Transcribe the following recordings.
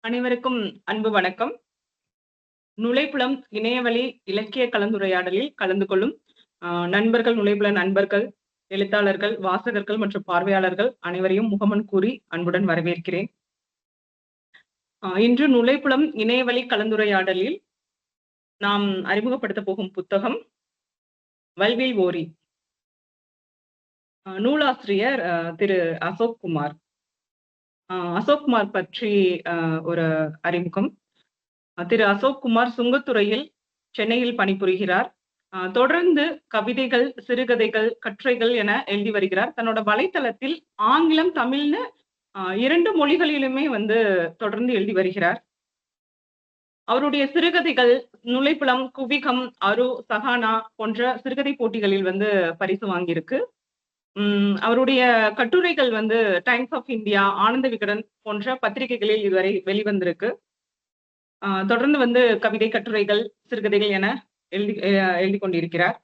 அனைவருக்கும் அன்பு வணக்கம். நுழைப்புலம் இணையவழி இலக்கிய கலந்துரையாடலில் கலந்து கொள்ளும் நண்பர்கள், நுழைப்புல நண்பர்கள், எழுத்தாளர்கள், வாசகர்கள் மற்றும் பார்வையாளர்கள் அனைவரையும் முகமன் கூறி அன்புடன் வரவேற்கிறேன். இன்று நுழைப்புலம் இணையவழி கலந்துரையாடலில் நாம் அறிமுகப்படுத்த போகும் புத்தகம் வல்வில் ஓரி. நூலாசிரியர் திரு அசோக் குமார். அசோக் குமார் பற்றி ஒரு அறிமுகம். திரு அசோக் குமார் சுங்கத்துறையில் சென்னையில் பணிபுரிகிறார். தொடர்ந்து கவிதைகள், சிறுகதைகள், கட்டுரைகள் என எழுதி வருகிறார். தன்னோட வலைத்தளத்தில் ஆங்கிலம், தமிழ்னு 2 மொழிகளிலுமே தொடர்ந்து எழுதி வருகிறார். அவருடைய சிறுகதைகள் நுழைப்புலம், குவிகம், அரு, சஹானா போன்ற சிறுகதை போட்டிகளில் பரிசு வாங்கியிருக்கு. அவருடைய கட்டுரைகள் டைம்ஸ் ஆஃப் இந்தியா, ஆனந்த விகடன் போன்ற பத்திரிகைகளில் இதுவரை வெளிவந்திருக்கு. தொடர்ந்து கவிதை, கட்டுரைகள், சிறுகதைகள் என எழுதி கொண்டிருக்கிறார்.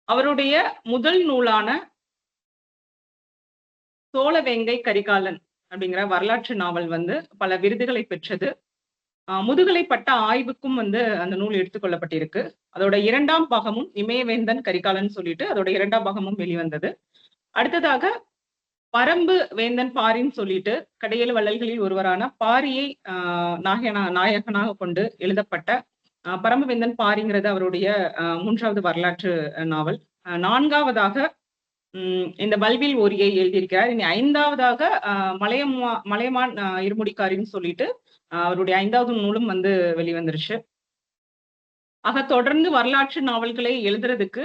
அவருடைய முதல் நூலான சோழவேங்கை கரிகாலன் அப்படிங்கிற வரலாற்று நாவல் பல விருதுகளை பெற்றது. முதுகலை பட்ட ஆய்வுக்கும் அந்த நூல் எடுத்துக்கொள்ளப்பட்டிருக்கு. அதோட 2ஆம் பாகமும் இமயவேந்தன் கரிகாலன் சொல்லிட்டு அதோட 2ஆம் பாகமும் வெளிவந்தது. அடுத்ததாக பரம்பு வேந்தன் பாரின்னு சொல்லிட்டு கடையேழு வள்ளல்களில் ஒருவரான பாரியை நாயகனாக கொண்டு எழுதப்பட்ட பரம்பு வேந்தன் பாரிங்கிறது அவருடைய 3வது வரலாற்று நாவல். 4வதாக இந்த வல்வில் ஓரியை எழுதியிருக்கிறார். இனி 5வதாக மலையமான் இருமுடிக்காரின்னு சொல்லிட்டு அவருடைய 5வது நூலும் வெளிவந்துருச்சு. ஆக தொடர்ந்து வரலாற்று நாவல்களை எழுதுறதுக்கு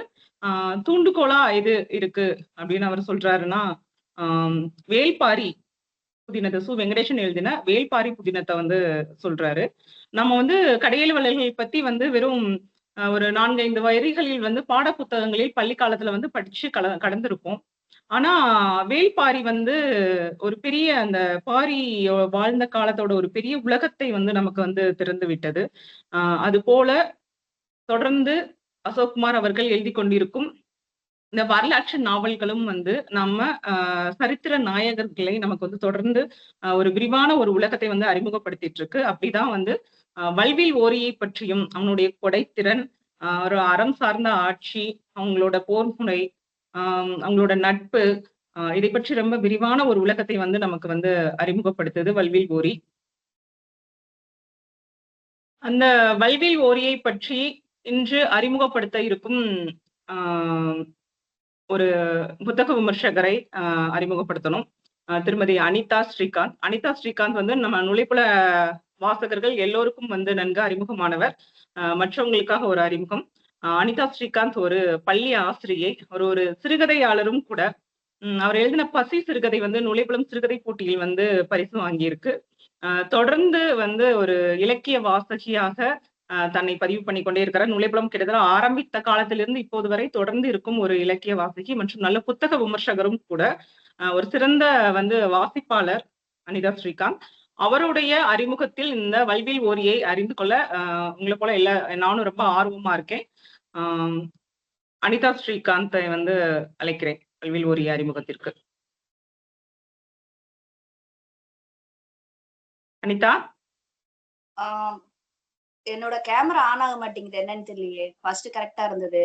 தூண்டுகோலா எது இருக்கு அப்படின்னு அவர் சொல்றாருன்னா, வேள்பாரி புதினத்தை வெங்கடேசன் எழுதின வேள்பாரி புதினத்தை சொல்றாரு. நம்ம கடையேழு வள்ளல்கள் பத்தி வெறும் ஒரு 4-5 வரிகளில் பாட புத்தகங்களில் பள்ளி காலத்துல படிச்சு கடந்திருப்போம். ஆனா வேள்பாரி ஒரு பெரிய அந்த பாரி வாழ்ந்த காலத்தோட ஒரு பெரிய உலகத்தை நமக்கு திறந்து விட்டது. அது போல தொடர்ந்து அசோக்குமார் அவர்கள் எழுதி கொண்டிருக்கும் இந்த வரலாற்று நாவல்களும் நம்ம சரித்திர நாயகர்களை நமக்கு தொடர்ந்து ஒரு விரிவான ஒரு உலகத்தை அறிமுகப்படுத்திட்டு இருக்கு. அப்படிதான் வல்வில் ஓரியை பற்றியும் அவனுடைய கொடைத்திறன், ஒரு அறம் சார்ந்த ஆட்சி, அவங்களோட போர்முறை, அவங்களோட நட்பு, இதை பற்றி ரொம்ப விரிவான ஒரு உலகத்தை நமக்கு அறிமுகப்படுத்துது வல்வில் ஓரி. அந்த வல்வில் ஓரியை பற்றி இன்று அறிமுகப்படுத்த இருக்கும் ஒரு புத்தக விமர்சகரை அறிமுகப்படுத்தணும். திருமதி அனிதா ஸ்ரீகாந்த். அனிதா ஸ்ரீகாந்த் நம்ம நுழைப்புல வாசகர்கள் எல்லோருக்கும் நன்கு அறிமுகமானவர். மற்றவங்களுக்காக ஒரு அறிமுகம். அனிதா ஸ்ரீகாந்த் ஒரு பள்ளி ஆசிரியை, ஒரு சிறுகதையாளரும் கூட. அவர் எழுதின பசி சிறுகதை நுழைப்புலம் சிறுகதை போட்டியில் பரிசு வாங்கியிருக்கு. தொடர்ந்து ஒரு இலக்கிய வாசகியாக தன்னை பதிவு பண்ணி கொண்டே இருக்கிறார். நுழைப்புலம் கிட்டத்தட்ட ஆரம்பித்த காலத்திலிருந்து இப்போது வரை தொடர்ந்து இருக்கும் ஒரு இலக்கிய வாசகி மற்றும் நல்ல புத்தக விமர்சகரும் கூட. ஒரு சிறந்த வாசிப்பாளர் அனிதா ஸ்ரீகாந்த். அவருடைய அறிமுகத்தில் இந்த வல்வில் ஓரியை அறிந்து கொள்ள உங்களை போல நானும் ரொம்ப ஆர்வமா இருக்கேன். அனிதா ஸ்ரீகாந்தை அழைக்கிறேன் வல்வில் ஓரிய அறிமுகத்திற்கு. அனிதா, என்னோட கேமரா ஆன் ஆக மாட்டேங்குது, என்னன்னு தெரியலையே. ஃபர்ஸ்ட் கரெக்டா இருந்தது.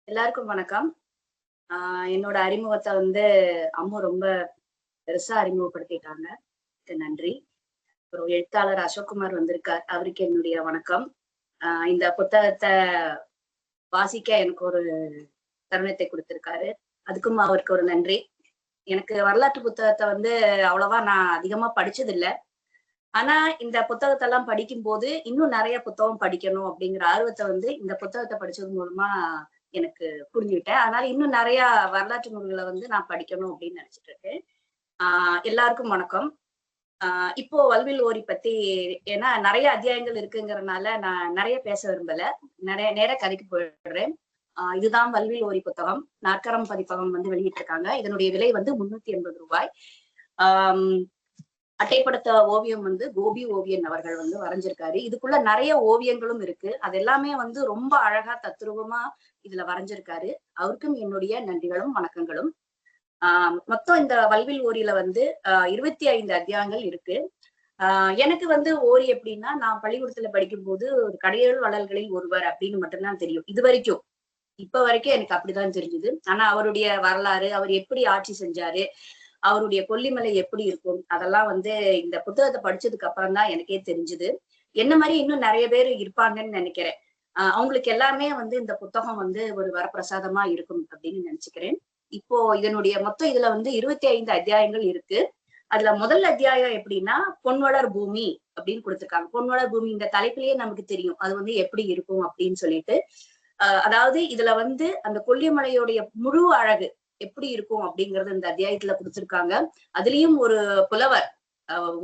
எல்லாருக்கும் வணக்கம். என்னோட அறிமுகத்தை அம்மா ரொம்ப பெருசா அறிமுகப்படுத்திட்டாங்க. நன்றி. அப்புறம் எழுத்தாளர் அசோக்குமார் வந்திருக்கார், அவருக்கு என்னுடைய வணக்கம். இந்த புத்தகத்தை வாசிக்க எனக்கு ஒரு தருணத்தை கொடுத்திருக்காரு, அதுக்கும் அவருக்கு ஒரு நன்றி. எனக்கு வரலாற்று புத்தகத்தை அவ்வளவா நான் அதிகமா படிச்சது இல்லை. ஆனா இந்த புத்தகத்தை எல்லாம் படிக்கும் போது இன்னும் நிறைய புத்தகம் படிக்கணும் அப்படிங்கிற ஆர்வத்தை இந்த புத்தகத்தை படிச்சது மூலமா எனக்கு புரிஞ்சுக்கிட்டேன். அதனால இன்னும் நிறைய வரலாற்று நூல்களை நான் படிக்கணும் அப்படின்னு நினைச்சிட்டு இருக்கேன். எல்லாருக்கும் வணக்கம். இப்போ வல்வில் ஓரி பத்தி, ஏன்னா நிறைய அத்தியாயங்கள் இருக்குங்கிறதுனால நான் நிறைய பேச விரும்பல, நேர கதைக்கு போயிடுறேன். இதுதான் வல்வில் ஓரி புத்தகம். நாற்கரம் பதிப்பகம் வெளியிட்டு இருக்காங்க. இதனுடைய விலை 380 ரூபாய். அட்டைப்படுத்த ஓவியம் வந்து கோபி ஓவியன் அவர்கள் வந்து வரைஞ்சிருக்காரு. இதுக்குள்ள நிறைய ஓவியங்களும் இருக்கு. அது எல்லாமே வந்து ரொம்ப அழகா தத்ரூபமா இதுல வரைஞ்சிருக்காரு. அவருக்கும் என்னுடைய நன்றிகளும் வணக்கங்களும். மொத்தம் இந்த வல்வில் ஓரியில வந்து 25 அத்தியாயங்கள் இருக்கு. எனக்கு வந்து ஓரி எப்படின்னா, நான் பள்ளிக்கூடத்துல படிக்கும் போது ஒரு கடையேழு வள்ளல்களில் ஒருவர் அப்படின்னு மட்டும்தான் தெரியும் இது வரைக்கும். இப்ப வரைக்கும் எனக்கு அப்படிதான் தெரிஞ்சது. ஆனா அவருடைய வரலாறு, அவர் எப்படி ஆட்சி செஞ்சாரு, அவருடைய கொல்லிமலை எப்படி இருக்கும், அதெல்லாம் வந்து இந்த புத்தகத்தை படிச்சதுக்கு அப்புறம் தான் எனக்கே தெரிஞ்சுது. என்ன மாதிரி இன்னும் நிறைய பேர் இருப்பாங்கன்னு நினைக்கிறேன். அவங்களுக்கு எல்லாமே வந்து இந்த புத்தகம் வந்து ஒரு வரப்பிரசாதமா இருக்கும் அப்படின்னு நினைச்சுக்கிறேன். இப்போ இதனுடைய மொத்தம் இதுல வந்து 25 அத்தியாயங்கள் இருக்கு. அதுல முதல் அத்தியாயம் எப்படின்னா, பொன்வளர் பூமி அப்படின்னு கொடுத்திருக்காங்க. பொன்வளர் பூமி இந்த தலைப்பிலேயே நமக்கு தெரியும் அது வந்து எப்படி இருக்கும் அப்படின்னு சொல்லிட்டு. அதாவது இதுல வந்து அந்த கொல்லிமலையோடைய முழு அழகு எப்படி இருக்கும் அப்படிங்கறது இந்த அத்தியாயத்துல கொடுத்திருக்காங்க. அதுலயும் ஒரு புலவர்,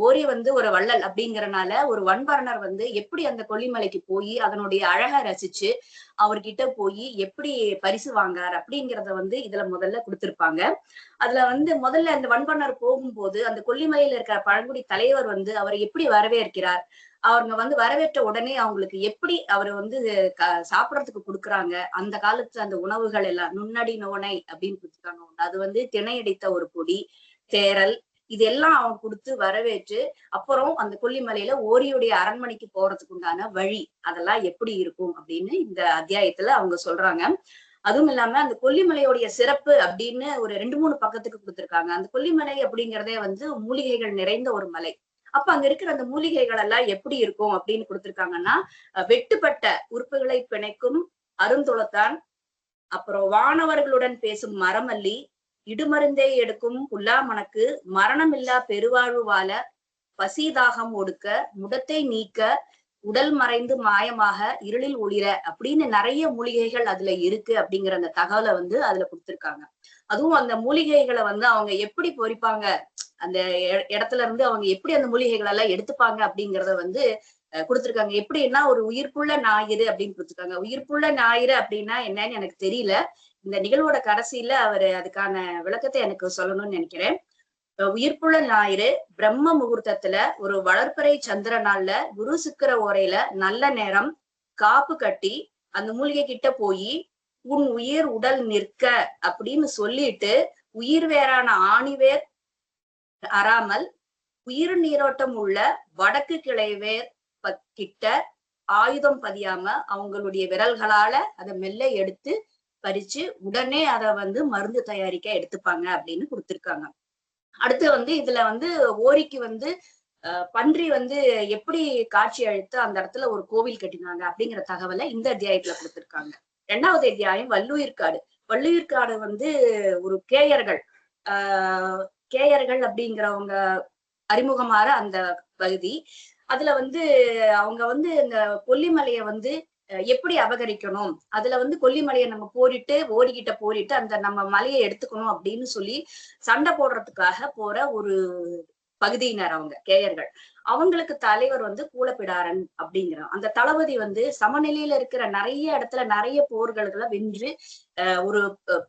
ஓரி வந்து ஒரு வள்ளல் அப்படிங்கறனால ஒரு வன்பரணர் வந்து எப்படி அந்த கொல்லிமலைக்கு போய் அதனுடைய அழகை ரசிச்சு அவர்கிட்ட போய் எப்படி பரிசு வாங்கார் அப்படிங்கிறத வந்து இதுல முதல்ல கொடுத்திருப்பாங்க. அதுல வந்து முதல்ல அந்த வன்பரணர் போகும்போது அந்த கொல்லிமலையில இருக்கிற பழங்குடி தலைவர் வந்து அவரை எப்படி வரவேற்கிறார், அவங்க வந்து வரவேற்ற உடனே அவங்களுக்கு எப்படி அவரை வந்து சாப்பிடறதுக்கு கொடுக்குறாங்க. அந்த காலத்துல அந்த உணவுகள் எல்லாம் நுண்ணடி நோனை அப்படின்னு கொடுத்துருக்காங்க. அது வந்து திணையடித்த ஒரு பொடி, தேரல், இதெல்லாம் அவங்க கொடுத்து வரவேற்று அப்புறம் அந்த கொல்லிமலையில ஓரியுடைய அரண்மனைக்கு போறதுக்கு உண்டான வழி அதெல்லாம் எப்படி இருக்கும் அப்படின்னு இந்த அத்தியாயத்துல அவங்க சொல்றாங்க. அதுவும் இல்லாம அந்த கொல்லிமலையோடைய சிறப்பு அப்படின்னு ஒரு 2-3 பக்கத்துக்கு கொடுத்திருக்காங்க. அந்த கொல்லிமலை அப்படிங்கிறதே வந்து மூலிகைகள் நிறைந்த ஒரு மலை. அப்ப அங்க இருக்கிற அந்த மூலிகைகள் எல்லாம் எப்படி இருக்கும் அப்படின்னு கொடுத்திருக்காங்கன்னா, வெட்டுப்பட்ட உறுப்புகளை பிணைக்கும் அருந்துளத்தான், அப்புறம் வானவர்களுடன் பேசும் மரமல்லி, இடுமருந்தே எடுக்கும் புல்லாமணக்கு, மரணமில்லா பெருவாழ்வு வாழ, பசிதாகம் ஒடுக்க, முடத்தை நீக்க, உடல் மறைந்து மாயமாக இருளில் ஒளிர அப்படின்னு நிறைய மூலிகைகள் அதுல இருக்கு அப்படிங்கிற அந்த தகவலை வந்து அதுல கொடுத்திருக்காங்க. அதுவும் அந்த மூலிகைகளை வந்து அவங்க எப்படி பொறிப்பாங்க, அந்த இடத்துல இருந்து அவங்க எப்படி அந்த மூலிகைகள் எல்லாம் எடுத்துப்பாங்க அப்படிங்கறத வந்து கொடுத்திருக்காங்க. எப்படின்னா ஒரு உயிர்ப்புள்ள ஞாயிறு அப்படின்னு கொடுத்திருக்காங்க. உயிர்ப்புள்ள ஞாயிறு அப்படின்னா என்னன்னு எனக்கு தெரியல. இந்த நிகழ்வோட கடைசியில அவரு அதுக்கான விளக்கத்தை எனக்கு சொல்லணும்னு நினைக்கிறேன். உயிர்ப்புள்ள ஞாயிறு பிரம்ம முகூர்த்தத்துல ஒரு வளர்ப்பறை சந்திர நாள்ல குரு சுக்கிர ஓரையில நல்ல நேரம் காப்பு கட்டி அந்த மூலிகை கிட்ட போய் உன் உயிர் உடல் நிற்க அப்படின்னு சொல்லிட்டு உயிர் வேறான ஆணிவேர் அறாமல் உயிர் நீரோட்டம் உள்ள வடக்கு கிளைவேர் கிட்ட ஆயுதம் பதியாம அவங்களுடைய விரல்களால அதை மெல்ல எடுத்து பறிச்சு உடனே அதை வந்து மருந்து தயாரிக்க எடுத்துப்பாங்க அப்படின்னு கொடுத்திருக்காங்க. அடுத்து வந்து இதுல வந்து ஓரிக்கு வந்து பன்றி வந்து எப்படி காட்சி அளித்து அந்த இடத்துல ஒரு கோவில் கட்டினாங்க அப்படிங்கிற தகவலை இந்த அத்தியாயத்துல கொடுத்திருக்காங்க. 2வது அத்தியாயம் வள்ளுயிர்காடு. வள்ளுயிர்காடு வந்து ஒரு கேயர்கள் கேயர்கள் அப்படிங்கிறவங்க அறிமுகமாற அந்த பகுதி. அதுல வந்து அவங்க வந்து இந்த கொல்லிமலையை வந்து எப்படி அபகரிக்கணும், அதுல வந்து கொல்லிமலையை நம்ம போரிட்டு ஓடிக்கிட்ட போரிட்டு அந்த நம்ம மலையை எடுத்துக்கணும் அப்படின்னு சொல்லி சண்டை போடுறதுக்காக போற ஒரு பகுதியினர் அவங்க கேயர்கள். அவங்களுக்கு தலைவர் வந்து கூலப்பிடாரன் அப்படிங்கிறான். அந்த தளபதி வந்து சமநிலையில இருக்கிற நிறைய இடத்துல நிறைய போர்களுக்குள்ள வென்று ஒரு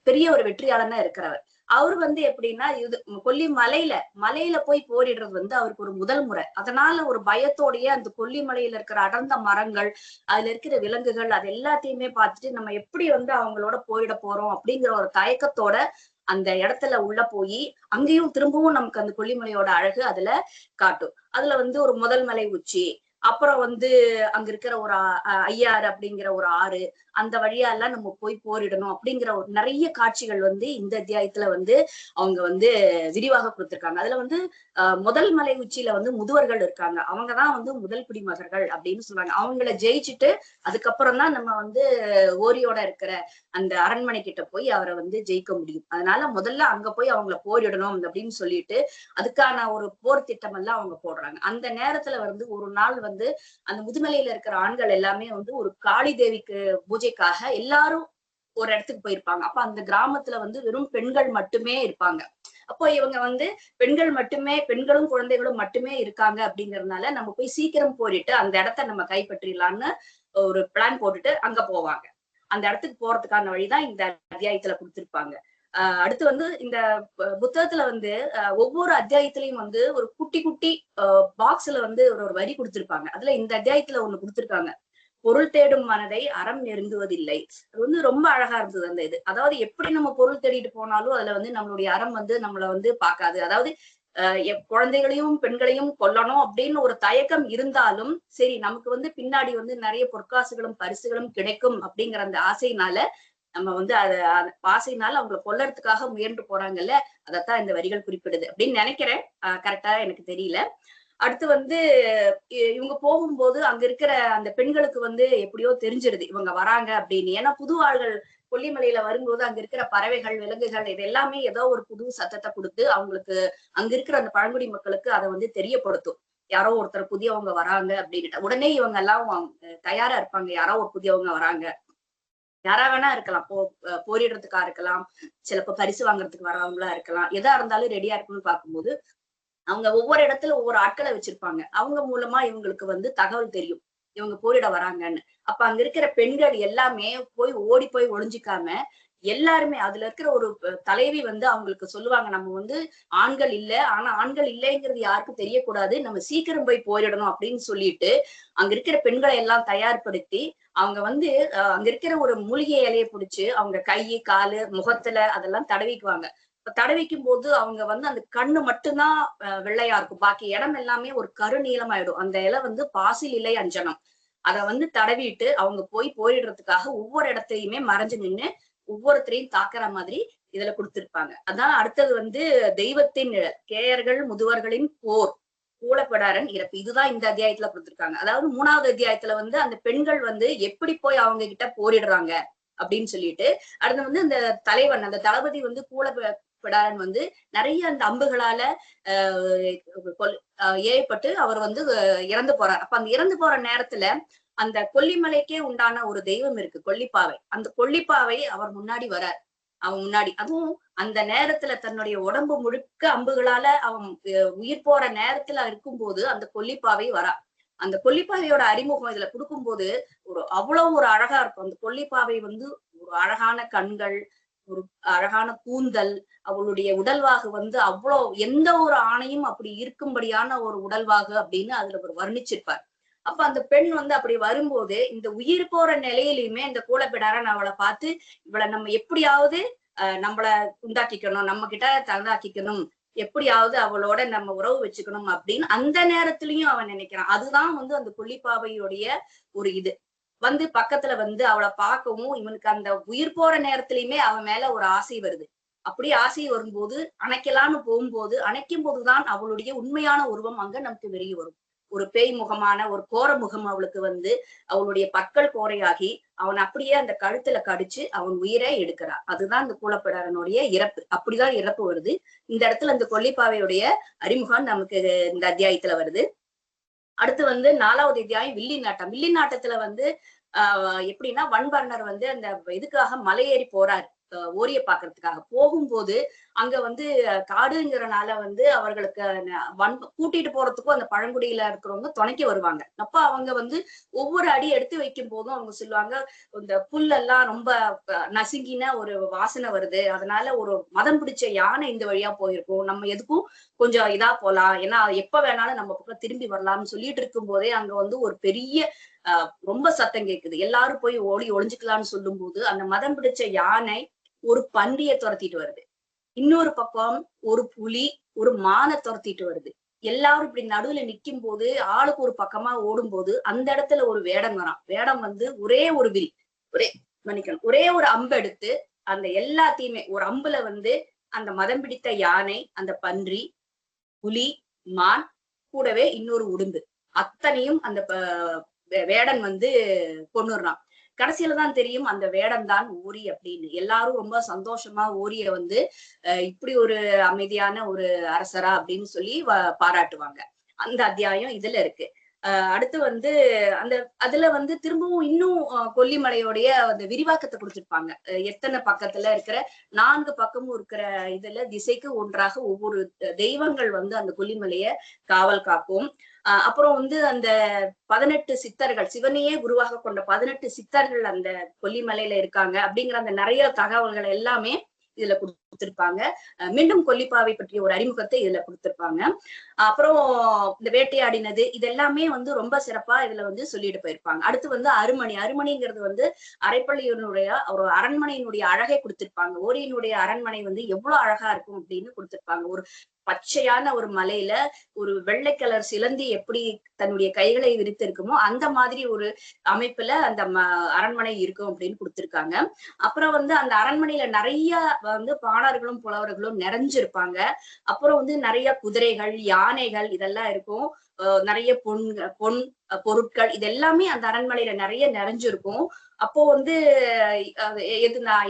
பெரிய ஒரு வெற்றியாளனா இருக்கிறவர். அவர் வந்து எப்படின்னா இது கொல்லி மலையில போய் போரிடுறது வந்து அவருக்கு ஒரு முதல் முறை. அதனால ஒரு பயத்தோடயே அந்த கொல்லிமலையில இருக்கிற அடர்ந்த மரங்கள், அதுல இருக்கிற விலங்குகள், அது எல்லாத்தையுமே பார்த்துட்டு நம்ம எப்படி வந்து அவங்களோட போயிட போறோம் அப்படிங்கிற ஒரு தயக்கத்தோட அந்த இடத்துல உள்ள போய் அங்கேயும் திரும்பவும் நமக்கு அந்த கொல்லிமலையோட அழகு அதுல காட்டும். அதுல வந்து ஒரு முதல் மலை உச்சி, அப்புறம் வந்து அங்க இருக்கிற ஒரு ஐயாறு அப்படிங்கிற ஒரு ஆறு, அந்த வழியா எல்லாம் நம்ம போய் போரிடணும் அப்படிங்கிற ஒரு நிறைய காட்சிகள் வந்து இந்த அத்தியாயத்துல வந்து அவங்க வந்து விரிவாக கொடுத்திருக்காங்க. அதுல வந்து முதல் மலை உச்சியில வந்து முதுவர்கள் இருக்காங்க. அவங்கதான் வந்து முதல் குடிமகர்கள் அப்படின்னு சொல்றாங்க. அவங்கள ஜெயிச்சுட்டு அதுக்கப்புறம் தான் நம்ம வந்து ஓரியோட இருக்கிற அந்த அரண்மனை கிட்ட போய் அவரை வந்து ஜெயிக்க முடியும். அதனால முதல்ல அங்க போய் அவங்கள போரிடணும் அப்படின்னு சொல்லிட்டு அதுக்கான ஒரு போர் திட்டம் எல்லாம் அவங்க போடுறாங்க. அந்த நேரத்துல வந்து ஒரு நாள் வந்து அந்த முதுமலையில இருக்கிற ஆண்கள் எல்லாமே வந்து ஒரு காளி தேவிக்கு பூஜைக்காக எல்லாரும் ஒரு இடத்துக்கு போயிருப்பாங்க. அப்ப அந்த கிராமத்துல வந்து வெறும் பெண்கள் மட்டுமே இருப்பாங்க. அப்போ இவங்க வந்து பெண்கள் மட்டுமே, பெண்களும் குழந்தைகளும் மட்டுமே இருக்காங்க அப்படிங்கறதுனால நம்ம போய் சீக்கிரம் போரிட்டு அந்த இடத்த நம்ம கைப்பற்றிடலாம்னு ஒரு பிளான் போட்டுட்டு அங்க போவாங்க. அந்த இடத்துக்கு போறதுக்கான வழிதான் இந்த அத்தியாயத்துல கொடுத்திருப்பாங்க. அடுத்து வந்து இந்த புத்தகத்துல வந்து ஒவ்வொரு அத்தியாயத்திலையும் வந்து ஒரு குட்டி குட்டி பாக்ஸ்ல வந்து ஒரு வரி கொடுத்திருப்பாங்க. அதுல இந்த அத்தியாயத்துல ஒண்ணு கொடுத்திருக்காங்க, பொருள் தேடும் மனதை அறம் நெருங்குவதில்லை. அது வந்து ரொம்ப அழகா இருந்தது அந்த இது. அதாவது எப்படி நம்ம பொருள் தேடிட்டு போனாலும் அதுல வந்து நம்மளுடைய அறம் வந்து நம்மள வந்து பார்க்காது. அதாவது குழந்தைகளையும் பெண்களையும் கொல்லணும் அப்படின்னு ஒரு தயக்கம் இருந்தாலும் சரி, நமக்கு வந்து பின்னாடி வந்து நிறைய பொற்காசுகளும் பரிசுகளும் கிடைக்கும் அப்படிங்கிற அந்த ஆசையினால நம்ம வந்து ஆசையினால அவங்களை கொல்லறதுக்காக முயன்று போறாங்கல்ல, அதத்தான் இந்த வரிகள் குறிப்பிடுது அப்படின்னு நினைக்கிறேன். கரெக்டா எனக்கு தெரியல. அடுத்து வந்து இவங்க போகும்போது அங்க இருக்கிற அந்த பெண்களுக்கு வந்து எப்படியோ தெரிஞ்சிருது இவங்க வராங்க அப்படின்னு. ஏன்னா புது ஆள்கள் கொல்லிமலையில வரும்போது அங்க இருக்கிற பறவைகள், விலங்குகள் இது எல்லாமே ஏதோ ஒரு புது சத்தத்தை கொடுத்து அவங்களுக்கு அங்க இருக்கிற அந்த பழங்குடி மக்களுக்கு அதை வந்து தெரியப்படுத்தும். யாரோ ஒருத்தர் புதியவங்க வராங்க அப்படின்ட்டு உடனே இவங்க எல்லாம் தயாரா இருப்பாங்க. யாரோ ஒரு புதியவங்க வராங்க, யாரா வேணா இருக்கலாம், போரிடுறதுக்கா இருக்கலாம், சிலப்போ பரிசு வாங்குறதுக்கு வரவங்களா இருக்கலாம், எதா இருந்தாலும் ரெடியா இருக்கணும்னு பார்க்கும்போது அவங்க ஒவ்வொரு இடத்துல ஒவ்வொரு ஆட்களை வச்சிருப்பாங்க. அவங்க மூலமா இவங்களுக்கு வந்து தகவல் தெரியும், இவங்க போரிட வராங்கன்னு. அப்ப அங்க இருக்கிற பெண்கள் எல்லாமே ஓடி போய் ஒளிஞ்சிக்காம எல்லாருமே அதுல இருக்கிற ஒரு தலைவி வந்து அவங்களுக்கு சொல்லுவாங்க, நம்ம வந்து ஆண்கள் இல்ல, ஆனா ஆண்கள் இல்லைங்கிறது யாருக்கும் தெரியக்கூடாது, நம்ம சீக்கிரம் போய் போரிடணும் அப்படின்னு சொல்லிட்டு அங்க இருக்கிற பெண்களை எல்லாம் தயார்படுத்தி அவங்க வந்து அங்க இருக்கிற ஒரு மூலிகை இலையை பிடிச்சு அவங்க கை காலு முகத்துல அதெல்லாம் தடவிக்குவாங்க. தடவிக்கும் போது அவங்க வந்து அந்த கண்ணு மட்டும்தான் வெள்ளையா இருக்கும், பாக்கி இடம் எல்லாமே ஒரு கருநீளமாயிடும். அந்த இலை வந்து பாசில் இலை அஞ்சனம். அத வந்து தடவிட்டு அவங்க போய் போயிடுறதுக்காக ஒவ்வொரு இடத்தையுமே மறைஞ்சு நின்று ஒவ்வொருத்தரையும் தாக்குற மாதிரி இதுல கொடுத்திருப்பாங்க. அதான் அடுத்தது வந்து தெய்வத்தின் நிழல், கேயர்கள் முதுவர்களின் போர், கூலப்படாரன் இறப்பு. இதுதான் இந்த அத்தியாயத்துல கொடுத்திருக்காங்க. அதாவது 3வது அத்தியாயத்துல வந்து அந்த பெண்கள் வந்து எப்படி போய் அவங்க கிட்ட போரிடுறாங்க அப்படின்னு சொல்லிட்டு, அடுத்து வந்து அந்த தலைவன் அந்த தளபதி வந்து கூலப்படாரன் வந்து நிறைய அந்த அம்புகளால ஏற்பட்டு அவர் வந்து இறந்து போறார். அப்ப அந்த இறந்து போற நேரத்துல அந்த கொல்லிமலைக்கே உண்டான ஒரு தெய்வம் இருக்கு, கொல்லிப்பாவை. அந்த கொல்லிப்பாவை அவர் முன்னாடி வரார். அவன் முன்னாடி அதுவும் அந்த நேரத்துல தன்னுடைய உடம்பு முழுக்க அம்புகளால அவன் உயிர் போற நேரத்துல இருக்கும்போது அந்த கொல்லிப்பாவை வரா. அந்த கொல்லிப்பாவையோட அறிமுகம் இதுல கொடுக்கும்போது அவ்வளவு ஒரு அழகா இருக்கும். அந்த கொல்லிப்பாவை வந்து ஒரு அழகான கண்கள், ஒரு அழகான கூந்தல், அவளுடைய உடல்வாகு வந்து அவ்வளவு எந்த ஒரு ஆணையும் அப்படி இருக்கும்படியான ஒரு உடல்வாகு அப்படின்னு அதுல ஒரு வர்ணிச்சிருப்பார். அப்ப அந்த பெண் வந்து அப்படி வரும்போது இந்த உயிர் போற நிலையிலுமே இந்த கூலப்பிடாரன் அவளை பார்த்து இவளை நம்ம எப்படியாவது நம்மள உண்டாக்கிக்கணும், நம்ம கிட்ட தந்தாக்கிக்கணும், எப்படியாவது அவளோட நம்ம உறவு வச்சுக்கணும் அப்படின்னு அந்த நேரத்திலயும் அவன் நினைக்கிறான். அதுதான் வந்து அந்த கொல்லிப்பாவையுடைய ஒரு இது வந்து பக்கத்துல வந்து அவளை பார்க்கவும் இவனுக்கு அந்த உயிர் போற நேரத்திலயுமே அவன் மேல ஒரு ஆசை வருது. அப்படி ஆசை வரும்போது அணைக்கலான்னு போகும்போது அணைக்கும் போதுதான் அவளுடைய உண்மையான உருவம் அங்க நமக்கு வெளியே வரும். ஒரு பேய் முகமான ஒரு கோர முகம் அவளுக்கு வந்து அவளுடைய பற்கள் கோரையாகி அவன் அப்படியே அந்த கழுத்துல கடிச்சு அவன் உயிரை எடுக்கிறான். அதுதான் இந்த கூலப்படாரனுடைய இறப்பு. அப்படிதான் இறப்பு வருது. இந்த இடத்துல இந்த கொல்லிப்பாவையுடைய அறிமுகம் நமக்கு இந்த அத்தியாயத்துல வருது. அடுத்து வந்து 4வது அத்தியாயம் வில்லி நாட்டம். வில்லி நாட்டத்துல வந்து எப்படின்னா வன்வர்ணர் வந்து அந்த இதுக்காக மலையேறி போறாரு, ஓரிய பாக்குறதுக்காக. போகும்போது அங்க வந்து காடுங்கிறனால வந்து அவர்களுக்கு கூட்டிட்டு போறதுக்கும் அந்த பழங்குடியில இருக்கிறவங்க துணைக்கு வருவாங்க. அப்ப அவங்க வந்து ஒவ்வொரு அடி எடுத்து வைக்கும் போதும் அவங்க சொல்லுவாங்க, இந்த புல்லெல்லாம் ரொம்ப நசுங்கின ஒரு வாசனை வருது, அதனால ஒரு மதம் பிடிச்ச யானை இந்த வழியா போயிருக்கும், நம்ம எதுக்கும் கொஞ்சம் இதா போலாம், ஏன்னா எப்ப வேணாலும் நம்ம பக்கம் திரும்பி வரலாம்னு சொல்லிட்டு இருக்கும் போதே அங்க வந்து ஒரு பெரிய ரொம்ப சத்தம் கேக்குது. எல்லாரும் போய் ஓடி ஒளிஞ்சுக்கலாம்னு சொல்லும் போது அந்த மதம் பிடிச்ச யானை ஒரு பன்றியை துரத்திட்டு வருது. இன்னொரு பக்கம் ஒரு புலி ஒரு மானை துரத்திட்டு வருது. எல்லாரும் இப்படி நடுவுல நிக்கும் போது ஆளுக்கு ஒரு பக்கமா ஓடும் போது அந்த இடத்துல ஒரு வேடம் வரான். வேடம் வந்து ஒரே ஒரு வில், ஒரே ஒரு அம்பு எடுத்து அந்த எல்லாத்தையுமே ஒரு அம்புல வந்து அந்த மதம் பிடித்த யானை, அந்த பன்றி, புலி, மான், கூடவே இன்னொரு உடும்பு அத்தனையும் அந்த வேடன் வந்து கொன்னுடுறான். கடைசியில தான் தெரியும் அந்த வேடம் தான் ஓரி அப்படின்னு. எல்லாரும் ரொம்ப சந்தோஷமா ஓரிய வந்து இப்படி ஒரு அமைதியான ஒரு அரசரா அப்படின்னு சொல்லி பாராட்டுவாங்க. அந்த அத்தியாயம் இதுல இருக்கு. அடுத்து வந்து அந்த அதுல வந்து திரும்பவும் இன்னும் கொல்லிமலையோடைய அந்த விரிவாக்கத்தை கொடுத்திருப்பாங்க. எத்தனை பக்கத்துல இருக்கிற 4 பக்கமும் இருக்கிற இதுல திசைக்கு ஒன்றாக ஒவ்வொரு தெய்வங்கள் வந்து அந்த கொல்லிமலைய காவல் காக்கும். அப்புறம் வந்து அந்த 18 சித்தர்கள், சிவனையே குருவாக கொண்ட 18 சித்தர்கள் அந்த கொல்லிமலையில இருக்காங்க அப்படிங்கிற அந்த நிறைய தகவல்கள் எல்லாமே இதுல கொடுத்திருப்பாங்க. மீண்டும் கொல்லிப்பாவை பற்றிய ஒரு அறிமுகத்தை இதுல கொடுத்திருப்பாங்க. அப்புறம் இந்த வேட்டையாடினது இதெல்லாமே வந்து ரொம்ப சிறப்பா இதுல வந்து சொல்லிட்டு போயிருப்பாங்க. அடுத்து வந்து அருமணிங்கிறது வந்து அரைப்பள்ளியினுடைய ஒரு அரண்மனையினுடைய அழகை கொடுத்திருப்பாங்க. ஓரியினுடைய அரண்மனை வந்து எவ்வளவு அழகா இருக்கும் அப்படின்னு கொடுத்திருப்பாங்க. ஒரு பச்சையான ஒரு மலையில ஒரு வெள்ளை கலர் சிலந்தி எப்படி தன்னுடைய கைகளை விரித்து இருக்குமோ அந்த மாதிரி ஒரு அமைப்புல அந்த அரண்மனை இருக்கும் அப்படின்னு கொடுத்திருக்காங்க. அப்புறம் வந்து அந்த அரண்மனையில நிறைய வந்து பாணர்களும் புலவர்களும் நிறைஞ்சிருப்பாங்க. அப்புறம் வந்து நிறைய குதிரைகள், யானைகள் இதெல்லாம் இருக்கும். நிறைய பொன் பொருட்கள் இது எல்லாமே அந்த அரண்மனையில நிறைய நிறைஞ்சிருக்கும். அப்போ வந்து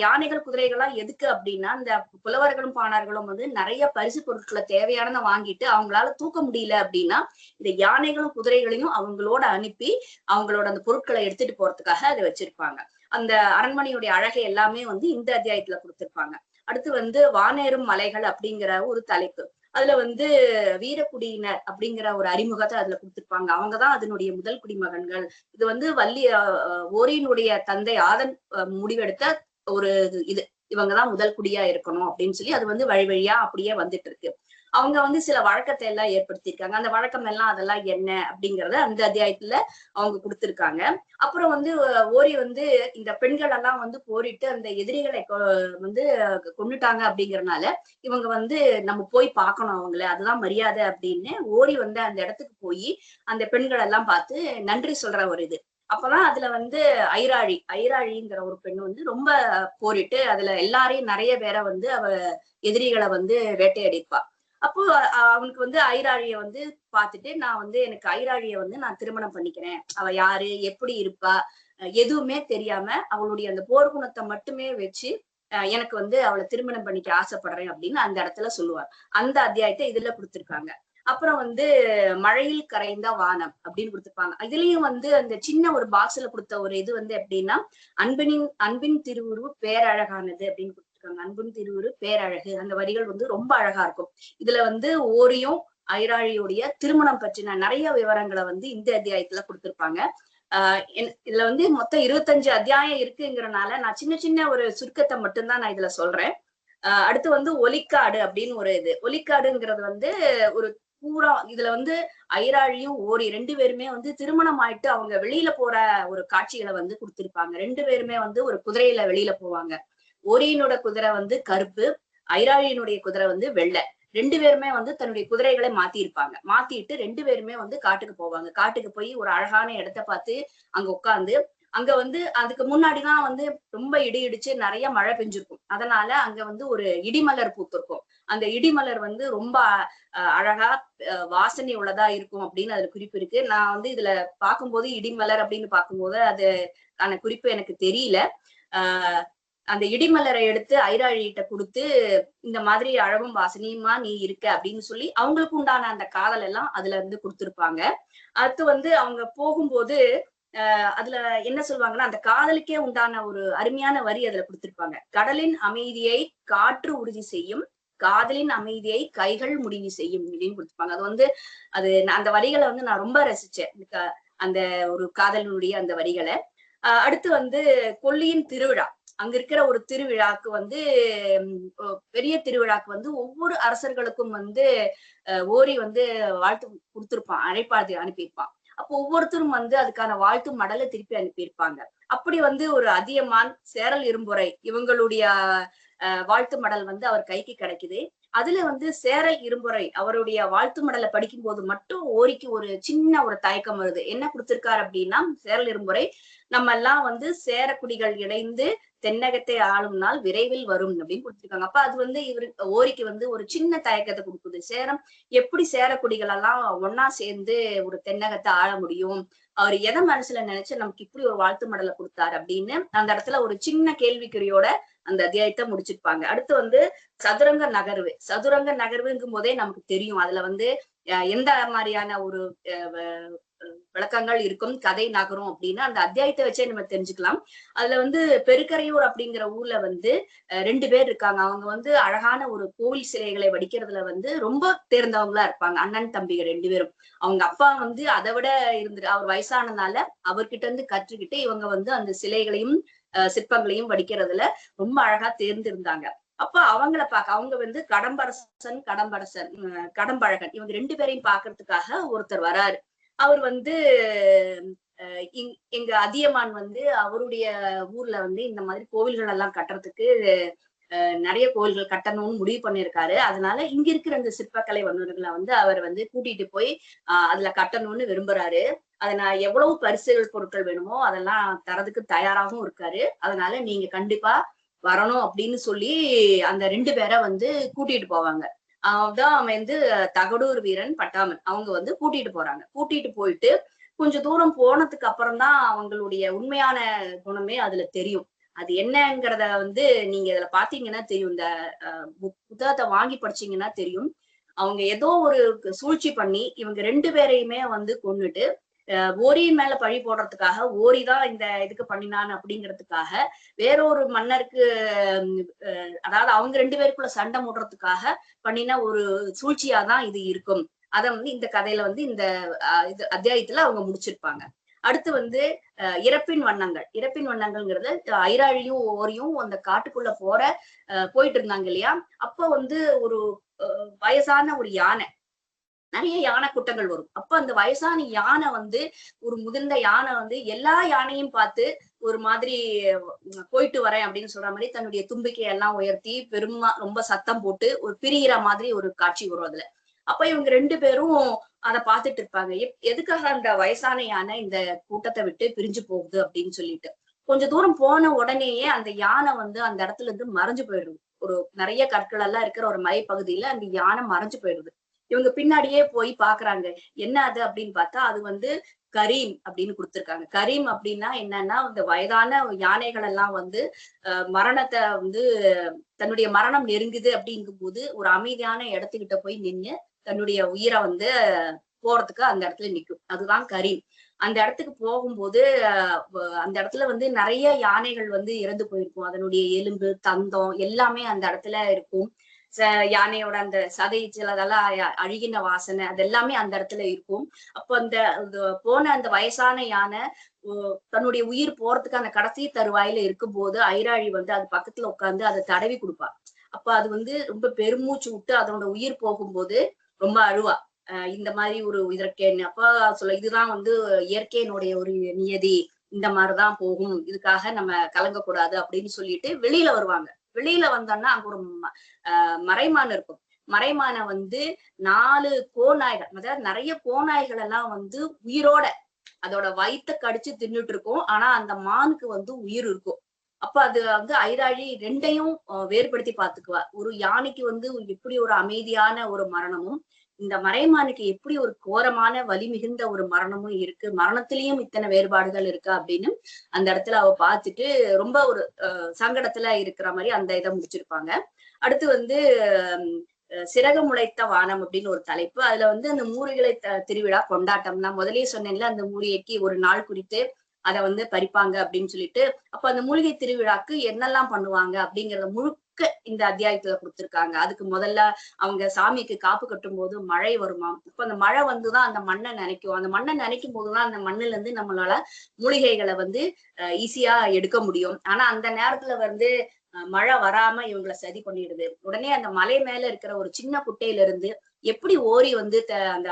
யானைகள் குதிரைகள்லாம் எதுக்கு அப்படின்னா இந்த புலவர்களும் பாணர்களும் வந்து நிறைய பரிசு பொருட்களை தேவையானதை வாங்கிட்டு அவங்களால தூக்க முடியல அப்படின்னா இந்த யானைகளும் குதிரைகளையும் அவங்களோட அனுப்பி அவங்களோட அந்த பொருட்களை எடுத்துட்டு போறதுக்காக அதை வச்சிருப்பாங்க. அந்த அரண்மனையுடைய அழகை எல்லாமே வந்து இந்த அத்தியாயத்துல கொடுத்திருப்பாங்க. அடுத்து வந்து வானேறும் மலைகள் அப்படிங்கிற ஒரு தலைப்பு. அதுல வந்து வீரக்குடியினர் அப்படிங்கிற ஒரு அறிமுகத்தை அதுல கொடுத்திருப்பாங்க. அவங்கதான் அதனுடைய முதல் குடிமகன்கள். இது வந்து ஓரியினுடைய தந்தை ஆதன் முடிவெடுத்த ஒரு இது. இவங்கதான் முதல் குடியா இருக்கணும் அப்படின்னு சொல்லி அது வந்து வழி வழியா அப்படியே வந்துட்டு இருக்கு. அவங்க வந்து சில வழக்கத்தை எல்லாம் ஏற்படுத்தியிருக்காங்க. அந்த வழக்கம் எல்லாம் அதெல்லாம் என்ன அப்படிங்கறத அந்த அத்தியாயத்துல அவங்க கொடுத்திருக்காங்க. அப்புறம் வந்து ஓரி வந்து இந்த பெண்கள் எல்லாம் வந்து போரிட்டு அந்த எதிரிகளை வந்து கொண்டுட்டாங்க அப்படிங்கறதுனால இவங்க வந்து நம்ம போய் பார்க்கணும் அவங்கள, அதுதான் மரியாதை அப்படின்னு ஓரி வந்து அந்த இடத்துக்கு போய் அந்த பெண்கள் எல்லாம் பார்த்து நன்றி சொல்ற ஒரு இது. அப்பதான் அதுல வந்து ஐராழிங்கிற ஒரு பெண் வந்து ரொம்ப போரிட்டு அதுல எல்லாரையும் நிறைய பேரை வந்து அவ எதிரிகளை வந்து வேட்டையாடிப்பா. அப்போ அவனுக்கு வந்து ஐராழிய வந்து பாத்துட்டு நான் வந்து எனக்கு ஐராழிய வந்து நான் திருமணம் பண்ணிக்கிறேன், அவ யாரு எப்படி இருப்பா எதுவுமே தெரியாம அவளுடைய அந்த போர்க்குணத்தை மட்டுமே வச்சு எனக்கு வந்து அவளை திருமணம் பண்ணிக்க ஆசைப்படுறேன் அப்படின்னு அந்த இடத்துல சொல்லுவார். அந்த அத்தியாயத்தை இதுல கொடுத்திருக்காங்க. அப்புறம் வந்து மழையில் கரைந்த வானம் அப்படின்னு கொடுத்திருப்பாங்க. இதுலயும் வந்து அந்த சின்ன ஒரு பாக்ஸ்ல கொடுத்த ஒரு இது வந்து எப்படின்னா அன்பின் திருவுருவு பேரழகானது அப்படின்னு கொடுத்திருக்காங்க. அன்பின் திருவுரு பேரழகு அந்த வரிகள் வந்து ரொம்ப அழகா இருக்கும். இதுல வந்து ஓரியும் ஐராழியுடைய திருமணம் பற்றின நிறைய விவரங்களை வந்து இந்த அத்தியாயத்துல கொடுத்திருப்பாங்க. இதுல வந்து மொத்தம் 25 அத்தியாயம் இருக்குங்கிறனால நான் சின்ன சின்ன ஒரு சுருக்கத்தை மட்டும்தான் நான் இதுல சொல்றேன். அடுத்து வந்து ஒலிக்காடு அப்படின்னு ஒரு இது. ஒலிக்காடுங்கிறது வந்து ஒரு பூரா இதுல வந்து ஐராழியும் ஓரி 2 பேருமே வந்து திருமணம் ஆயிட்டு அவங்க வெளியில போற ஒரு காட்சிகளை வந்து கொடுத்திருப்பாங்க. 2 பேருமே வந்து ஒரு குதிரையில வெளியில போவாங்க. ஓரியினோட குதிரை வந்து கருப்பு, ஐராழியினுடைய குதிரை வந்து வெள்ளை. 2 பேருமே வந்து தன்னுடைய குதிரைகளை மாத்திருப்பாங்க. மாத்திட்டு 2 பேருமே வந்து காட்டுக்கு போவாங்க. காட்டுக்கு போய் ஒரு அழகான இடத்த பார்த்து அங்க உட்கார்ந்து அங்க வந்து அதுக்கு முன்னாடிதான் வந்து ரொம்ப இடி இடிச்சு நிறைய மழை பெஞ்சிருக்கும். அதனால அங்க வந்து ஒரு இடிமலர் பூத்திருக்கும். அந்த இடிமலர் வந்து ரொம்ப அழகா வாசனை உள்ளதா இருக்கும் அப்படின்னு அதுல குறிப்பு இருக்கு. நான் வந்து இதுல பார்க்கும்போது இடிமலர் அப்படின்னு பார்க்கும்போது அதுக்கான குறிப்பு எனக்கு தெரியல. அந்த இடிமலரை எடுத்து ஐராழிகிட்ட கொடுத்து இந்த மாதிரி அழகும் வாசனையுமா நீ இருக்க அப்படின்னு சொல்லி அவங்களுக்கு உண்டான அந்த காதல் எல்லாம் அதுல இருந்து கொடுத்திருப்பாங்க. அடுத்து வந்து அவங்க போகும்போது அதுல என்ன சொல்லுவாங்கன்னா அந்த காதலுக்கே உண்டான ஒரு அருமையான வரி அதுல கொடுத்திருப்பாங்க. கடலின் அமைதியை காற்று உறுதி செய்யும், காதலின் அமைதியை கைகள் முடிவு செய்யும் அப்படின்னு கொடுத்திருப்பாங்க. அது வந்து அந்த வரிகளை வந்து நான் ரொம்ப ரசிச்சேன், அந்த ஒரு காதலினுடைய அந்த வரிகளை. அடுத்து வந்து கொல்லியின் திருவிழா. அங்க இருக்கிற ஒரு திருவிழாக்கு வந்து பெரிய திருவிழாக்கு வந்து ஒவ்வொரு அரசர்களுக்கும் வந்து ஓரி வந்து வாழ்த்து கொடுத்திருப்பான், அழைப்பாளத்தை அனுப்பியிருப்பான். அப்போ ஒவ்வொருத்தரும் வந்து அதுக்கான வாழ்த்து மடலை திருப்பி அனுப்பியிருப்பாங்க. அப்படி வந்து ஒரு அதியமான், சேரல் இரும்புரை இவங்களுடைய வாழ்த்து மடல் வந்து அவர் கைக்கு கிடைக்குது. அதுல வந்து சேரல் இரும்புரை அவருடைய வாழ்த்து மடலை படிக்கும் போது மட்டும் ஓரிக்கு ஒரு சின்ன ஒரு தயக்கம் வருது. என்ன கொடுத்திருக்காரு அப்படின்னா, சேரல் இரும்புரை நம்ம எல்லாம் வந்து சேரக்குடிகள் இணைந்து தென்னகத்தை ஆளும் நாள் விரைவில் வரும் அப்படின்னு கொடுத்திருக்காங்க. அப்ப அது வந்து ஓரிக்கு வந்து ஒரு சின்ன தயக்கத்தை கொடுக்குது. எப்படி சேரக்குடிகள் எல்லாம் ஒன்னா சேர்ந்து ஒரு தென்னகத்தை ஆள முடியும், அவர் எதை மனசுல நினைச்சு நமக்கு இப்படி ஒரு வாழ்த்து மடலை கொடுத்தாரு அப்படின்னு அந்த இடத்துல ஒரு சின்ன கேள்விக்குறியோட அந்த அத்தியாயத்தை முடிச்சிருப்பாங்க. அடுத்து வந்து சதுரங்க நகர்வுங்கும் போதே நமக்கு தெரியும் அதுல வந்து எந்த மாதிரியான ஒரு விளக்கங்கள் இருக்கும், கதை நகரும் அப்படின்னு அந்த அத்தியாயத்தை வச்சே நம்ம தெரிஞ்சுக்கலாம். அதுல வந்து பெருக்கரையூர் அப்படிங்கிற ஊர்ல வந்து 2 பேர் இருக்காங்க. அவங்க வந்து அழகான ஒரு கோவில் சிலைகளை வடிக்கிறதுல வந்து ரொம்ப தேர்ந்தவங்களா இருப்பாங்க. அண்ணன் தம்பிகள் 2 பேரும். அவங்க அப்பா வந்து அதை விட அவர் வயசானதுனால அவர்கிட்ட இருந்து கற்றுக்கிட்டு இவங்க வந்து அந்த சிலைகளையும் சிற்பங்களையும் வடிக்கிறதுல ரொம்ப அழகா தேர்ந்திருந்தாங்க. அப்ப அவங்கள அவங்க வந்து கடம்பழகன் இவங்க 2 பேரையும் பாக்குறதுக்காக ஒருத்தர் வராரு. அவர் வந்து எங்க அதியமான் வந்து அவருடைய ஊர்ல வந்து இந்த மாதிரி கோவில்கள் எல்லாம் கட்டுறதுக்கு நிறைய கோயில்கள் கட்டணும்னு முடிவு பண்ணியிருக்காரு. அதனால இங்க இருக்கிற அந்த சிற்பக்கலை வல்லுநர்களை வந்து அவர் வந்து கூட்டிட்டு போய் அதுல கட்டணும்னு விரும்புறாரு. அதை நான் எவ்வளவு பரிசுகள் பொருட்கள் வேணுமோ அதெல்லாம் தரதுக்கு தயாராகவும் இருக்காரு. அதனால நீங்க கண்டிப்பா வரணும் அப்படின்னு சொல்லி அந்த 2 பேரை வந்து கூட்டிட்டு போவாங்க. அவன் வந்து தகடூர் வீரன் பட்டாமன் அவங்க வந்து கூட்டிட்டு போறாங்க. கூட்டிட்டு போயிட்டு கொஞ்சம் தூரம் போனதுக்கு அப்புறம் தான் அவங்களுடைய உண்மையான குணமே அதுல தெரியும். அது என்னங்கிறத வந்து நீங்க இதுல பாத்தீங்கன்னா தெரியும். இந்த புத்தகத்தை வாங்கி படிச்சீங்கன்னா தெரியும். அவங்க ஏதோ ஒரு சூழ்ச்சி பண்ணி இவங்க 2 பேரையுமே வந்து கொன்னுட்டு ஓரியின் மேல பழி போடுறதுக்காக ஓரிதான் இந்த இதுக்கு பண்ணினான் அப்படிங்கிறதுக்காக வேறொரு மன்னருக்கு அதாவது அவங்க 2 பேருக்குள்ள சண்டை மூடுறதுக்காக பண்ணின ஒரு சூழ்ச்சியாதான் இது இருக்கும். அத வந்து இந்த கதையில வந்து இந்த இது அத்தியாயத்துல அவங்க முடிச்சிருப்பாங்க. அடுத்து வந்து இறப்பின் வண்ணங்கள்ங்கிறது ஐராழியும் ஓரியும் அந்த காட்டுக்குள்ள போயிட்டு இருந்தாங்க இல்லையா? அப்ப வந்து ஒரு வயசான ஒரு யானை, நிறைய யானை கூட்டங்கள் வரும். அப்ப அந்த வயசான யானை வந்து ஒரு முதிர்ந்த யானை வந்து எல்லா யானையும் பார்த்து ஒரு மாதிரி போயிட்டு வரேன் அப்படின்னு சொல்ற மாதிரி தன்னுடைய தும்பிக்கையை எல்லாம் உயர்த்தி ரொம்ப சத்தம் போட்டு ஒரு பிரிகிற மாதிரி ஒரு காட்சி வரும் அதுல. அப்ப இவங்க 2 பேரும் அதை பார்த்துட்டு இருப்பாங்க. எதுக்காக அந்த வயசான யானை இந்த கூட்டத்தை விட்டு பிரிஞ்சு போகுது அப்படின்னு சொல்லிட்டு கொஞ்ச தூரம் போன உடனேயே அந்த யானை வந்து அந்த இடத்துல இருந்து மறைஞ்சு போயிடுது. ஒரு நிறைய கற்கள் எல்லாம் இருக்கிற ஒரு மலைப்பகுதியில அந்த யானை மறைஞ்சு போயிடுது. இவங்க பின்னாடியே போய் பாக்குறாங்க. என்ன அது அப்படின்னு பார்த்தா அது வந்து கரீம் அப்படின்னு கொடுத்திருக்காங்க. கரீம் அப்படின்னா என்னன்னா இந்த வயதான யானைகள் எல்லாம் வந்து மரணத்தை வந்து தன்னுடைய மரணம் நெருங்குது அப்படிங்கும் போது ஒரு அமைதியான இடத்துக்கிட்ட போய் நின்று தன்னுடைய உயிரை வந்து போறதுக்கு அந்த இடத்துல நிக்கும். அதுதான் கரீம். அந்த இடத்துக்கு போகும்போது அந்த இடத்துல வந்து நிறைய யானைகள் வந்து இறந்து போயிருக்கும். அதனுடைய எலும்பு தந்தம் எல்லாமே அந்த இடத்துல இருக்கும். யானையோட அந்த சதை சிலதெல்லாம் அழுகின வாசனை அது எல்லாமே அந்த இடத்துல இருக்கும். அப்ப அந்த போன அந்த வயசான யானை தன்னுடைய உயிர் போறதுக்கு அந்த கடைசி தருவாயில இருக்கும் போது ஐராழி வந்து அது பக்கத்துல உட்கார்ந்து அதை தடவி கொடுப்பா. அப்ப அது வந்து ரொம்ப பெருமூச்சு விட்டு அதனோட உயிர் போகும்போது ரொம்ப அழுவா. இந்த மாதிரி ஒரு இதற்கே அப்ப சொல்ல இதுதான் வந்து இயற்கையினுடைய ஒரு நியதி, இந்த மாதிரிதான் போகும், இதுக்காக நம்ம கலங்கக்கூடாது அப்படின்னு சொல்லிட்டு வெளியில வருவாங்க. வெளியில வந்தோம்னா அங்க ஒரு மறைமான் இருக்கும். மறைமான வந்து 4 கோநாய்கள், அதாவது நிறைய கோநாய்கள் எல்லாம் வந்து உயிரோட அதோட வயித்தை கடிச்சு தின்னுட்டு இருக்கும். ஆனா அந்த மானுக்கு வந்து உயிர் இருக்கும். அப்ப அது வந்து ஐராழி 2யும் வேறுபடுத்தி பாத்துக்குவா. ஒரு யானைக்கு வந்து எப்படி ஒரு அமைதியான ஒரு மரணமும், இந்த மறைமானுக்கு எப்படி ஒரு கோரமான வலி மிகுந்த ஒரு மரணமும் இருக்கு, மரணத்திலயும் இத்தனை வேறுபாடுகள் இருக்கு அப்படின்னு அந்த இடத்துல அவ பார்த்துட்டு ரொம்ப ஒரு சங்கடத்துல இருக்கிற மாதிரி அந்த இதை முடிச்சிருப்பாங்க. அடுத்து வந்து சிறகு முளைத்த வானம் அப்படின்னு ஒரு தலைப்பு. அதுல வந்து அந்த மூலிகை திருவிழா கொண்டாட்டம். நான் முதலே சொன்னேன்ல, அந்த மூலிகைக்கு ஒரு நாள் குறித்து அதை வந்து பறிப்பாங்க அப்படின்னு சொல்லிட்டு. அப்ப அந்த மூலிகை திருவிழாக்கு என்னெல்லாம் பண்ணுவாங்க அப்படிங்கறத முழுக்க இந்த அத்தியாயத்துல கொடுத்திருக்காங்க. அதுக்கு முதல்ல அவங்க சாமிக்கு காப்பு கட்டும் போது மழை வருமா. இப்ப அந்த மழை வந்துதான் அந்த மண்ணை நினைக்கும். அந்த மண்ணை நினைக்கும் போதுதான் அந்த மண்ணுல இருந்து நம்மளால மூலிகைகளை வந்து ஈஸியா எடுக்க முடியும். ஆனா அந்த நேரத்துல வந்து மழை வராம இவங்களை சதி பண்ணிடுது. உடனே அந்த மலை மேல இருக்கிற ஒரு சின்ன குட்டையில இருந்து எப்படி ஓரி வந்து அந்த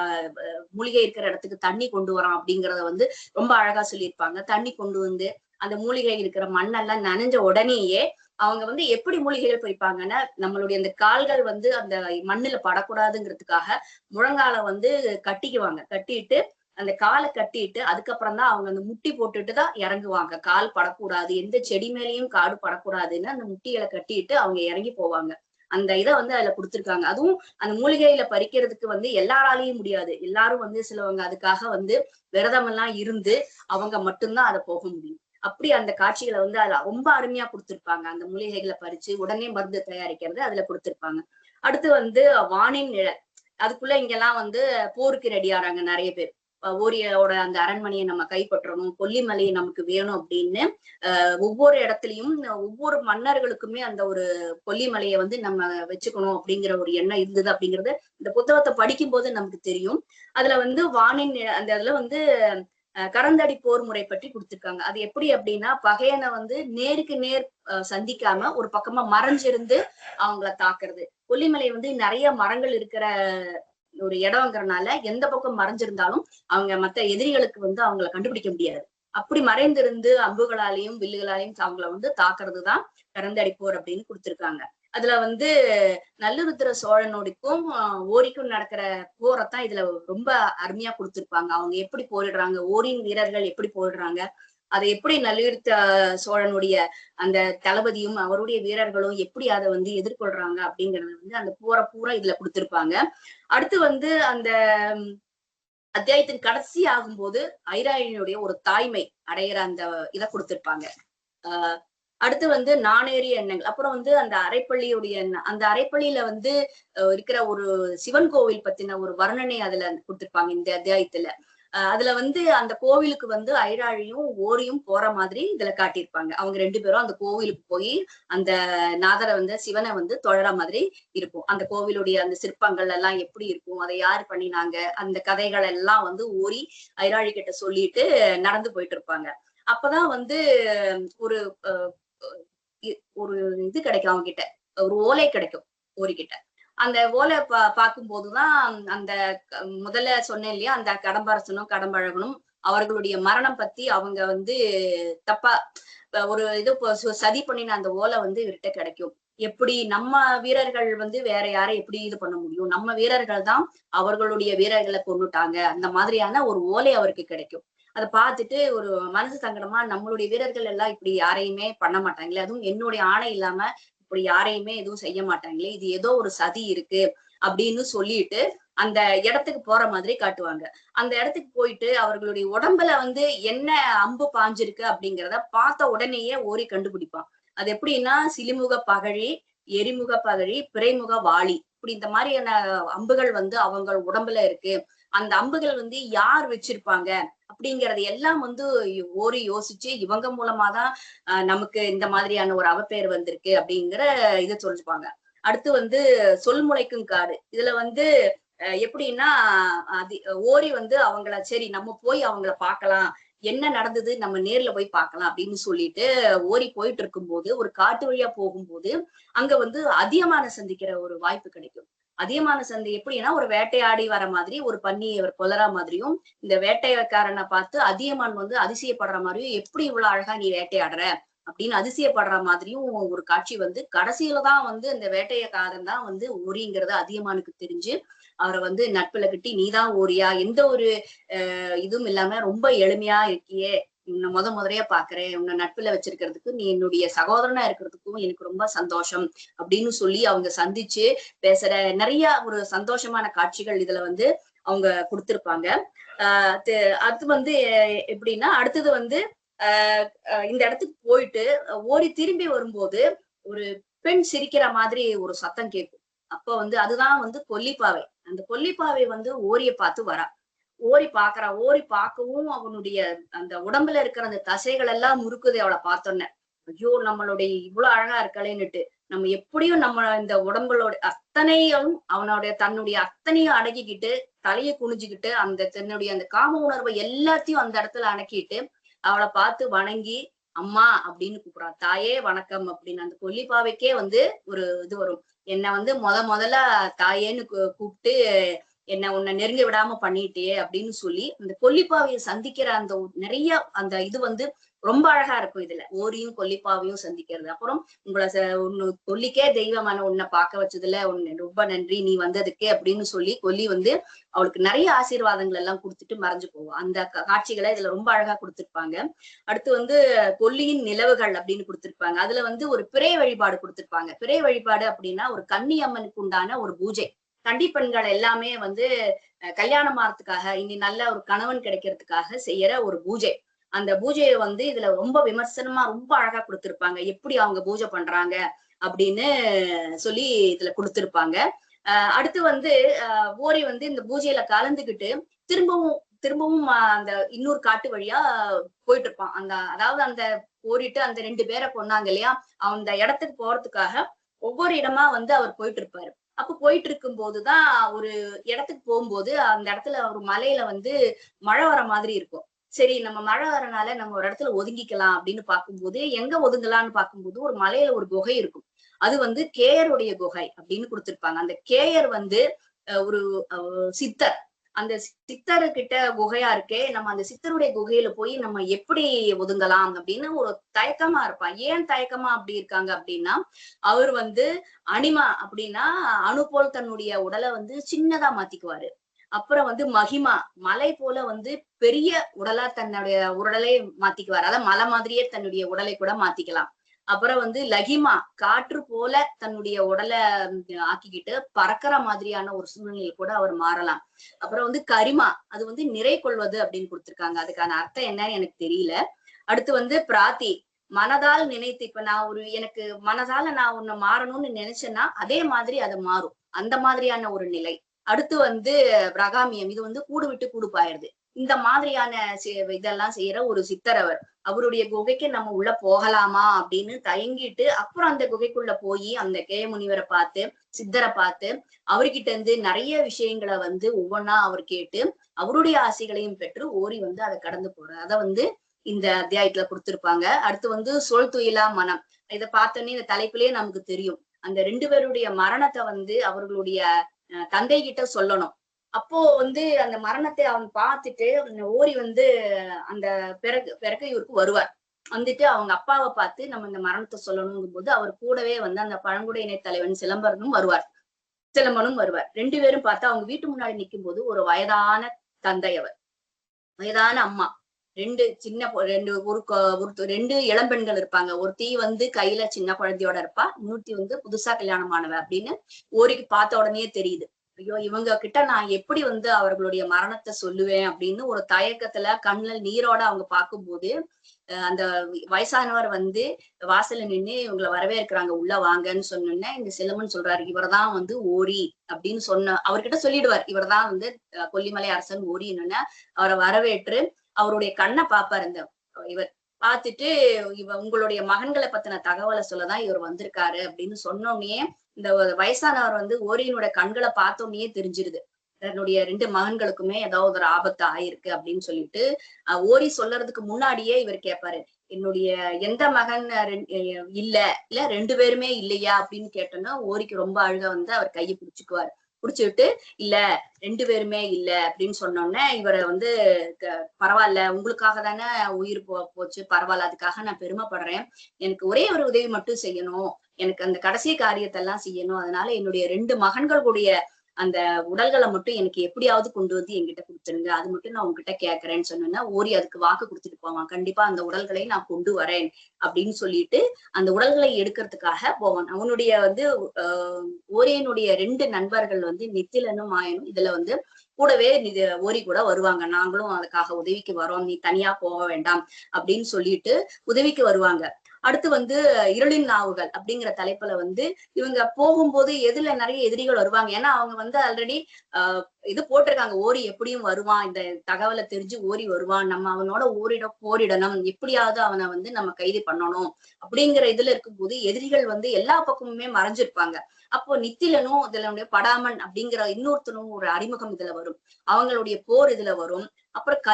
மூலிகை இருக்கிற இடத்துக்கு தண்ணி கொண்டு வரான் அப்படிங்கறத வந்து ரொம்ப அழகா சொல்லியிருப்பாங்க. தண்ணி கொண்டு வந்து அந்த மூலிகை இருக்கிற மண்ணெல்லாம் நனைஞ்ச உடனேயே அவங்க வந்து எப்படி மூலிகைகள் பறிப்பாங்கன்னா, நம்மளுடைய அந்த கால்கள் வந்து அந்த மண்ணுல படக்கூடாதுங்கிறதுக்காக முழங்கால வந்து கட்டிக்குவாங்க. கட்டிட்டு அந்த காலை கட்டிட்டு அதுக்கப்புறம் தான் அவங்க அந்த முட்டி போட்டுட்டு தான் இறங்குவாங்க. கால் படக்கூடாது, எந்த செடி மேலேயும் காடு படக்கூடாதுன்னு அந்த முட்டிகளை கட்டிட்டு அவங்க இறங்கி போவாங்க. அந்த இதை வந்து அதுல கொடுத்திருக்காங்க. அதுவும் அந்த மூலிகையில பறிக்கிறதுக்கு வந்து எல்லாராலையும் முடியாது. எல்லாரும் வந்து சிலவங்க அதுக்காக வந்து விரதம் எல்லாம் இருந்து அவங்க மட்டும்தான் அதை போக முடியும். அப்படி அந்த காட்சிகளை வந்து அதுல ரொம்ப அருமையா கொடுத்திருப்பாங்க. அந்த மூலிகைகளை பறிச்சு உடனே மருந்து தயாரிக்கிறது அதுல கொடுத்திருப்பாங்க. அடுத்து வந்து வானின் நிழல். அதுக்குள்ள இங்கெல்லாம் வந்து போருக்கு ரெடி ஆறாங்க நிறைய பேர். ஓரியோட அந்த அரண்மனையை நம்ம கைப்பற்றணும், கொல்லிமலையை நமக்கு வேணும் அப்படின்னு ஒவ்வொரு இடத்துலயும் ஒவ்வொரு மன்னர்களுக்குமே அந்த ஒரு கொல்லிமலையை வந்து நம்ம வச்சுக்கணும் அப்படிங்கிற ஒரு எண்ணம் இருந்தது அப்படிங்கறது இந்த புத்தகத்தை படிக்கும் போது நமக்கு தெரியும். அதுல வந்து வானின் அந்த இதுல வந்து கரந்தடி போர் முறை பற்றி கொடுத்திருக்காங்க. அது எப்படி அப்படின்னா, பகையனை வந்து நேருக்கு நேர் சந்திக்காம ஒரு பக்கமா மறைஞ்சிருந்து அவங்கள தாக்குறது. கொல்லிமலை வந்து நிறைய மரங்கள் இருக்கிற ஒரு இடம்ங்கிறனால எந்த பக்கம் மறைஞ்சிருந்தாலும் அவங்க மத்த எதிரிகளுக்கு வந்து அவங்கள கண்டுபிடிக்க முடியாது. அப்படி மறைந்திருந்து அம்புகளாலையும் வில்லுகளாலையும் அவங்கள வந்து தாக்குறதுதான் கரந்தடி போர் அப்படின்னு கொடுத்திருக்காங்க. அதுல வந்து நல்லுருத்திர சோழனுக்கும் ஓரிக்கும் நடக்கிற போரைத்தான் இதுல ரொம்ப அருமையா கொடுத்திருப்பாங்க. அவங்க எப்படி போரிடுறாங்க, ஓரின் வீரர்கள் எப்படி போரிடுறாங்க, அதை எப்படி நல்லுருத்த சோழனுடைய அந்த தளபதியும் அவருடைய வீரர்களும் எப்படி அதை வந்து எதிர்கொள்றாங்க அப்படிங்கறது வந்து அந்த போரை பூரா இதுல கொடுத்திருப்பாங்க. அடுத்து வந்து அந்த அத்தியாயத்தின் கடைசி ஆகும்போது ஐராயனுடைய ஒரு தாய்மை அடையிற அந்த இதை கொடுத்திருப்பாங்க. அடுத்து வந்து நாணேறிய எண்ணங்கள். அப்புறம் வந்து அந்த அரைப்பள்ளியுடைய அந்த அரைப்பள்ளியில வந்து இருக்கிற ஒரு சிவன் கோவில் பத்தின ஒரு வர்ணனை அதுல கொடுத்திருப்பாங்க இந்த அத்தியாயத்துல. அதுல வந்து அந்த கோவிலுக்கு வந்து ஐராழியும் ஓரியும் போற மாதிரி இதுல காட்டியிருப்பாங்க. அவங்க 2 பேரும் அந்த கோவிலுக்கு போய் அந்த நாதரை வந்து சிவனை வந்து தொழற மாதிரி இருக்கும். அந்த கோவிலுடைய அந்த சிற்பங்கள் எல்லாம் எப்படி இருக்கும், அதை யாரு பண்ணினாங்க, அந்த கதைகள் எல்லாம் வந்து ஓரி ஐராழி கிட்ட சொல்லிட்டு நடந்து போயிட்டு இருப்பாங்க. அப்பதான் வந்து ஒரு ஒரு இது கிடைக்கும், அவங்க கிட்ட ஒரு ஓலை கிடைக்கும் ஓரிக்கிட்ட. அந்த ஓலை பார்க்கும் போதுதான் அந்த முதல்ல சொன்னேன் இல்லையா, அந்த கடம்பரசனும் கடம்பழகனும் அவர்களுடைய மரணம் பத்தி அவங்க வந்து தப்பா ஒரு இது சதி பண்ணின அந்த ஓலை வந்து இவர்கிட்ட கிடைக்கும். எப்படி நம்ம வீரர்கள் வந்து வேற யாரை எப்படி இது பண்ண முடியும், நம்ம வீரர்கள் தான் அவர்களுடைய வீரர்களை கொண்டுட்டாங்க, அந்த மாதிரியான ஒரு ஓலை அவருக்கு கிடைக்கும். அதை பார்த்துட்டு ஒரு மனசு சங்கடமா, நம்மளுடைய வீரர்கள் எல்லாம் இப்படி யாரையுமே பண்ண மாட்டாங்களே, அதுவும் என்னுடைய ஆணை இல்லாம இப்படி யாரையுமே எதுவும் செய்ய மாட்டாங்களே, இது ஏதோ ஒரு சதி இருக்கு அப்படின்னு சொல்லிட்டு அந்த இடத்துக்கு போற மாதிரி காட்டுவாங்க. அந்த இடத்துக்கு போயிட்டு அவர்களுடைய உடம்புல வந்து என்ன அம்பு பாஞ்சிருக்கு அப்படிங்கிறத பார்த்த உடனேயே ஓரி கண்டுபிடிப்பான். அது எப்படின்னா, சிலிமுக பகழி, எரிமுக பகழி, பிறைமுக வாளி, இப்படி இந்த மாதிரியான அம்புகள் வந்து அவங்க உடம்புல இருக்கு. அந்த அம்புகள் வந்து யார் வச்சிருப்பாங்க அப்படிங்கறது எல்லாம் வந்து ஓரி யோசிச்சு இவங்க மூலமாதான் நமக்கு இந்த மாதிரியான ஒரு அவப்பெயர் வந்திருக்கு அப்படிங்கிற இதை சொல்லிப்பாங்க. அடுத்து வந்து சொல்முளைக்கும் காடு. இதுல வந்து எப்படின்னா, அது ஓரி வந்து அவங்கள சரி நம்ம போய் அவங்கள பார்க்கலாம், என்ன நடந்தது நம்ம நேர்ல போய் பார்க்கலாம் அப்படின்னு சொல்லிட்டு ஓரி போயிட்டு இருக்கும்போது ஒரு காட்டு வழியா போகும்போது அங்க வந்து அதியமான சந்திக்கிற ஒரு வாய்ப்பு கிடைக்கும். அதியமான சந்தை எப்படின்னா, ஒரு வேட்டையாடி வர மாதிரி ஒரு பன்னி அவர் கொல்லற மாதிரியும், இந்த வேட்டைக்காரனை பார்த்து அதியமான் வந்து அதிசயப்படுற மாதிரியும், எப்படி இவ்வளவு அழகா நீ வேட்டையாடுற அப்படின்னு அதிசயப்படுற மாதிரியும் ஒரு காட்சி வந்து கடைசியில தான் வந்து இந்த வேட்டையக்காரன் தான் வந்து ஓரிங்கிறது அதியமானுக்கு தெரிஞ்சு அவரை வந்து நட்புல கட்டி, நீதான் ஓரியா, எந்த ஒரு இதுவும் இல்லாம ரொம்ப எளிமையா இருக்கியே, உன்னை முதலையா பாக்குறேன், உன்னை நட்புல வச்சிருக்கிறதுக்கு, நீ என்னுடைய சகோதரனா இருக்கிறதுக்கும் எனக்கு ரொம்ப சந்தோஷம் அப்படின்னு சொல்லி அவங்க சந்திச்சு பேசுற நிறைய ஒரு சந்தோஷமான காட்சிகள் இதுல வந்து அவங்க கொடுத்திருப்பாங்க. அது வந்து எப்படின்னா, அடுத்தது வந்து இந்த இடத்துக்கு போயிட்டு ஓடி திரும்பி வரும்போது ஒரு பெண் சிரிக்கிற மாதிரி ஒரு சத்தம் கேட்கும். அப்ப வந்து அதுதான் வந்து கொல்லிப்பாவை. அந்த கொல்லிப்பாவை வந்து ஓரிய பார்த்து வரா. ஓரி பாக்குறா. ஓரி பார்க்கவும் அவனுடைய அந்த உடம்புல இருக்கிற அந்த தசைகள் எல்லாம் முறுக்குது அவளை பார்த்தோன்ன. ஐயோ, நம்மளுடைய இவ்வளவு அழகா இருக்காளேன்னுட்டு, நம்ம எப்படியும் நம்ம இந்த உடம்புகளோட அத்தனையும் தன்னுடைய அத்தனையும் அடக்கிக்கிட்டு தலையை குனிஞ்சுக்கிட்டு அந்த தன்னுடைய அந்த காம உணர்வை எல்லாத்தையும் அந்த இடத்துல அடக்கிட்டு அவளை பார்த்து வணங்கி அம்மா அப்படின்னு கூப்பிடுறா. தாயே வணக்கம் அப்படின்னு அந்த கொல்லிப்பாவைக்கே வந்து ஒரு இது வரும். என்னை வந்து முதல்ல தாயேன்னு கூப்பிட்டு என்ன உன்னை நெருங்க விடாம பண்ணிட்டே அப்படின்னு சொல்லி அந்த கொல்லிப்பாவையை சந்திக்கிற அந்த நிறைய அந்த இது வந்து ரொம்ப அழகா இருக்கும். இதுல ஓரியும் கொல்லிப்பாவையும் சந்திக்கிறது. அப்புறம் உங்களை கொல்லிக்கே தெய்வமான உன்னை பார்க்க வச்சதுல உன்னை ரொம்ப நன்றி நீ வந்ததுக்கு அப்படின்னு சொல்லி கொல்லி வந்து அவளுக்கு நிறைய ஆசீர்வாதங்கள் எல்லாம் கொடுத்துட்டு மறைஞ்சு போவோம். அந்த காட்சிகளை இதுல ரொம்ப அழகா கொடுத்திருப்பாங்க. அடுத்து வந்து கொல்லியின் நிலவுகள் அப்படின்னு கொடுத்திருப்பாங்க. அதுல வந்து ஒரு பிறை வழிபாடு கொடுத்திருப்பாங்க. பிறை வழிபாடு அப்படின்னா ஒரு கன்னி அம்மனுக்கு உண்டான ஒரு பூஜை. கன்னி பெண்கள் எல்லாமே வந்து கல்யாணம் ஆறதுக்காக, இனி நல்ல ஒரு கணவன் கிடைக்கிறதுக்காக செய்யற ஒரு பூஜை. அந்த பூஜையை வந்து இதுல ரொம்ப விமர்சனமா ரொம்ப அழகா கொடுத்திருப்பாங்க. எப்படி அவங்க பூஜை பண்றாங்க அப்படின்னு சொல்லி இதுல கொடுத்திருப்பாங்க. அடுத்து வந்து ஓரி வந்து இந்த பூஜையில கலந்துகிட்டு திரும்பவும் அந்த இன்னொரு காட்டு வழியா போயிட்டு இருப்பான். அதாவது அந்த ஓரிட்டு அந்த 2 பேரை கொன்னாங்க இல்லையா, அந்த இடத்துக்கு போறதுக்காக ஒவ்வொரு இடமா வந்து அவர் போயிட்டு இருப்பாரு. அப்ப போயிட்டு இருக்கும் போதுதான் ஒரு இடத்துக்கு போகும்போது அந்த இடத்துல ஒரு மலையில வந்து மழை வர மாதிரி இருக்கும். சரி நம்ம மழை வரனால நம்ம ஒரு இடத்துல ஒதுங்கிக்கலாம் அப்படின்னு பார்க்கும்போது எங்க ஒதுங்கலாம்னு பார்க்கும்போது ஒரு மலையில ஒரு குகை இருக்கும். அது வந்து கேயருடைய குகை அப்படின்னு கொடுத்திருப்பாங்க. அந்த கேயர் வந்து ஒரு சித்தர். அந்த சித்தர்கிட்ட குகையா இருக்கே, நம்ம அந்த சித்தருடைய குகையில போய் நம்ம எப்படி ஒதுங்கலாம் அப்படின்னு ஒரு தயக்கமா இருப்பான். ஏன் தயக்கமா அப்படி இருக்காங்க அப்படின்னா, அவர் வந்து அனிமா அப்படின்னா அணு போல் தன்னுடைய உடலை வந்து சின்னதா மாத்திக்குவாரு. அப்புறம் வந்து மகிமா, மலை போல வந்து பெரிய உடலா தன்னுடைய உடலை மாத்திக்குவாரு. அதான் மலை மாதிரியே தன்னுடைய உடலை கூட மாத்திக்கலாம். அப்புறம் வந்து லகிமா, காற்று போல தன்னுடைய உடலை ஆக்கிக்கிட்டு பறக்கிற மாதிரியான ஒரு சூழ்நிலையை கூட அவர் மாறலாம். அப்புறம் வந்து கரிமா, அது வந்து நிறை கொள்வது அப்படின்னு கொடுத்திருக்காங்க. அதுக்கான அர்த்தம் என்னன்னு எனக்கு தெரியல. அடுத்து வந்து பிராத்தி, மனதால் நினைத்து, இப்ப நான் எனக்கு மனதால நான் ஒண்ணு மாறணும்னு நினைச்சேன்னா அதே மாதிரி அது மாறும். அந்த மாதிரியான ஒரு நிலை. அடுத்து வந்து பிரகாமியம், இது வந்து கூடு விட்டு கூடு பாயிருது. இந்த மாதிரியான இதெல்லாம் செய்யற ஒரு சித்தர் அவர். அவருடைய குகைக்கு நம்ம உள்ள போகலாமா அப்படின்னு தயங்கிட்டு அப்புறம் அந்த குகைக்குள்ள போய் அந்த கேய முனிவரை பார்த்து, சித்தரை பார்த்து, அவர்கிட்ட இருந்து நிறைய விஷயங்களை வந்து ஒவ்வொன்னா அவர் கேட்டு அவருடைய ஆசைகளையும் பெற்று ஓரி வந்து அதை கடந்து போறார். அதை வந்து இந்த அத்தியாயத்துல கொடுத்திருப்பாங்க. அடுத்து வந்து சொல் துயிலா மனம். இதை பார்த்தோன்னே இந்த தலைப்பிலேயே நமக்கு தெரியும். அந்த 2 பேருடைய மரணத்தை வந்து அவர்களுடைய தந்தை கிட்ட சொல்லணும். அப்போ வந்து அந்த மரணத்தை அவன் பார்த்துட்டு ஓரி வந்து அந்த பிறக்கையூருக்கு வருவார். வந்துட்டு அவங்க அப்பாவை பார்த்து நம்ம இந்த மரணத்தை சொல்லணுங்கும் போது அவர் கூடவே வந்து அந்த பழங்குடியினை தலைவன் சிலம்பரனும் வருவார். சிலம்பனும் வருவார். 2 பேரும் பார்த்தா அவங்க வீட்டு முன்னாடி நிற்கும் போது ஒரு வயதான தந்தை அவர், வயதான அம்மா, 2 சின்ன 2 இளம்பெண்கள் இருப்பாங்க. ஒருத்தி வந்து கையில சின்ன குழந்தையோட இருப்பா, இன்னொருத்தி வந்து புதுசா கல்யாணமானவ அப்படின்னு ஓரிக்கு பார்த்த உடனே தெரியுது. ஐயோ, இவங்க கிட்ட நான் எப்படி வந்து அவர்களுடைய மரணத்தை சொல்லுவேன் அப்படின்னு ஒரு தயக்கத்துல கண்ணுல நீரோட அவங்க பார்க்கும்போது அந்த வயசானவர் வந்து வாசல்ல நின்று இவங்களை வரவேற்கிறாங்க, உள்ள வாங்கன்னு சொன்னோன்னே இந்த சிலம்பன் சொல்றாரு, இவர்தான் வந்து ஓரி அப்படின்னு அவர்கிட்ட சொல்லிடுவார், இவர்தான் வந்து கொல்லிமலை அரசன் ஓரின்னு. அவரை வரவேற்று அவருடைய கண்ணை பாப்பாரு இந்த இவர். பார்த்துட்டு உங்களுடைய மகன்களை பத்தின தகவலை சொல்லதான் இவர் வந்திருக்காரு அப்படின்னு சொன்னோடனே இந்த வயசானவர் வந்து ஓரியினோட கண்களை பார்த்தோன்னே தெரிஞ்சிருது, தன்னுடைய 2 மகன்களுக்குமே ஏதாவது ஒரு ஆபத்து ஆயிருக்கு அப்படின்னு சொல்லிட்டு ஓரி சொல்றதுக்கு முன்னாடியே இவர் கேட்பாரு, என்னுடைய எந்த மகன் இல்ல 2 பேருமே இல்லையா அப்படின்னு கேட்டோன்னா ஓரிக்கு ரொம்ப அழுக வந்து அவர் கையை பிடிச்சுக்குவாரு. பிடிச்சுட்டு இல்ல 2 பேருமே இல்ல அப்படின்னு சொன்னோன்னே இவரை வந்து பரவாயில்ல, உங்களுக்காக தானே உயிர் போச்சு, பரவாயில்ல, அதுக்காக நான் பெருமைப்படுறேன். எனக்கு ஒரே ஒரு உதவி மட்டும் செய்யணும், எனக்கு அந்த கடைசி காரியத்தை எல்லாம் செய்யணும். அதனால என்னுடைய 2 மகன்களுடைய அந்த உடல்களை மட்டும் எனக்கு எப்படியாவது கொண்டு வந்து என்கிட்ட கொடுத்துருங்க, அது மட்டும் நான் உங்ககிட்ட கேட்கறேன்னு சொன்னேன்னா ஓரி அதுக்கு வாக்கு கொடுத்துட்டு போவான், கண்டிப்பா அந்த உடல்களை நான் கொண்டு வரேன் அப்படின்னு சொல்லிட்டு அந்த உடல்களை எடுக்கிறதுக்காக போவான். அவனுடைய வந்து ஓரியனுடைய 2 நண்பர்கள் வந்து நித்திலனும் மாயனும் இதுல வந்து கூடவே ஓரி கூட வருவாங்க. நாங்களும் அதுக்காக உதவிக்கு வரோம், நீ தனியா போக வேண்டாம் அப்படின்னு சொல்லிட்டு உதவிக்கு வருவாங்க. அடுத்து வந்து இருளின் நாவுகள் அப்படிங்கிற தலைப்புல வந்து இவங்க போகும்போது எதுல நிறைய எதிரிகள் வருவாங்க. ஏன்னா அவங்க வந்து ஆல்ரெடி இது போட்டிருக்காங்க, ஓரி எப்படியும் வருவான், இந்த தகவலை தெரிஞ்சு ஓரி வருவான், நம்ம அவனோட போரிடணும், எப்படியாவது அவனை வந்து நம்ம கைது பண்ணணும் அப்படிங்கிற இதுல இருக்கும்போது எதிரிகள் வந்து எல்லா பக்கமுமே மறைஞ்சிருப்பாங்க. அப்போ நித்திலனும் இதுல படாமன் அப்படிங்கிற இன்னொருத்தனும் ஒரு அறிமுகம் இதுல வரும். அவங்களுடைய போர் இதுல வரும். அப்புறம்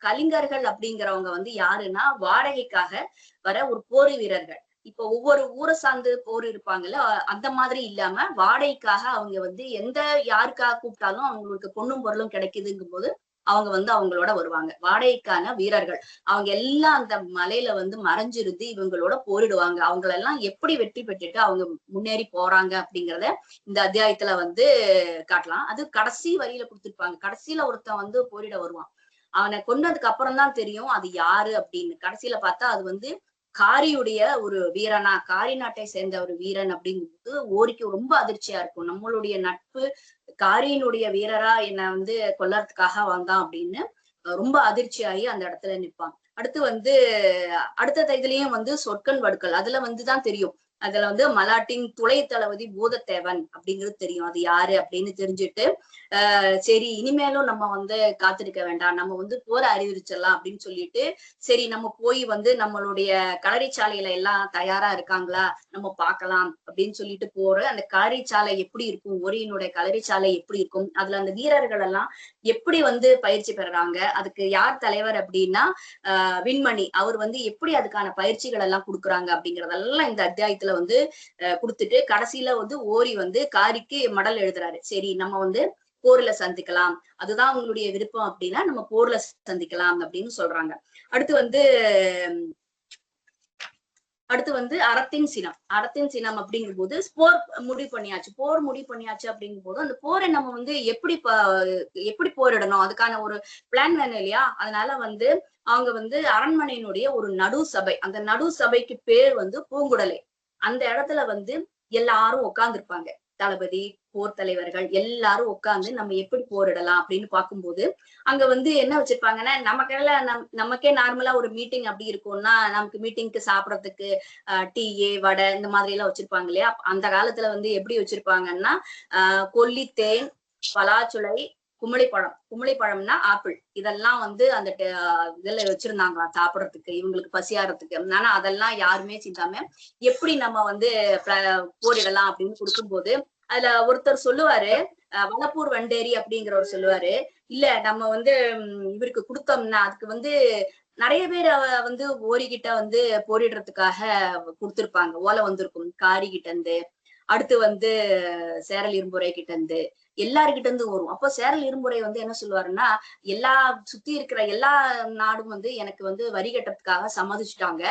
கலிங்கர்கள் அப்படிங்கிறவங்க வந்து யாருன்னா வாடகைக்காக வர ஒரு போர் வீரர்கள். இப்ப ஒவ்வொரு ஊரை சார்ந்து போர் இருப்பாங்கல்ல, அந்த மாதிரி இல்லாம வாடகைக்காக அவங்க வந்து யாருக்காக கூப்பிட்டாலும் அவங்களுக்கு பொண்ணும் பொருளும் கிடைக்குதுங்கும் போது அவங்க வந்து அவங்களோட வருவாங்க. வாடகைக்கான வீரர்கள் அவங்க எல்லாம் அந்த மலையில வந்து மறைஞ்சிருந்து இவங்களோட போரிடுவாங்க. அவங்களெல்லாம் எப்படி வெற்றி பெற்றுட்டு அவங்க முன்னேறி போறாங்க அப்படிங்கிறத இந்த அத்தியாயத்துல வந்து காட்டலாம். அது கடைசி வரியில கொடுத்திருப்பாங்க. கடைசியில ஒருத்தன் வந்து போரிட வருவான். அவனை கொன்னதுக்கு அப்புறம் தான் தெரியும் அது யாரு அப்படின்னு. கடைசியில பார்த்தா அது வந்து காரியுடைய ஒரு வீரனா, காரி நாட்டை சேர்ந்த ஒரு வீரன் அப்படிங்கும்போது ஓரிக்கு ரொம்ப அதிர்ச்சியா இருக்கும். நம்மளுடைய நட்பு காரியினுடைய வீரரா என்னை வந்து கொல்லறதுக்காக வந்தான் அப்படின்னு ரொம்ப அதிர்ச்சியாகி அந்த இடத்துல நிற்பான். அடுத்து வந்து அடுத்த இதுலயும் வந்து சொற்கன் வடுக்கல், அதுல வந்துதான் தெரியும் அதுல வந்து மலாட்டின் துணை தளபதி பூதத்தேவன் அப்படிங்கிறது தெரியும். அது யாரு அப்படின்னு தெரிஞ்சுட்டு சரி இனிமேலும் நம்ம வந்து காத்திருக்க வேண்டாம், நம்ம வந்து போற அறிவிச்சிடலாம் அப்படின்னு சொல்லிட்டு சரி நம்ம போய் வந்து நம்மளுடைய களரி சாலையில எல்லாம் தயாரா இருக்காங்களா நம்ம பார்க்கலாம் அப்படின்னு சொல்லிட்டு போற அந்த களரி சாலை எப்படி இருக்கும், ஒரியினுடைய களரி சாலை எப்படி இருக்கும், அதுல அந்த வீரர்கள் எல்லாம் எப்படி வந்து பயிற்சி பெறுறாங்க, அதுக்கு யார் தலைவர் அப்படின்னா விண்மணி அவர் வந்து எப்படி அதுக்கான பயிற்சிகள் எல்லாம் கொடுக்குறாங்க அப்படிங்கறதெல்லாம் இந்த அத்தியாயத்துல வந்து கொடுத்துட்டு கடைசியில வந்து ஓரி வந்து காரிக்கு மடல் எழுதுறாரு. சரி நம்ம வந்து போர்ல சந்திக்கலாம், அதுதான் உங்களுடைய விருப்பம் அப்படின்னா நம்ம போர்ல சந்திக்கலாம் அப்படின்னு சொல்றாங்க. அடுத்து வந்து அறத்தின் சினம் அப்படிங்கும் போது போர் முடிவு பண்ணியாச்சு அப்படிங்கும் போது அந்த போரை நம்ம வந்து எப்படி போரிடணும் அதுக்கான ஒரு பிளான் வேணும் இல்லையா. அதனால வந்து அவங்க வந்து அரண்மனையினுடைய ஒரு நடு சபை, அந்த நடு சபைக்கு பேர் வந்து பூங்குடலை. அந்த இடத்துல வந்து எல்லாரும் உட்கார்ந்துருப்பாங்க, தளபதி போர் தலைவர்கள் எல்லாரும் உட்கார்ந்து நம்ம எப்படி போரிடலாம் அப்படின்னு பார்க்கும்போது அங்க வந்து என்ன வச்சிருப்பாங்கன்னா நமக்கே நார்மலா ஒரு மீட்டிங் அப்படி இருக்கும்னா நமக்கு மீட்டிங்க்கு சாப்பிடறதுக்கு டீ வடை இந்த மாதிரி எல்லாம் வச்சிருப்பாங்க இல்லையா. அந்த காலத்துல வந்து எப்படி வச்சிருப்பாங்கன்னா கொல்லி தேன் பலாச்சுளை குமிழிப்பழம்னா ஆப்பிள் இதெல்லாம் வந்து அந்த இதுல வச்சிருந்தாங்களாம் சாப்பிடறதுக்கு இவங்களுக்கு பசியாறதுக்கு. ஆனா அதெல்லாம் யாருமே சிந்தாம எப்படி நம்ம வந்து போரிடலாம் அப்படின்னு கொடுக்கும்போது அதுல ஒருத்தர் சொல்லுவாரு, வனப்பூர் வண்டேரி அப்படிங்கிறவர் சொல்லுவாரு, இல்ல நம்ம வந்து இவருக்கு கொடுத்தோம்னா அதுக்கு வந்து நிறைய பேர் வந்து ஓரிகிட்ட வந்து போரிடுறதுக்காக கொடுத்திருப்பாங்க, ஓலை வந்திருக்கும் காரிகிட்ட இருந்து, அடுத்து வந்து சேரல் இரும்புரை கிட்ட இருந்து எல்லாருகிட்ட இருந்து வரும். அப்போ சேரல் இரும்புரை வந்து என்ன சொல்லுவாருன்னா சுத்தி இருக்கிற எல்லா நாடும் வந்து எனக்கு வந்து வரி கட்டுறதுக்காக சம்மதிச்சுட்டாங்க,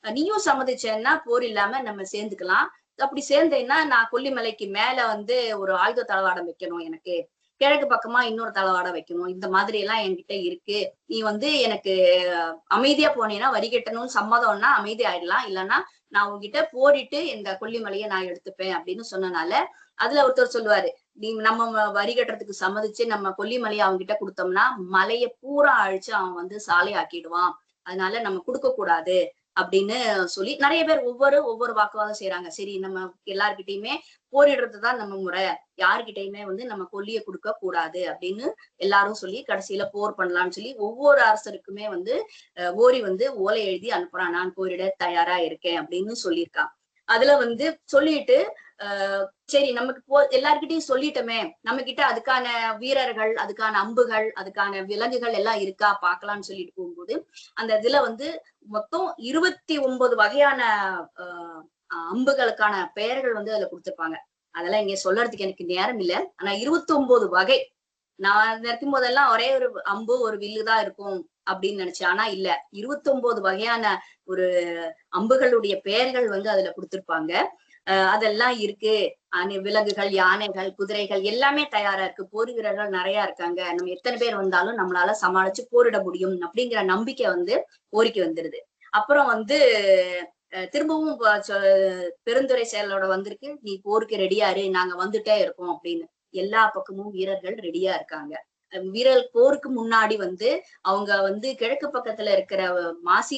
நீயும் சம்மதிச்சேன்னா போர் இல்லாம நம்ம சேர்ந்துக்கலாம், அப்படி சேர்ந்தேன்னா நான் கொல்லிமலைக்கு மேல வந்து ஒரு ஆயுத தளவாடம் வைக்கணும், எனக்கு கிழக்கு பக்கமா இன்னொரு தளவாடம் வைக்கணும், இந்த மாதிரி எல்லாம் என்கிட்ட இருக்கு, நீ வந்து எனக்கு அமைதியா போனீங்கன்னா வரி கட்டணும்னு சம்மதம்னா அமைதி ஆயிடலாம், இல்லைன்னா நான் உங்ககிட்ட போரிட்டு இந்த கொல்லிமலையை நான் எடுத்துப்பேன் அப்படின்னு சொன்னனால அதுல ஒருத்தர் சொல்லுவாரு, நம்ம வரி கட்டுறதுக்கு சம்மதிச்சு நம்ம கொல்லிமலையை அவங்க கிட்ட கொடுத்தோம்னா மலையை பூரா அழிச்சு அவன் வந்து சாலை ஆக்கிடுவான், அதனால நம்ம கொடுக்க கூடாது அப்படின்னு சொல்லி நிறைய பேர் ஒவ்வொரு வாக்குவாதம் செய்யறாங்க. சரி நம்ம எல்லார்கிட்டயுமே போரிடுறதுதான் நம்ம முறை, யாருகிட்டயுமே வந்து நம்ம கொல்லிய கொடுக்க கூடாது அப்படின்னு எல்லாரும் சொல்லி கடைசியில போர் பண்ணலாம்னு சொல்லி ஒவ்வொரு அரசருக்குமே வந்து ஓரி வந்து ஓலை எழுதி அனுப்புறான், நான் போரிட தயாரா இருக்கேன் அப்படின்னு சொல்லியிருக்கான். அதுல வந்து சொல்லிட்டு சரி நமக்கு எல்லார்கிட்டையும் சொல்லிட்டோமே, நம்ம கிட்ட அதுக்கான வீரர்கள் அதுக்கான அம்புகள் அதுக்கான விலங்குகள் எல்லாம் இருக்கா பாக்கலாம்னு சொல்லிட்டு போகும்போது அந்த இதுல வந்து மொத்தம் 29 வகையான அம்புகளுக்கான பெயர்கள் வந்து அதுல கொடுத்திருப்பாங்க. அதெல்லாம் இங்க சொல்றதுக்கு எனக்கு நேரம் இல்லை. ஆனா 29 வகை, நான் நினைக்கும் போதெல்லாம் ஒரே ஒரு அம்பு ஒரு வில்லுதான் இருக்கும் அப்படின்னு நினைச்சேன். ஆனா இல்ல, 29 வகையான ஒரு அம்புகளுடைய பெயர்கள் வந்து அதுல கொடுத்திருப்பாங்க. அதெல்லாம் இருக்கு, விலங்குகள் யானைகள் குதிரைகள் எல்லாமே தயாரா இருக்கு, போர் வீரர்கள் நிறைய இருக்காங்க, நம்ம எத்தனை பேர் வந்தாலும் நம்மளால சமாளிச்சு போரிட முடியும் அப்படிங்கிற நம்பிக்கை வந்து ஓரிக்கு வந்துருது. அப்புறம் வந்து திரும்பவும் பெருந்துறை செயலோட வந்திருக்கு, நீ போருக்கு ரெடியாரு நாங்க வந்துட்டே இருக்கோம் அப்படின்னு. எல்லா பக்கமும் வீரர்கள் ரெடியா இருக்காங்க. போருக்கு முன்னாடி வந்து அவங்க வந்து கிழக்கு பக்கத்துல இருக்கிற மாசி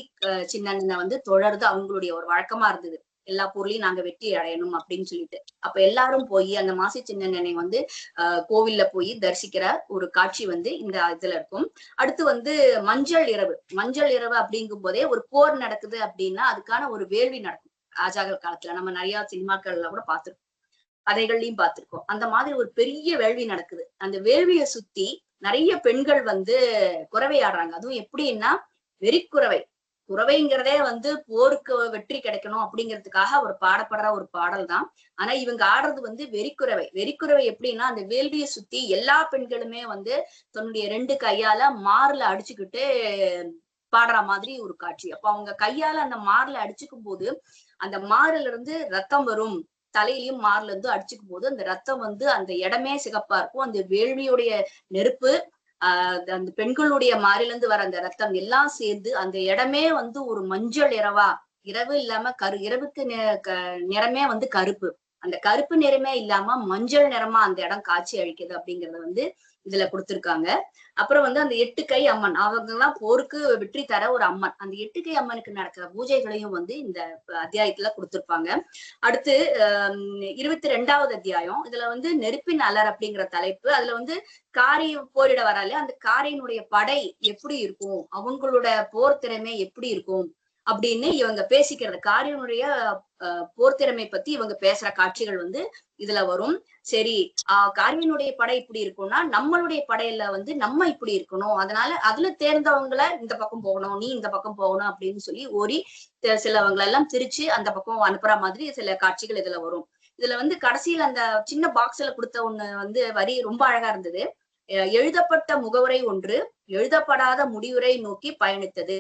சின்னனை வந்து தொடர்ந்து அவங்களுடைய ஒரு வழக்கமா இருந்தது, எல்லா பொருளையும் நாங்க வெற்றி அடையணும் அப்படின்னு சொல்லிட்டு. அப்ப எல்லாரும் போய் அந்த மாசி சின்னனை வந்து கோவில்ல போய் தரிசிக்கிற ஒரு காட்சி வந்து இந்த இதுல இருக்கும். அடுத்து வந்து மஞ்சள் இரவு அப்படிங்கும் போதே ஒரு போர் நடக்குது அப்படின்னா அதுக்கான ஒரு வேள்வி நடக்கும். ராஜாக்கள் காலத்துல நம்ம நிறைய சினிமாக்கள்ல கூட பார்த்திருக்கோம், கதைகள்லயும் பார்த்திருக்கோம். அந்த மாதிரி ஒரு பெரிய வேள்வி நடக்குது. அந்த வேள்வியை சுத்தி நிறைய பெண்கள் வந்து குறவை ஆடுறாங்க. அதுவும் எப்படின்னா வெறிக்குறவை, குறவைங்கிறதே வந்து போருக்கு வெற்றி கிடைக்கணும் அப்படிங்கிறதுக்காக ஒரு பாடப்படுற ஒரு பாடல் தான். ஆனா இவங்க ஆடுறது வந்து வெறிக்குறவை எப்படின்னா அந்த வேள்வியை சுத்தி எல்லா பெண்களுமே வந்து தன்னுடைய 2 கையால மார்ல அடிச்சுக்கிட்டு பாடுற மாதிரி ஒரு காட்சி. அப்ப அவங்க கையால அந்த மார்ல அடிச்சுக்கும் போது அந்த மாறுல இருந்து ரத்தம் வரும், தலையிலயும் மார்ல இருந்து அடிச்சுக்கும் போது அந்த ரத்தம் வந்து அந்த இடமே சிகப்பா இருக்கும். அந்த வேள்வியுடைய நெருப்பு அந்த பெண்களுடைய மாறிலிருந்து வர அந்த ரத்தம் எல்லாம் சேர்ந்து அந்த இடமே வந்து ஒரு மஞ்சள் இரவு இல்லாம இரவுக்கு நிறமே வந்து கருப்பு, அந்த கருப்பு நிறமே இல்லாம மஞ்சள் நிறமா அந்த இடம் காட்சி அளிக்குது அப்படிங்கறத வந்து இதுல கொடுத்திருக்காங்க. அப்புறம் வந்து அந்த 8 கை அம்மன் அவங்க எல்லாம் போருக்கு வெற்றி தர ஒரு அம்மன். அந்த 8 கை அம்மனுக்கு நடக்கிற பூஜைகளையும் வந்து இந்த அத்தியாயத்துல கொடுத்திருப்பாங்க. அடுத்து 22வது அத்தியாயம். இதுல வந்து நெருப்பின் அலர் அப்படிங்கிற தலைப்பு. அதுல வந்து காரி போரிட வராலே அந்த காரியினுடைய படை எப்படி இருக்கும், அவங்களோட போர் திறமை எப்படி இருக்கும் அப்படின்னு இவங்க பேசிக்கிறது. காரியனுடைய போர் திறமை பத்தி இவங்க பேசுற காட்சிகள் வந்து இதுல வரும். சரி, கார்வினுடைய படை இப்படி இருக்கும்னா நம்மளுடைய படையில வந்து நம்ம இப்படி இருக்கணும், அதனால அதுல தேர்ந்தவங்களை இந்த பக்கம் போகணும், நீ இந்த பக்கம் போகணும் அப்படின்னு சொல்லி ஓரி சிலவங்களை எல்லாம் திரிச்சு அந்த பக்கம் அனுப்புற மாதிரி சில காட்சிகள் இதுல வரும். இதுல வந்து கடைசியில அந்த சின்ன பாக்ஸ்ல கொடுத்த ஒண்ணு வந்து வரி ரொம்ப அழகா இருந்தது. எழுதப்பட்ட முகவுரை ஒன்று எழுதப்படாத முடிவுரை நோக்கி பயணித்தது,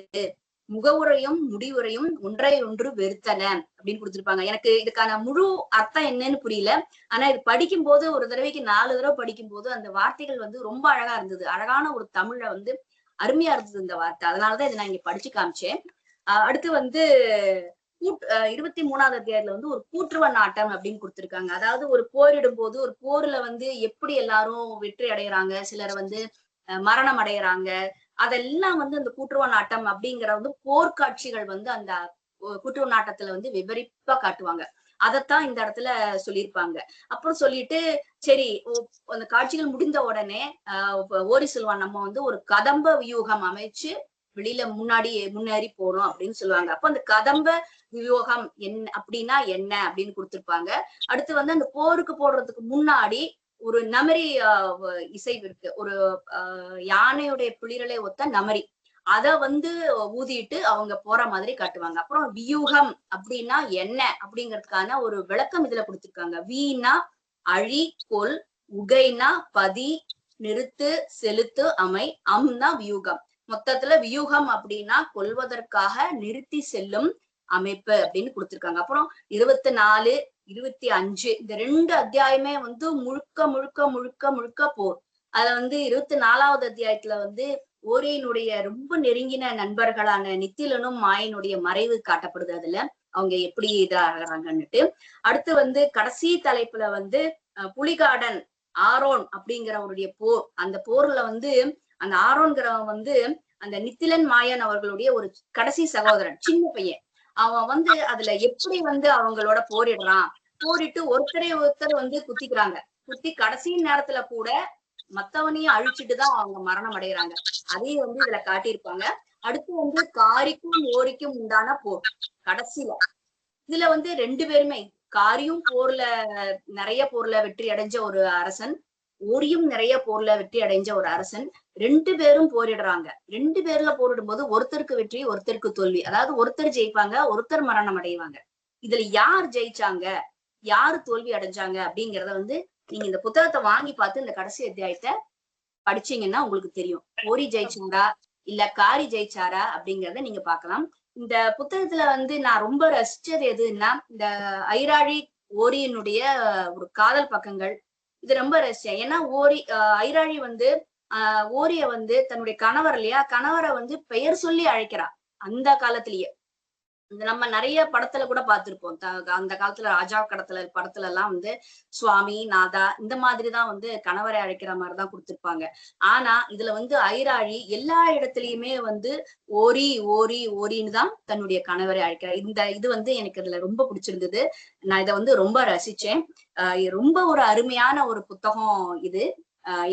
முகவுரையும் முடிவுரையும் ஒன்றை ஒன்று வெறுத்தன அப்படின்னு கொடுத்திருப்பாங்க. எனக்கு இதுக்கான முழு அர்த்தம் என்னன்னு புரியல. ஆனா இது படிக்கும் போது ஒரு தடவைக்கு 4 தடவை படிக்கும் போது அந்த வார்த்தைகள் வந்து ரொம்ப அழகா இருந்தது. அழகான ஒரு தமிழ வந்து அருமையா இருந்தது இந்த வார்த்தை. அதனாலதான் இதை நான் இங்க படிச்சு காமிச்சேன். அடுத்து வந்து 23வது அத்தியாயத்துல வந்து ஒரு கூற்றுவன் ஆட்டம் அப்படின்னு கொடுத்திருக்காங்க. அதாவது ஒரு போரிடும் போது ஒரு போர்ல வந்து எப்படி எல்லாரும் வெற்றி அடையறாங்க, சிலர் வந்து மரணம் அடையறாங்க, அதெல்லாம் வந்து அந்த கூற்றுவன் ஆட்டம் அப்படிங்கிற வந்து போர்க்காட்சிகள் வந்து அந்த கூற்றுவன் ஆட்டத்துல வந்து விவரிப்பா காட்டுவாங்க. அதைத்தான் இந்த இடத்துல சொல்லியிருப்பாங்க. அப்புறம் சொல்லிட்டு சரி அந்த காட்சிகள் முடிந்த உடனே ஓரி சொல்லுவான், நம்ம வந்து ஒரு கதம்ப வியூகம் அமைச்சு வெளியில முன்னேறி போறோம் அப்படின்னு சொல்லுவாங்க. அப்ப அந்த கதம்ப வியூகம் என்ன அப்படின்னா என்ன அப்படின்னு கொடுத்திருப்பாங்க. அடுத்து வந்து அந்த போருக்கு போடுறதுக்கு முன்னாடி ஒரு நமரி இசை இருக்கு, ஒரு யானையுடைய பிளிரலை ஒத்த நமரி, அத வந்து ஊதிட்டு அவங்க போற மாதிரி காட்டுவாங்க. அப்புறம் வியூகம் அப்படின்னா என்ன அப்படிங்கிறதுக்கான ஒரு விளக்கம் இதுல கொடுத்திருக்காங்க. வீணா அழி கொல், உகைனா பதி, நிறுத்து செலுத்து அமை, அம்னா வியூகம். மொத்தத்துல வியூகம் அப்படின்னா கொல்வதற்காக நிறுத்தி செல்லும் அமைப்பு அப்படின்னு கொடுத்திருக்காங்க. அப்புறம் 24, 25 இந்த 2 அத்தியாயமே வந்து முழுக்க முழுக்க முழுக்க முழுக்க போர். அதுல வந்து 24வது அத்தியாயத்துல வந்து ஓரியினுடைய ரொம்ப நெருங்கின நண்பர்களான நித்திலனும் மாயனுடைய மறைவு காட்டப்படுது. அதுல அவங்க எப்படி இதாகிறாங்கன்னுட்டு. அடுத்து வந்து கடைசி தலைப்புல வந்து புலிகாடன் ஆரோன் அப்படிங்கிறவருடைய போர். அந்த போர்ல வந்து அந்த ஆரோன்கிறவன் வந்து அந்த நித்திலன் மாயன் அவர்களுடைய ஒரு கடைசி சகோதரன், சின்ன பையன். அவன் வந்து அதுல எப்படி வந்து அவங்களோட போரிடுறான், போரிட்டு ஒருத்தர் வந்து குத்திக்கிறாங்க. குத்தி கடைசி நேரத்துல கூட மத்தவனையும் அழிச்சுட்டுதான் அவங்க மரணம் அடைகிறாங்க. அதையும் வந்து இதுல காட்டியிருப்பாங்க. அடுத்து வந்து காரிக்கும் ஓரிக்கும் உண்டான போர் கடைசியில. இதுல வந்து 2 பேருமே, காரியும் நிறைய போர்ல வெற்றி அடைஞ்ச ஒரு அரசன், ஓரியும் நிறைய போர்ல வெற்றி அடைஞ்ச ஒரு அரசன். 2 பேரும் போரிடுறாங்க. 2 பேர்ல போரிடும் போது ஒருத்தருக்கு வெற்றி ஒருத்தருக்கு தோல்வி. அதாவது ஒருத்தர் ஜெயிப்பாங்க, ஒருத்தர் மரணம் அடைவாங்க. இதுல யார் ஜெயிச்சாங்க யாரு தோல்வி அடைஞ்சாங்க அப்படிங்கிறத வந்து நீங்க இந்த புத்தகத்தை வாங்கி பார்த்து இந்த கடைசி அத்தியாயத்தை படிச்சீங்கன்னா உங்களுக்கு தெரியும். ஓரி ஜெயிச்சாரா இல்ல காரி ஜெயிச்சாரா அப்படிங்கிறத நீங்க பார்க்கலாம். இந்த புத்தகத்துல வந்து நான் ரொம்ப ரசிச்சது எதுன்னா இந்த ஐராழி ஓரியினுடைய ஒரு காதல் பக்கங்கள். இது ரொம்ப ரசிச்சேன். ஏன்னா ஐராழி வந்து ஓரிய வந்து தன்னுடைய கணவர் இல்லையா, கணவரை வந்து பெயர் சொல்லி அழைக்கிறா. அந்த காலத்திலேயே நம்ம நிறைய படத்துல கூட பார்த்திருப்போம். அந்த காலத்துல ராஜா படத்துல எல்லாம் வந்து சுவாமி நாதா இந்த மாதிரிதான் வந்து கணவரை அழைக்கிற மாதிரிதான் கொடுத்திருப்பாங்க. ஆனா இதுல வந்து ஐராழி எல்லா இடத்துலயுமே வந்து ஓரி ஓரி ஓரின்னு தான் தன்னுடைய கணவரை அழைக்கிறார். இது வந்து எனக்கு இதுல ரொம்ப பிடிச்சிருந்தது. நான் இதை வந்து ரொம்ப ரசிச்சேன். ரொம்ப ஒரு அருமையான ஒரு புத்தகம் இது.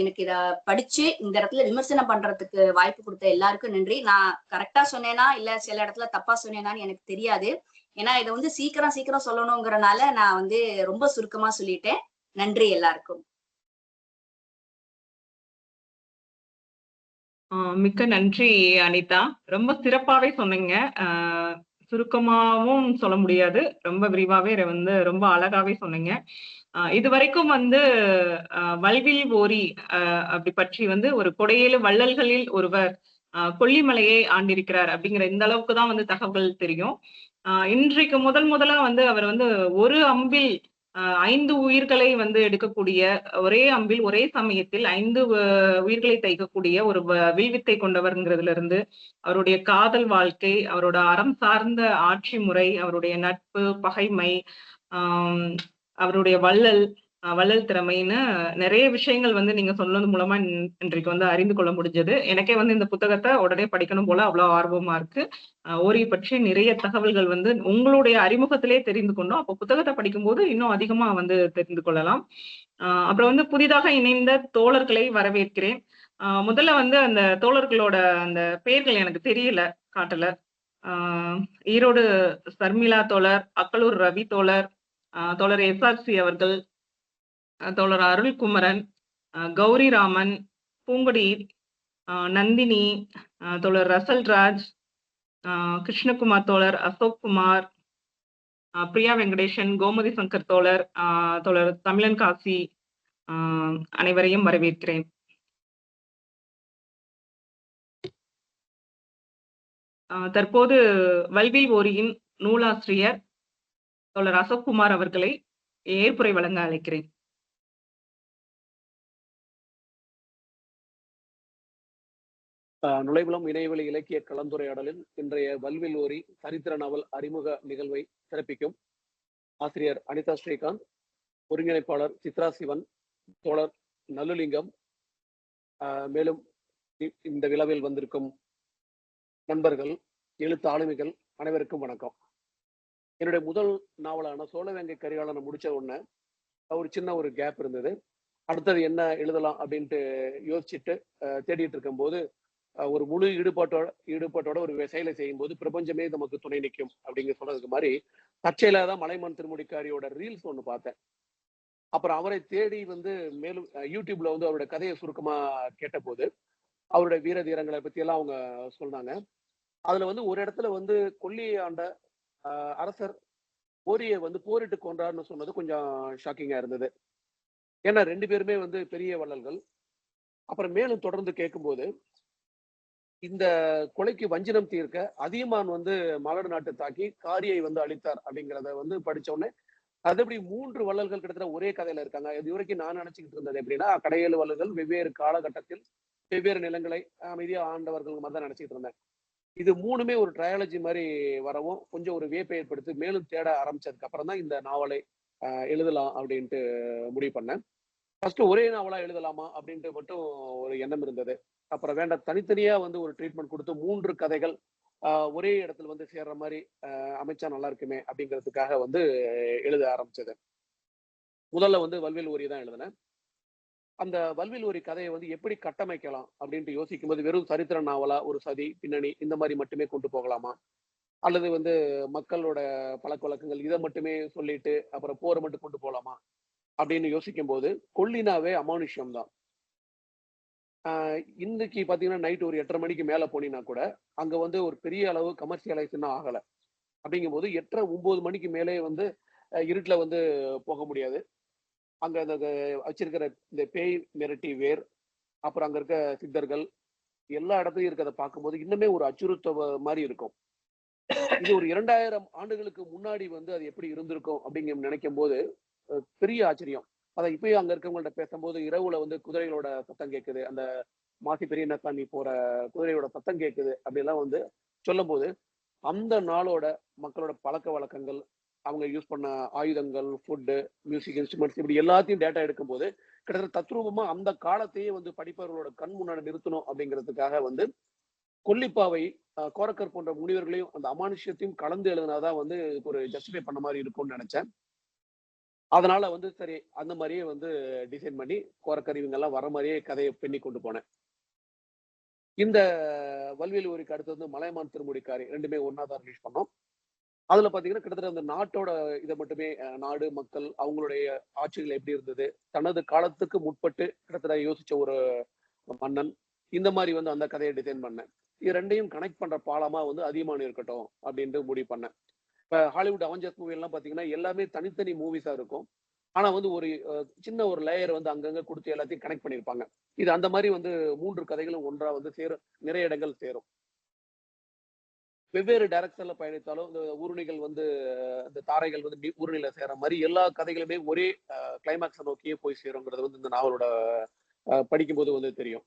எனக்கு இத படிச்சு இந்த இடத்துல விமர்சனம் பண்றதுக்கு வாய்ப்பு கொடுத்த எல்லாருக்கும் நன்றி. நான் கரெக்டா சொன்னேனா இல்ல சில இடத்துல தப்பா சொன்னேனான்னு எனக்கு தெரியாது. ஏன்னா இதை வந்து சீக்கிரம் சொல்லணுங்கிறனால நான் வந்து ரொம்ப சுருக்கமா சொல்லிட்டேன். நன்றி எல்லாருக்கும். மிக்க நன்றி அனிதா. ரொம்ப சிறப்பாவே சொன்னீங்க. சுருக்கமாவும் சொல்ல முடியாது, ரொம்ப விரிவாவே வந்து ரொம்ப அழகாவே சொன்னீங்க. இதுவரைக்கும் வந்து வல்வில் ஓரி அப்படி பற்றி வந்து ஒரு கொடையேழு வள்ளல்களில் ஒருவர் கொல்லிமலையை ஆண்டிருக்கிறார் அப்படிங்கிற இந்த அளவுக்கு தான் வந்து தகவல் தெரியும். இன்றைக்கு முதலா வந்து அவர் வந்து ஒரு அம்பில் 5 உயிர்களை வந்து எடுக்கக்கூடிய, ஒரே அம்பில் ஒரே சமயத்தில் 5 உயிர்களை தைக்கக்கூடிய ஒரு வில்வித்தை கொண்டவர்ங்கிறதுல இருந்து அவருடைய காதல் வாழ்க்கை, அவரோட அறம் சார்ந்த ஆட்சி முறை, அவருடைய நட்பு பகைமை, அவருடைய வள்ளல், வள்ளல் திறமைன்னு நிறைய விஷயங்கள் வந்து நீங்க சொன்னது மூலமா இன்றைக்கு வந்து அறிந்து கொள்ள முடிஞ்சது. எனக்கே வந்து இந்த புத்தகத்த உடனே படிக்கணும் போல அவ்வளோ ஆர்வமா இருக்கு. ஓரி பற்றி நிறைய தகவல்கள் வந்து உங்களுடைய அறிமுகத்திலே தெரிந்து கொண்டோம். அப்போ புத்தகத்த படிக்கும்போது இன்னும் அதிகமா வந்து தெரிந்து கொள்ளலாம். அப்புறம் வந்து புதிதாக இணைந்த தோழர்களை வரவேற்கிறேன். முதல்ல வந்து அந்த தோழர்களோட அந்த பெயர்கள் எனக்கு தெரியல, காட்டல. ஆ ஈரோடு சர்மிளா தோழர், அக்கலூர் ரவி தோழர், தோழர் எஸ்ஆர்சி அவர்கள், தோழர் அருள்குமரன், கௌரிராமன், பூங்கொடி, நந்தினி, தோழர் ரசல்ராஜ், கிருஷ்ணகுமார் தோழர், அசோக் குமார், பிரியா வெங்கடேசன், கோமதி சங்கர் தோழர், தோழர் தமிழன் காசி, அனைவரையும் வரவேற்கிறேன். தற்போது வல்வில் ஓரியின் நூலாசிரியர் தோழர் அசோக்குமார் அவர்களை ஏற்புரை வழங்க அழைக்கிறேன். நுழைவுலம் இணையவெளி இலக்கிய கலந்துரையாடலில் இன்றைய வல்வில் ஓரி சரித்திர நாவல் அறிமுக நிகழ்வை சிறப்பிக்கும் ஆசிரியர் அனிதா ஸ்ரீகாந்த், ஒருங்கிணைப்பாளர் சித்ரா சிவன், தோழர் நல்லுலிங்கம், மேலும் இந்த விழாவில் வந்திருக்கும் நண்பர்கள், எழுத்து ஆளுமைகள் அனைவருக்கும் வணக்கம். என்னுடைய முதல் நாவலான சோழவேங்கை கரிகாலனை முடிச்ச உடனே ஒரு சின்ன ஒரு கேப் இருந்தது. அடுத்தது என்ன எழுதலாம் அப்படின்ட்டு யோசிச்சுட்டு தேடிட்டு இருக்கும்போது ஒரு முழு ஈடுபாட்டோட ஒரு செயலை செய்யும் போது பிரபஞ்சமே நமக்கு துணை நிற்கும் அப்படிங்கிற சொன்னதுக்கு மாதிரி தற்செயலாதான் மலைமான் திருமுடிக்காரியோட ரீல்ஸ் ஒண்ணு பார்த்தேன். அப்புறம் அவரை தேடி வந்து மேலும் யூடியூப்ல வந்து அவருடைய கதையை சுருக்கமா கேட்ட போது அவருடைய வீர தீரங்களை பத்தி எல்லாம் அவங்க சொன்னாங்க. அதுல வந்து ஒரு இடத்துல வந்து கொல்லியை ஆண்ட அரசர் ஓரியை வந்து போரிட்டு கொன்றார்னு சொன்னது கொஞ்சம் ஷாக்கிங்கா இருந்தது. ஏன்னா 2 பேருமே வந்து பெரிய வள்ளல்கள். அப்புறம் மேலும் தொடர்ந்து கேட்கும்போது இந்த கொலைக்கு வஞ்சினம் தீர்க்க அதியமான் வந்து மலர் நாட்டு தாக்கி காரியை வந்து அழித்தார் அப்படிங்கிறத வந்து படிச்ச உடனே அது எப்படி 3 வள்ளல்கள் கிட்டத்தட்ட ஒரே கதையில இருக்காங்க. இது வரைக்கும் நான் நினைச்சுக்கிட்டு இருந்தது எப்படின்னா கடையேழு வள்ளல்கள் வெவ்வேறு காலகட்டத்தில் வெவ்வேறு நிலங்களை அமைதியா ஆண்டவர்கள் மாதிரி தான் நினைச்சிட்டு இருந்தேன். இது 3மே ஒரு ட்ரையாலஜி மாதிரி வரவும் கொஞ்சம் ஒரு வியப்பை ஏற்படுத்தி மேலும் தேட ஆரம்பிச்சதுக்கு அப்புறம் தான் இந்த நாவலை எழுதலாம் அப்படின்ட்டு முடிவு பண்ணேன். ஃபர்ஸ்ட் ஒரே நாவலா எழுதலாமா அப்படின்ட்டு மட்டும் ஒரு எண்ணம் இருந்தது. அப்புறம் வேண்டாம், தனித்தனியா வந்து ஒரு ட்ரீட்மெண்ட் கொடுத்து 3 கதைகள் ஒரே இடத்துல வந்து சேர்ற மாதிரி அமைச்சா நல்லா இருக்குமே அப்படிங்கிறதுக்காக வந்து எழுத ஆரம்பிச்சது. முதல்ல வந்து வல்வில் ஓரி தான் எழுதினேன். அந்த வல்வில் ஓரி கதையை வந்து எப்படி கட்டமைக்கலாம் அப்படின்ட்டு யோசிக்கும் போது வெறும் சரித்திர நாவலா ஒரு சதி பின்னணி இந்த மாதிரி மட்டுமே கொண்டு போகலாமா, அல்லது வந்து மக்களோட பழக்க வழக்கங்கள் இதை மட்டுமே சொல்லிட்டு அப்புறம் போரை மட்டும் கொண்டு போகலாமா அப்படின்னு யோசிக்கும் போது கொல்லினாவே அமானுஷ்யம் தான். இன்னைக்கு பாத்தீங்கன்னா நைட் ஒரு 8:30 மணிக்கு மேல போனீங்கன்னா கூட அங்க வந்து ஒரு பெரிய அளவு கமர்ஷியலைஸ் இன்னும் ஆகல. அப்படிங்கும் போது 8:30 9 மணிக்கு மேலே வந்து இருட்டுல வந்து போக முடியாது. அங்க அந்த வச்சிருக்கிற இந்த பேய் மிரட்டி வேர், அப்புறம் அங்க இருக்க சித்தர்கள் எல்லா இடத்துலயும் இருக்கிறத பார்க்கும்போது இன்னுமே ஒரு அச்சுறுத்த மாதிரி இருக்கும். இது ஒரு 2000 ஆண்டுகளுக்கு முன்னாடி வந்து அது எப்படி இருந்திருக்கும் அப்படிங்க நினைக்கும் போது பெரிய ஆச்சரியம். அதான் இப்பயும் அங்க இருக்கவங்கள்ட்ட பேசும்போது இரவுல வந்து குதிரைகளோட சத்தம் கேட்குது, அந்த மாசி பெரிய நத்தாண்டி போற குதிரையோட சத்தம் கேட்குது அப்படிலாம் வந்து சொல்லும் போது அந்த நாளோட மக்களோட பழக்க வழக்கங்கள், அவங்க யூஸ் பண்ண ஆயுதங்கள், ஃபுட்டு, மியூசிக் இன்ஸ்ட்ருமெண்ட்ஸ் இப்படி எல்லாத்தையும் டேட்டா எடுக்கும்போது கிட்டத்தட்ட தத்ரூபமா அந்த காலத்தையே வந்து படிப்பவர்களோட கண் முன்னாடி நிறுத்தணும் அப்படிங்கிறதுக்காக வந்து கொல்லிப்பாவை, கோரக்கர் போன்ற முனிவர்களையும் அந்த அமானுஷ்யத்தையும் கலந்து எழுதினாதான் வந்து ஒரு ஜஸ்டிஃபை பண்ண மாதிரி இருக்கும்னு நினைச்சேன். அதனால வந்து சரி அந்த மாதிரியே வந்து டிசைன் பண்ணி கோரக்கர் இவங்க எல்லாம் வர மாதிரியே கதையை பின்னி கொண்டு போனேன். இந்த வல்வில் ஓரிக்கு அடுத்து வந்து மலையமான் திருமுடிக்காரி 2மே ஒன்னா தான் ரிலீஸ் பண்ணோம். அதுல பாத்தீங்கன்னா கிட்டத்தட்ட அந்த நாட்டோட இதை மட்டுமே நாடு மக்கள் அவங்களுடைய ஆட்சிகள் எப்படி இருந்தது, தனது காலத்துக்கு முற்பட்டு கிட்டத்தட்ட யோசிச்ச ஒரு மன்னன், இந்த மாதிரி வந்து அந்த கதையை டிசைன் பண்ணேன். இது 2யும் கனெக்ட் பண்ற பாலமா வந்து அதியமான் இருக்கட்டும் அப்படின்ட்டு முடிவு பண்ணேன். இப்ப ஹாலிவுட் அவெஞ்சர்ஸ் மூவி எல்லாம் பாத்தீங்கன்னா எல்லாமே தனித்தனி மூவிஸா இருக்கும். ஆனா வந்து ஒரு சின்ன ஒரு லேயர் வந்து அங்கங்க கொடுத்து எல்லாத்தையும் கனெக்ட் பண்ணிருப்பாங்க. இது அந்த மாதிரி வந்து 3 கதைகளும் ஒன்றா வந்து சேரும், நிறைய இடங்கள் சேரும். வெவ்வேறு டைரக்ஷன்ல பயணித்தாலும் இந்த ஊருணிகள் வந்து இந்த தாரைகள் வந்து ஊருணில சேர மாதிரி எல்லா கதைகளுமே ஒரே கிளைமேக்ஸை நோக்கியே போய் சேருங்கிறது வந்து இந்த நாவலோட படிக்கும்போது வந்து தெரியும்.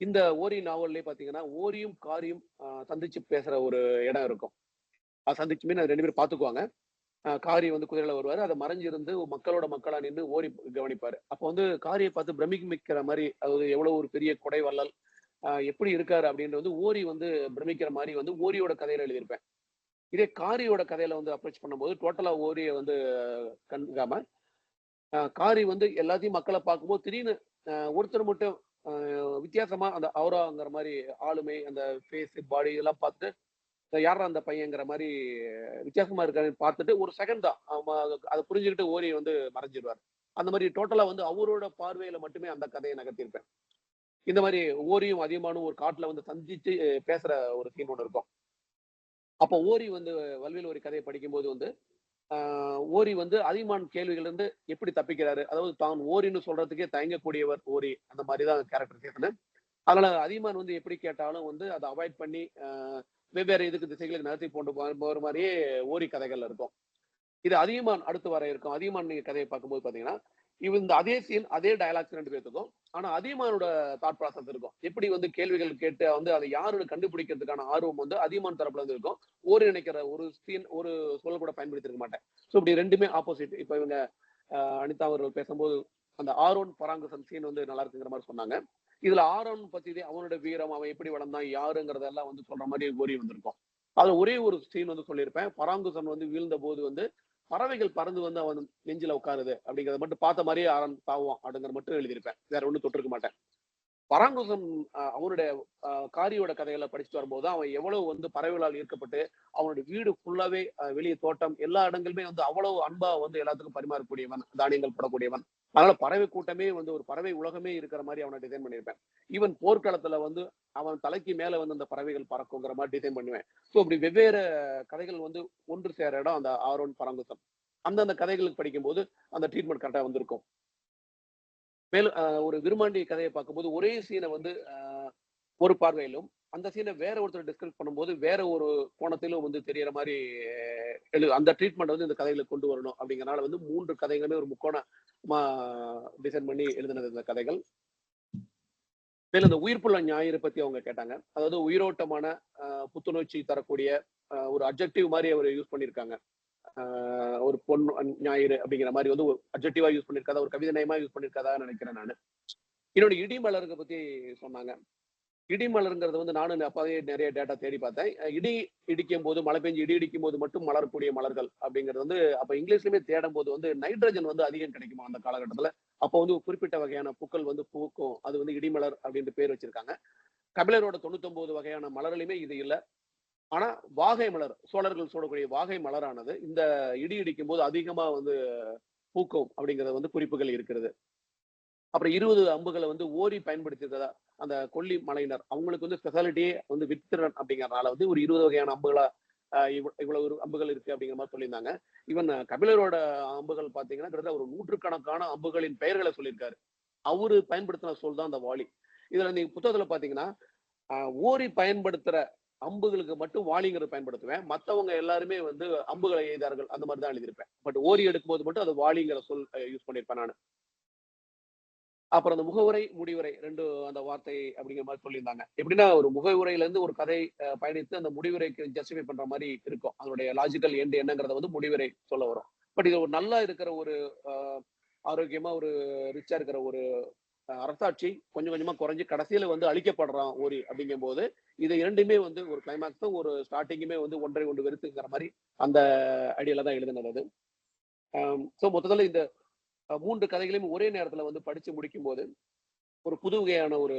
இந்த ஓரி நாவல்லே பாத்தீங்கன்னா ஓரியும் காரியும் சந்திச்சு பேசுற ஒரு இடம் இருக்கும். சந்திச்சுமே 2 பேரும் பாத்துக்குவாங்க. காரி வந்து குதிரையில வருவாரு. அதை மறைஞ்சிருந்து மக்களோட மக்களா நின்று ஓரி கவனிப்பாரு. அப்போ வந்து காரியை பார்த்து பிரமிக்கிற மாதிரி, அதாவது எவ்வளவு ஒரு பெரிய கொடை வள்ளல், எப்படி இருக்காரு அப்படின்றது வந்து ஓரி வந்து பிரமிக்கிற மாதிரி வந்து ஓரியோட கதையில எழுதியிருப்பேன். இதே காரியோட கதையில வந்து அப்ரோச் பண்ணும்போது டோட்டலா ஓரிய வந்து கண்டுக்காம, காரி வந்து எல்லாத்தையும் மக்களை பார்க்கும்போது திடீர்னு ஒருத்தர் மட்டும் வித்தியாசமா அந்த அவுராங்கிற மாதிரி ஆளுமை, அந்த ஃபேஸ், பாடி இதெல்லாம் பார்த்துட்டு யாரா அந்த பையங்கிற மாதிரி வித்தியாசமா இருக்காருன்னு பார்த்துட்டு ஒரு செகண்ட் தான் அதை புரிஞ்சுக்கிட்டு ஓரி வந்து மறைஞ்சிருவார். அந்த மாதிரி டோட்டலா வந்து அவரோட பார்வையில மட்டுமே அந்த கதையை நகர்த்தியிருப்பேன். இந்த மாதிரி ஓரியும் அதிகமானும் ஒரு காட்டுல வந்து சந்திச்சு பேசுற ஒரு சீன் ஒன்று இருக்கும். அப்போ ஓரி வந்து வல்வில் ஓரி கதையை படிக்கும்போது வந்து ஓரி வந்து அதிகமான கேள்விகள் இருந்து எப்படி தப்பிக்கிறாரு, அதாவது தான் ஓரின்னு சொல்றதுக்கே தயங்கக்கூடியவர் ஓரி, அந்த மாதிரி தான் கேரக்டரைசேஷன். அதனால அதிகமான் வந்து எப்படி கேட்டாலும் வந்து அதை அவாய்ட் பண்ணி வெவ்வேறு இதுக்கு திசைகளுக்கு நகர்த்தி கொண்டு போற மாதிரியே ஓரி கதைகள் இருக்கும். இது அதிகமான் அடுத்து வர இருக்கும். அதிகமான் நீங்க கதையை பார்க்கும்போது பாத்தீங்கன்னா, இந்த அதே சீன் அதே டயலாக்ஸ் 2 பேத்துக்கும். ஆனா அதிகமானோட தாட் ப்ராசஸ் இருக்கும். எப்படி வந்து கேள்விகள் கேட்டு வந்து அதை யாருன்னு கண்டுபிடிக்கிறதுக்கான ஆர்வம் வந்து அதிகமான் தரப்புல இருந்து இருக்கும். ஓரி நினைக்கிற ஒரு சீன் ஒரு சொல் கூட பயன்படுத்தி இருக்க மாட்டேன். ஸோ இப்படி 2மே ஆப்போசிட். இப்ப இவங்க அனிதா அவர்கள் பேசும்போது அந்த ஆரோன் பராங்குசன் சீன் வந்து நல்லா இருக்குங்கிற மாதிரி சொன்னாங்க. இதுல ஆரோன் பத்தி அவனோட வீரம், அவன் எப்படி வளர்ந்தான், யாருங்கிறதெல்லாம் வந்து சொல்ற மாதிரி ஓரி வந்திருக்கும். அதுல ஒரே ஒரு சீன் வந்து சொல்லியிருப்பேன். பராங்குசன் வந்து வீழ்ந்த போது வந்து பறவைகள் பறந்து வந்து அவன் நெஞ்சில உட்காருது அப்படிங்கறத மட்டும் பார்த்த மாதிரியே ஆரன் தாவான் அப்படிங்கிற மட்டும் எழுதியிருப்பேன். வேற ஒண்ணும் தொட்டிருக்க மாட்டேன். பராங்குசன் அவனுடைய காரியோட கதைகளை படிச்சுட்டு வரும்போது அவன் எவ்வளவு வந்து பறவைகளால் ஈர்க்கப்பட்டு அவனுடைய வீடு ஃபுல்லாவே வெளியே தோட்டம் எல்லா இடங்களுமே வந்து அவ்வளவு அன்பா வந்து எல்லாத்துக்கும் பரிமாறக்கூடியவன், தானியங்கள் போடக்கூடியவன். அதனால பறவை கூட்டமே வந்து ஒரு பறவை உலகமே இருக்கிற மாதிரி அவனை டிசைன் பண்ணியிருப்பேன். ஈவன் போர்க்களத்துல வந்து அவன் தலைக்கு மேல வந்து அந்த பறவைகள் பறக்குங்கிற மாதிரி டிசைன் பண்ணுவேன். ஸோ அப்படி வெவ்வேறு கதைகள் வந்து ஒன்று சேர இடம் அந்த ஆரோன் பராங்குசம். அந்தந்த கதைகளுக்கு படிக்கும்போது அந்த ட்ரீட்மெண்ட் கரெக்டா வந்திருக்கும். மேலும் ஒரு விருமாண்டி கதையை பார்க்கும்போது ஒரே சீனை வந்து ஒரு பார்வையிலும் அந்த சீனை வேற ஒருத்தர் டிஸ்கஸ் பண்ணும்போது வேற ஒரு கோணத்திலும் வந்து தெரியற மாதிரி அந்த ட்ரீட்மெண்ட் வந்து இந்த கதைகளை கொண்டு வரணும் அப்படிங்கறனால வந்து 3 கதைகளுமே ஒரு முக்கோணமா டிசைன் பண்ணி எழுதினது இந்த கதைகள். மேலும் இந்த உயிர்ப்புள்ள ஞாயிறு பத்தி அவங்க கேட்டாங்க. அதாவது உயிரோட்டமான புத்துணர்ச்சி தரக்கூடிய ஒரு அப்ஜெக்டிவ் மாதிரி அவர் யூஸ் பண்ணியிருக்காங்க. ஒரு பொன் ஞாயிறு அப்படிங்கிற மாதிரி வந்து ஒரு அப்ஜெக்டிவா யூஸ் பண்ணிருக்காதா, ஒரு கவிதை நயமா யூஸ் பண்ணிருக்காதா நினைக்கிறேன் நான். இன்னொரு இடி மலருங்க பத்தி சொன்னாங்க. இடி மலருங்கிறது வந்து நானும் அப்பவே நிறைய டேட்டா தேடி பார்த்தேன். இடி இடிக்கும் போது, மழை பெஞ்சு இடி இடிக்கும் போது மட்டும் மலரக்கூடிய மலர்கள் அப்படிங்கிறது வந்து அப்ப இங்கிலீஷ்லயுமே தேடும் போது வந்து நைட்ரஜன் வந்து அதிகம் கிடைக்குமா அந்த காலகட்டத்துல. அப்போ வந்து ஒரு குறிப்பிட்ட வகையான பூக்கள் வந்து பூக்கும். அது வந்து இடிமலர் அப்படின்ட்டு பேர் வச்சிருக்காங்க. கபிலரோட 99 வகையான மலர்லையுமே இது இல்ல. ஆனா வாகை மலர், சோழர்கள் சூடக்கூடிய வாகை மலரானது இந்த இடி இடிக்கும் போது அதிகமா வந்து பூக்கும் அப்படிங்கறது வந்து குறிப்புகள் இருக்கிறது. அப்புறம் 20 அம்புகளை வந்து ஓரி பயன்படுத்தியதா அந்த கொல்லி மலையினர் அவங்களுக்கு வந்து ஸ்பெஷாலிட்டியே வந்து வித்திரன் அப்படிங்கறதுனால வந்து ஒரு 20 வகையான அம்புகளா இவ்வளவு ஒரு அம்புகள் இருக்கு அப்படிங்கிற மாதிரி சொல்லியிருந்தாங்க. ஈவன் கபிலரோட அம்புகள் பாத்தீங்கன்னா கிட்டத்தட்ட ஒரு 100கணக்கான அம்புகளின் பெயர்களை சொல்லியிருக்காரு. அவரு பயன்படுத்தின சொல் தான் அந்த வாலி. இதுல நீங்க புத்தகத்துல பாத்தீங்கன்னா ஓரி பயன்படுத்துற அம்புகளுக்கு மட்டும் வாலிங்கிறது பயன்படுத்துவேன். மத்தவங்க எல்லாருமே வந்து அம்புகளை எய்தார்கள் அந்த மாதிரி தான் எழுதியிருப்பேன். பட் ஓரி எடுக்கும்போது மட்டும் அது வாலிங்கிற சொல் யூஸ் பண்ணியிருப்பேன் நான். அப்புறம் அந்த முகவுரை, முடிவுரை 2 அந்த வார்த்தை அப்படிங்கிற மாதிரி சொல்லியிருந்தாங்க. எப்படின்னா ஒரு முகவுரையில இருந்து ஒரு கதை பயணித்து அந்த முடிவுரைக்கு ஜஸ்டிஃபை பண்ற மாதிரி இருக்கும். அதனுடைய லாஜிக்கல் எண்ட் என்னங்கிறத வந்து முடிவுரை சொல்ல வரும். பட் இது ஒரு நல்லா இருக்கிற ஒரு ஆரோக்கியமா ஒரு ரிச்சா இருக்கிற ஒரு அரசாட்சி கொஞ்சம் கொஞ்சமா குறைஞ்சு கடைசியில வந்து அழிக்கப்படுறான் ஓரி அப்படிங்கும் போது இது 2மே வந்து ஒரு கிளைமாக்ஸும் ஒரு ஸ்டார்டிங்குமே வந்து ஒன்றை ஒன்று வெறுத்துங்கிற மாதிரி அந்த ஐடியால தான் எழுதினது அது. ஸோ மொத்தத்துல இந்த 3 கதைகளையும் ஒரே நேரத்துல வந்து படிச்சு முடிக்கும் போது ஒரு புது வகையான ஒரு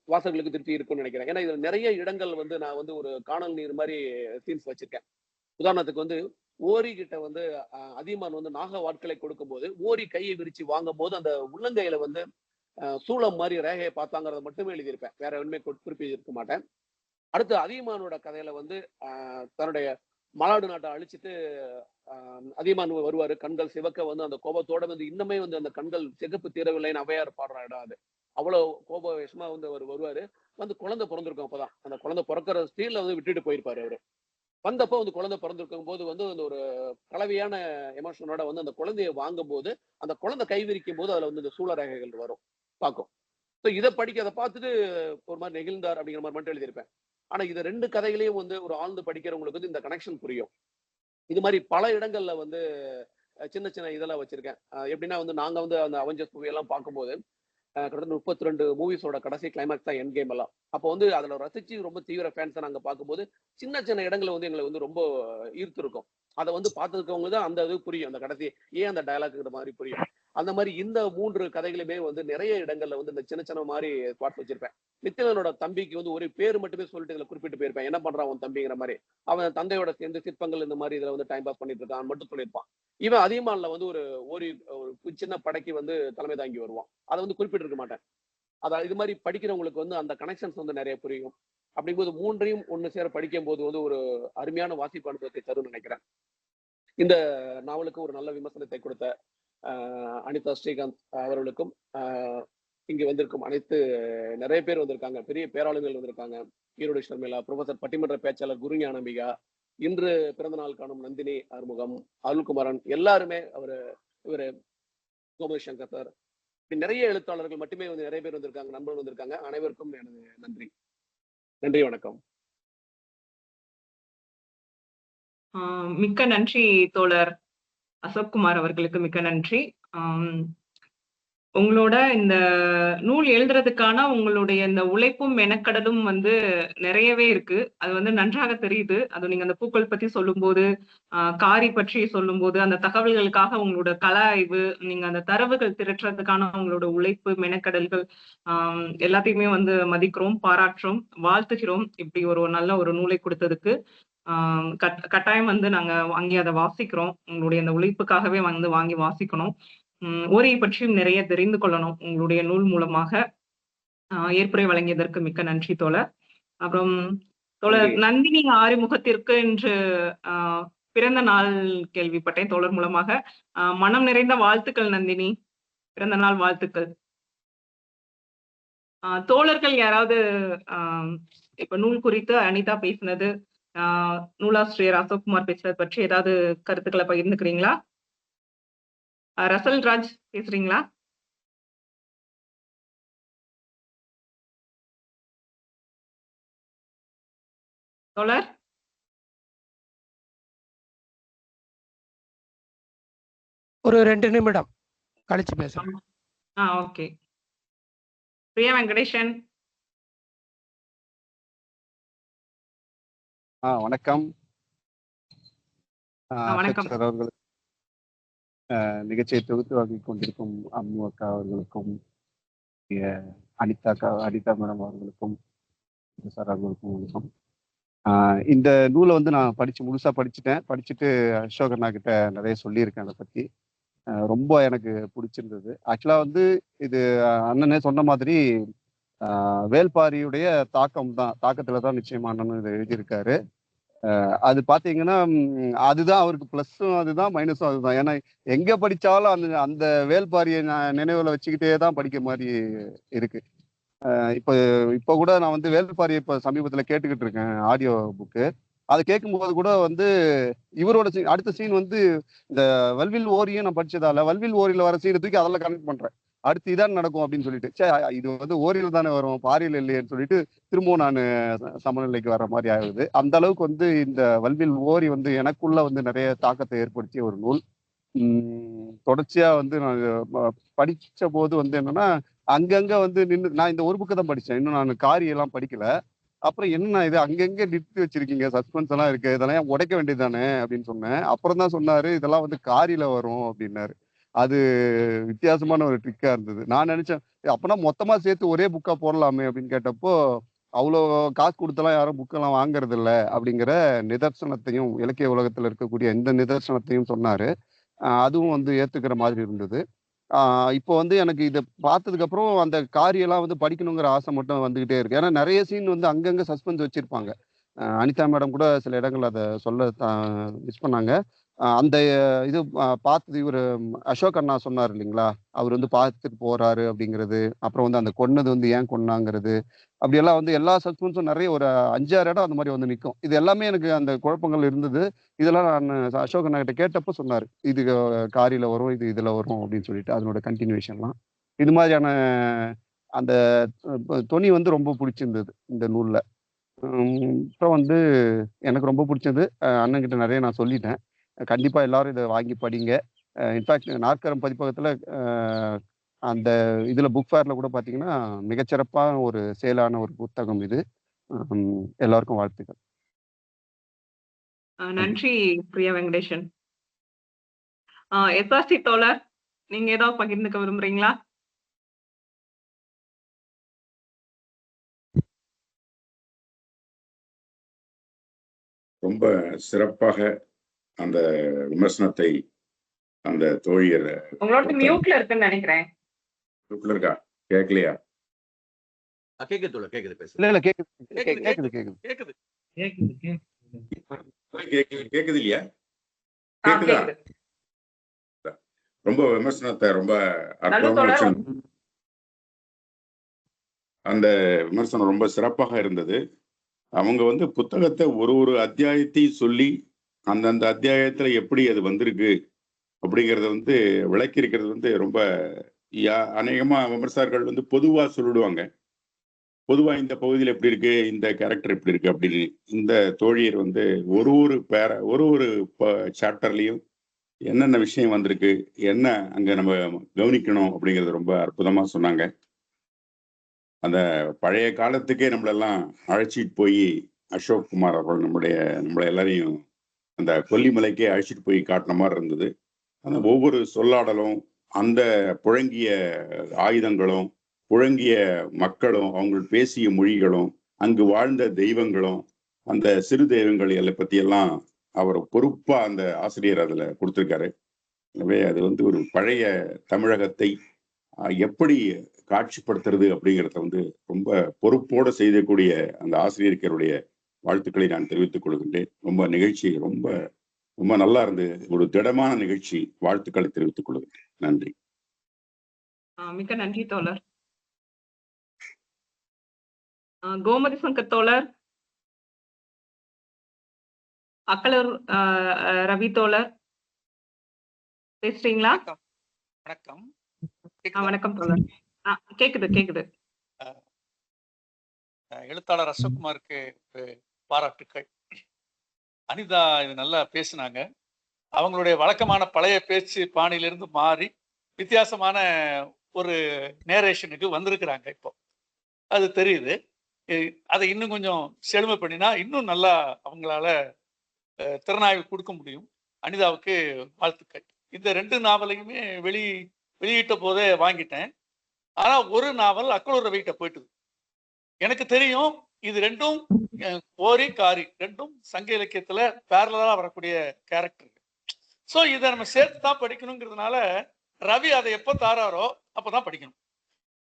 வாசகர்களுக்கு திருப்தி இருக்கும்னு நினைக்கிறேன். ஏன்னா இதுல நிறைய இடங்கள் வந்து நான் வந்து ஒரு காணல் நீர் மாதிரி சீன்ஸ் வச்சிருக்கேன். உதாரணத்துக்கு வந்து ஓரி கிட்ட வந்து அதியமான் வந்து நாக வாட்களை கொடுக்கும்போது ஓரி கையை விரிச்சு வாங்கும் போது அந்த உள்ளங்கையில வந்து சூளம் மாதிரி ரேகையை பார்த்தாங்கிறத மட்டுமே எழுதியிருப்பேன். வேற ஒண்ணுமே குறிப்பிட்டிருக்க மாட்டேன். அடுத்து அதியமானோட கதையில வந்து தன்னுடைய மலாடு நாட்டை அழிச்சிட்டு அதியமான் வருவாரு. கண்கள் சிவக்க வந்து அந்த கோபத்தோட வந்து இன்னுமே வந்து அந்த கண்கள் சிகப்பு தீரவில்லைன்னு ஔவையார் பாடுற இடம் அது. அவ்வளவு கோப விஷமா வந்து அவர் வருவாரு. வந்து குழந்தை பிறந்திருக்கும் அப்பதான். அந்த குழந்தை பிறக்கிற ஸ்டீல்ல வந்து விட்டுட்டு போயிருப்பாரு அவரு. வந்தப்போ வந்து குழந்தை பிறந்திருக்கும் போது வந்து அந்த ஒரு கலவையான எமோஷனோட வந்து அந்த குழந்தையை வாங்கும் போது அந்த குழந்தை கைவிரிக்கும் போது அதுல வந்து இந்த சூழ ரேகைகள் வரும் பார்க்கும். ஸோ இதை அதை பார்த்துட்டு ஒரு மாதிரி நெகிழ்ந்தார் அப்படிங்கிற மாதிரி மட்டும் எழுதியிருப்பேன். ஆனா இது 2 கதைகளையும் வந்து ஒரு ஆழ்ந்து படிக்கிறவங்களுக்கு வந்து இந்த கனெக்ஷன் புரியும். இது மாதிரி பல இடங்கள்ல வந்து சின்ன சின்ன இதெல்லாம் வச்சிருக்கேன். எப்படின்னா வந்து நாங்க வந்து அந்த அவெஞ்சர்ஸ் மூவி எல்லாம் பார்க்கும்போது கிட்டத்தட்ட 32 மூவிஸோட கடைசி கிளைமாக்ஸ் தான் எண்ட் கேம் எல்லாம். அப்போ வந்து அதுல ரசிச்சு ரொம்ப தீவிர ஃபேன்ஸா நாங்க பார்க்கும்போது சின்ன சின்ன இடங்களை வந்து எங்களை வந்து ரொம்ப ஈர்த்திருக்கும். அதை வந்து பார்த்துருக்கவங்க தான் அந்த இது புரியும். அந்த கடைசி ஏன் அந்த டயலாக்ங்கிற மாதிரி புரியும். அந்த மாதிரி இந்த 3 கதைகளுமே வந்து நிறைய இடங்கள்ல வந்து இந்த சின்ன சின்ன மாதிரி ஸ்பாட்ஸ் வச்சிருப்பேன். நித்திலனோட தம்பிக்கு வந்து ஒரு பேர் மட்டுமே சொல்லிட்டு இதுல குறிப்பிட்டு போயிருப்பேன். என்ன பண்றான் உன் தம்பிங்கிற மாதிரி. அவன் தந்தையோட சேர்ந்து சிற்பங்கள் இந்த மாதிரி இதுல வந்து டைம் பாஸ் பண்ணிட்டு இருக்கான் மட்டும் சொல்லியிருப்பான். இவன் அதிகமான்ல வந்து ஒரு ஒரு சின்ன படைக்கு வந்து தலைமை தாங்கி வருவான். அதை வந்து குறிப்பிட்டிருக்க மாட்டேன். அதான் இது மாதிரி படிக்கிறவங்களுக்கு வந்து அந்த கனெக்ஷன்ஸ் வந்து நிறைய புரியும். அப்படிங்கும்போது 3ஐயும் ஒண்ணு சேர படிக்கும் போது வந்து ஒரு அருமையான வாசிப்பு அனுபவத்தை தரும்னு நினைக்கிறேன். இந்த நாவலுக்கு ஒரு நல்ல விமர்சனத்தை கொடுத்த அனிதா ஸ்ரீகாந்த் அவர்களுக்கும் இங்கு வந்திருக்கும் அனைத்து நிறைய பேர் வந்திருக்காங்க. பெரிய பேராளுங்கள் வந்திருக்காங்க. ஈரோடு ஷர்மிளா, ப்ரொஃபசர் பட்டிமன்ற பேச்சாளர் குரு ஞானம்பிகா, இன்று பிறந்த நாள் காணும் நந்தினி ஆறுமுகம், அருள்குமாரன், எல்லாருமே இவரு கோமதி சங்கர் சார், நிறைய எழுத்தாளர்கள் மட்டுமே வந்து நிறைய பேர் வந்திருக்காங்க, நண்பர்கள் வந்திருக்காங்க. அனைவருக்கும் எனது நன்றி. நன்றி, வணக்கம். மிக்க நன்றி தோழர் அசோக்குமார் அவர்களுக்கு மிக்க நன்றி. உங்களோட இந்த நூல் எழுதுறதுக்கான உங்களுடைய இந்த உழைப்பும் மெனக்கடலும் வந்து நிறையவே இருக்கு. அது வந்து நன்றாக தெரியுது. அது நீங்க அந்த பூக்கள் பத்தி சொல்லும்போது, காரி பற்றி சொல்லும்போது, அந்த தகவல்களுக்காக உங்களோட கள ஆய்வு, நீங்க அந்த தரவுகள் திரட்டுறதுக்கான உங்களோட உழைப்பு, மெனக்கடல்கள் எல்லாத்தையுமே வந்து மதிக்கிறோம், பாராட்டுறோம், வாழ்த்துகிறோம். இப்படி ஒரு நல்ல ஒரு நூலை கொடுத்ததுக்கு. கட்டாயம் வந்து நாங்க வாங்கி அதை வாசிக்கிறோம். உங்களுடைய அந்த உழைப்புக்காகவே வந்து வாங்கி வாசிக்கணும். ஓரியை பற்றியும் நிறைய தெரிந்து கொள்ளணும் உங்களுடைய நூல் மூலமாக. ஏற்புரை வழங்கியதற்கு மிக்க நன்றி தோழர். அப்புறம் தோழர் நந்தினி ஆறுமுகத்திற்கு இன்று பிறந்த நாள் கேள்விப்பட்டேன் தோழர் மூலமாக. மனம் நிறைந்த வாழ்த்துக்கள் நந்தினி, பிறந்த நாள் வாழ்த்துக்கள். தோழர்கள் யாராவது இப்ப நூல் குறித்து அனிதா பேசினது, நூலாசிரியர் அசோக்குமார் பேசுறது பற்றி ஏதாவது கருத்துக்களை பகிர்ந்துக்கிறீங்களா? ரசல் ராஜ் பேசுறீங்களா? தோழர் ஒரு 2 நிமிடம் கழிச்சு பேசுறேன். ஓகே. பிரியா வெங்கடேஷன். வணக்கம். வணக்கம் அவர்களுக்கு நிகழ்ச்சியை தொகுத்து வாங்கி கொண்டிருக்கும் அம்மு அக்கா அவர்களுக்கும், அனிதா மேடம் அவர்களுக்கும், சார் அவர்களுக்கும் வணக்கம். இந்த நூலை வந்து நான் முழுசா படிச்சுட்டு அசோக் அண்ணா கிட்ட நிறைய சொல்லியிருக்கேன். அதை பத்தி ரொம்ப எனக்கு பிடிச்சிருந்தது. ஆக்சுவலா வந்து இது அண்ணனே சொன்ன மாதிரி வேல்பாரியுடைய தாக்கத்துல தான் நிச்சயமா அண்ணன் இதை எழுதியிருக்காரு. அது பாத்தீங்கன்னா அதுதான் அவருக்கு பிளஸும் அதுதான் மைனஸும் அதுதான். ஏன்னா எங்க படிச்சாலும் அந்த வேல்பாரியை நினைவுல வச்சுக்கிட்டே தான் படிக்க மாதிரி இருக்கு. இப்ப கூட நான் வந்து வேல்பாரியை இப்ப சமீபத்துல கேட்டுக்கிட்டு இருக்கேன் ஆடியோ புக்கு. அதை கேட்கும்போது கூட வந்து இவரோட அடுத்த சீன் வந்து இந்த வல்வில் ஓரியும் நான் படிச்சதால வல்வில் ஓரியில வர சீனை தூக்கி அதெல்லாம் கனெக்ட் பண்றேன். அடுத்து இதான் நடக்கும் அப்படின்னு சொல்லிட்டு, இது வந்து ஓரியில தானே வரும், பாரியில் இல்லையேன்னு சொல்லிட்டு திரும்பவும் நான் சமநிலைக்கு வர்ற மாதிரி ஆகுது. அந்த அளவுக்கு வந்து இந்த வல்வில் ஓரி வந்து எனக்குள்ள வந்து நிறைய தாக்கத்தை ஏற்படுத்திய ஒரு நூல். தொடர்ச்சியா வந்து நான் படிச்ச போது வந்து என்னன்னா அங்கங்க வந்து நான் இந்த ஒரு புக்கை தான் படிச்சேன். இன்னும் நான் காரியெல்லாம் படிக்கல. அப்புறம் என்ன இது அங்கங்க நிறுத்தி வச்சிருக்கீங்க, சஸ்பென்ஸ் எல்லாம் இருக்கு, இதெல்லாம் உடைக்க வேண்டியதுதானே அப்படின்னு சொன்னேன். அப்புறம் தான் சொன்னாரு இதெல்லாம் வந்து காரியில வரும் அப்படின்னாரு. அது வித்தியாசமான ஒரு ட்ரிக்கா இருந்தது. நான் நினைச்சேன் அப்பனா மொத்தமா சேர்த்து ஒரே புக்கா போடலாமே அப்படின்னு கேட்டப்போ, அவ்வளோ காசு கொடுத்தெல்லாம் யாரும் புக்கெல்லாம் வாங்குறது இல்லை அப்படிங்கிற நிதர்சனத்தையும், இலக்கிய உலகத்துல இருக்கக்கூடிய எந்த நிதர்சனத்தையும் சொன்னாரு. அதுவும் வந்து ஏத்துக்கிற மாதிரி இருந்தது. இப்போ வந்து எனக்கு இதை பார்த்ததுக்கு அப்புறம் அந்த காரியெல்லாம் வந்து படிக்கணுங்கிற ஆசை மட்டும் வந்துகிட்டே இருக்கு. ஏன்னா நிறைய சீன் வந்து அங்கங்க சஸ்பென்ஸ் வச்சிருப்பாங்க. அனிதா மேடம் கூட சில இடங்கள் அதை சொல்ல மிஸ் பண்ணாங்க. அந்த இது பார்த்தது இவர் அசோக் அண்ணா சொன்னார் இல்லைங்களா, அவர் வந்து பார்த்துட்டு போறாரு அப்படிங்கிறது, அப்புறம் வந்து அந்த கொன்னது வந்து ஏன் கொன்னாங்கிறது, அப்படியெல்லாம் வந்து எல்லா சஸ்பென்ஸும் நிறைய ஒரு 5-6 இடம் அந்த மாதிரி வந்து நிற்கும். இது எல்லாமே எனக்கு அந்த குழப்பங்கள் இருந்தது. இதெல்லாம் நான் அசோக் அண்ணா கிட்ட கேட்டப்போ சொன்னார் இது காரியில வரும், இது இதுல வரும் அப்படின்னு சொல்லிட்டு அதனோட கண்டினியூஷன்லாம். இது மாதிரியான அந்த தொனி வந்து ரொம்ப பிடிச்சிருந்தது இந்த நூல்ல. அப்புறம் வந்து எனக்கு ரொம்ப பிடிச்சது அண்ணன் கிட்ட நிறைய நான் சொல்லிட்டேன். கண்டிப்பா எல்லாரும் இதை வாங்கி படிங்க. இன்ஃபேக்ட் நாற்கரம் பதிப்பகத்துல அந்த இதுல புக் ஃபேர்ல கூட பாத்தீங்கன்னா மிகச்சிறப்பான ஒரு சேலான ஒரு புத்தகம் இது. எல்லாருக்கும் வாழ்த்துக்கள். நன்றி பிரியா வெங்கடேஷன். எஸ்ஆர்சி தோழர், நீங்க ஏதாவது பகிர்ந்துக்க விரும்புறீங்களா? ரொம்ப சிறப்பாக அந்த விமர்சனத்தை அந்த தோழியர் உங்களோட மியூட்ல இருக்குன்னு நினைக்கிறேன். இருக்கா, கேட்கலையா? கேக்குது தோழர், கேக்குது, பேசு. இல்ல கேக்குது கேக்குது, கேக்குது கேக்குது கேக்குது. கேக்குது இல்லையா? கேக்குதா? கேக்குது. ரொம்ப விமர்சனத்தை ரொம்ப நல்ல அற்புதமா தோழர். வச்சிருந்தது. அந்த விமர்சனம் ரொம்ப சிறப்பாக இருந்தது. அவங்க புத்தகத்தை ஒரு அத்தியாயத்தையும் சொல்லி அந்தந்த அத்தியாயத்துல எப்படி அது வந்திருக்கு அப்படிங்கறத விளக்கி இருக்கிறது ரொம்ப அநேகமா விமர்சகர்கள் பொதுவா சொல்லிடுவாங்க. பொதுவா இந்த பகுதியில் எப்படி இருக்கு, இந்த கேரக்டர் எப்படி இருக்கு அப்படின்னு. இந்த தோழியர் ஒரு சாப்டர்லயும் என்னென்ன விஷயம் வந்திருக்கு, என்ன அங்க நம்ம கவனிக்கணும் அப்படிங்கறது ரொம்ப அற்புதமா சொன்னாங்க. அந்த பழைய காலத்துக்கே நம்மளெல்லாம் அழைச்சிட்டு போய் அசோக் குமார் அவர்கள் நம்மளை எல்லாரையும் அந்த கொல்லிமலைக்கே அழைச்சிட்டு போய் காட்டின மாதிரி இருந்தது. அந்த ஒவ்வொரு சொல்லாடலும், அந்த புழங்கிய ஆயுதங்களும், புழங்கிய மக்களும், அவங்க பேசிய மொழிகளும், அங்கு வாழ்ந்த தெய்வங்களும், அந்த சிறு தெய்வங்கள் எல்லாம் பத்தியெல்லாம் அவர் பொறுப்பா அந்த ஆசிரியர் அதுல கொடுத்திருக்காரு. எனவே அது ஒரு பழைய தமிழகத்தை எப்படி காட்சிப்படுத்துறது அப்படிங்கிறத ரொம்ப பொறுப்போடு செய்யக்கூடிய அந்த ஆசிரியருடைய வாழ்த்துக்களை நான் தெரிவித்துக் கொள்கின்றேன். ரொம்ப நிகழ்ச்சி ரொம்ப ரொம்ப நல்லா இருந்து, ஒரு திடமான நிகழ்ச்சி. வாழ்த்துக்களை தெரிவித்துக் கொள்கிறேன். நன்றி. மிக்க நன்றி தோழர். கோமதி சங்கர் தோழர், அக்கலூர் ரவி தோழர் பேசுறீங்களா? வணக்கம். வணக்கம் தோழர். கேக்குது. எழுத்தாளர் அசோக்குமாருக்கு பாராட்டுக்கள். அனிதா இது நல்லா பேசினாங்க. அவங்களுடைய வழக்கமான பழைய பேச்சு பாணியிலிருந்து மாறி வித்தியாசமான ஒரு நேரேஷனுக்கு வந்திருக்கிறாங்க. இப்போ அது தெரியுது. அதை இன்னும் கொஞ்சம் செழுமை பண்ணினா இன்னும் நல்லா அவங்களால திறனாய்வு கொடுக்க முடியும். அனிதாவுக்கு வாழ்த்துக்கள். இந்த 2 நாவலையுமே வெளியிட்ட போதே வாங்கிட்டேன். ஆனா ஒரு நாவல் அக்கலூர் ரவிகிட்ட போயிட்டு எனக்கு தெரியும். இது 2ம் ஓரி காரி 2ம் சங்க இலக்கியத்துல பேரலா வரக்கூடிய கேரக்டர். சோ இதை நம்ம சேர்த்து தான் படிக்கணுங்கிறதுனால ரவி அதை எப்ப தாராரோ அப்பதான் படிக்கணும்.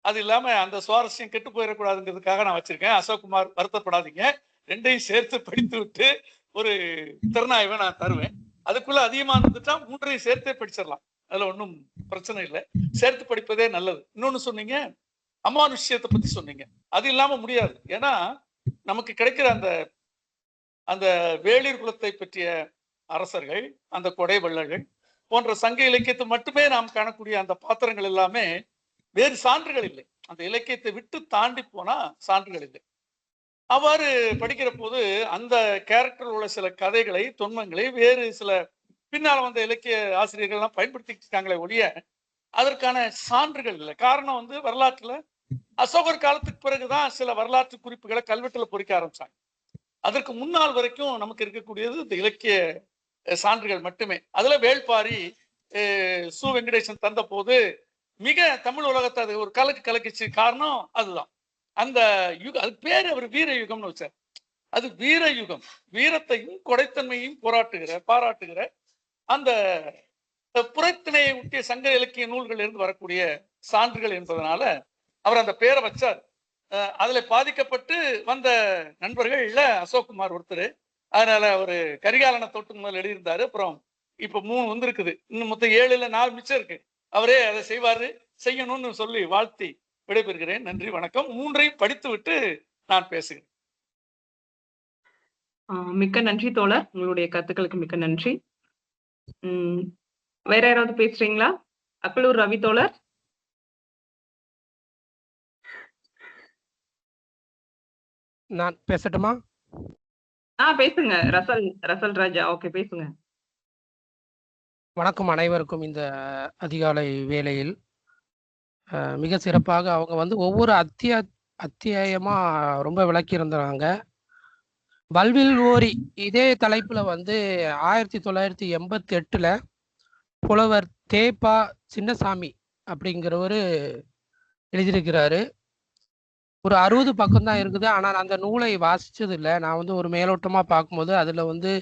அது இல்லாம அந்த சுவாரஸ்யம் கெட்டு போயிடக்கூடாதுங்கிறதுக்காக நான் வச்சிருக்கேன். அசோக்குமார் வருத்தப்படாதீங்க, 2ஐயும் சேர்த்து படித்து விட்டு ஒரு திறனாய்வை நான் தருவேன். அதுக்குள்ள அதிகமா இருந்துட்டா 3ஐயும் சேர்த்தே படிச்சிடலாம். அதுல ஒன்றும் பிரச்சனை இல்லை. சேர்த்து படிப்பதே நல்லது. இன்னொன்னு சொன்னீங்க, அமானுஷ்யத்தை பத்தி சொன்னீங்க. அது இல்லாம முடியாது. ஏன்னா நமக்கு கிடைக்கிற அந்த வேளிர் குலத்தை பற்றிய அரசர்கள், அந்த கொடை வள்ளல்கள் போன்ற சங்க இலக்கியத்தை மட்டுமே நாம் காணக்கூடிய அந்த பாத்திரங்கள் எல்லாமே வேறு சான்றுகள் இல்லை. அந்த இலக்கியத்தை விட்டு தாண்டி போனா சான்றுகள் இல்லை. அவ்வாறு படிக்கிற போது அந்த கேரக்டர் உள்ள சில கதைகளை, தொன்மங்களை வேறு சில பின்னால் வந்த இலக்கிய ஆசிரியர்கள் எல்லாம் பயன்படுத்திட்டு இருக்காங்களே ஒழிய அதற்கான சான்றுகள் இல்லை. காரணம் வரலாற்றுல அசோகர் காலத்துக்கு பிறகுதான் சில வரலாற்று குறிப்புகளை கல்வெட்டுல பொறிக்க ஆரம்பிச்சாங்க. அதற்கு முன்னால் வரைக்கும் நமக்கு இருக்கக்கூடியது இந்த இலக்கிய சான்றுகள் மட்டுமே. அதுல வேள்பாரி சு வெங்கடேசன் தந்த போது மிக தமிழ் உலகத்தை அது ஒரு கலக்கிச்சு. காரணம் அதுதான். அந்த யுகம், அது பேரு அவர் வீர யுகம்னு வச்சார். அது வீர யுகம். வீரத்தையும் கொடைத்தன்மையும் பாராட்டுகிற அந்த புறத்திணையை ஒட்டிய சங்க இலக்கிய நூல்கள் இருந்து வரக்கூடிய சான்றுகள் என்பதனால அவர் அந்த பேரை வச்சார். அதுல பாதிக்கப்பட்டு வந்த நண்பர்கள்ல அசோக்குமார் ஒருத்தர். அதனால ஒரு கரிகாலனை தொட்டு முதல் எழுதியிருந்தாரு. அப்புறம் இப்ப 3 வந்திருக்குது. இன்னும் மொத்தம் 7 இல்ல 4 மிச்சம் இருக்கு. அவரே அதை செய்யணும்னு சொல்லி வாழ்த்தி விடைபெறுகிறேன். நன்றி, வணக்கம். 3ஐயும் படித்து விட்டு நான் பேசுகிறேன். மிக்க நன்றி தோழர், உங்களுடைய கருத்துக்களுக்கு மிக்க நன்றி. வேற யாராவது பேசுறீங்களா? அக்கலூர் ரவி தோழர். நான் பேசட்டுமா? பேசுங்க. ரசல் ராஜா. ஓகே, பேசுங்க. வணக்கம் அனைவருக்கும். இந்த அதிகாலை வேளையில் மிக சிறப்பாக அவங்க வந்து ஒவ்வொரு அத்தியாயமா ரொம்ப விளக்கியிருந்தாங்க. வல்வில் ஓரி இதே தலைப்புல வந்து 1988 புலவர் தேப்பா சின்னசாமி அப்படிங்கிறவரு எழுதியிருக்கிறாரு. ஒரு 60 பக்கம் தான் இருக்குது. ஆனால் அந்த நூலை வாசிச்சது இல்லை. நான் வந்து ஒரு மேலோட்டமா பார்க்கும்போது அதுல வந்து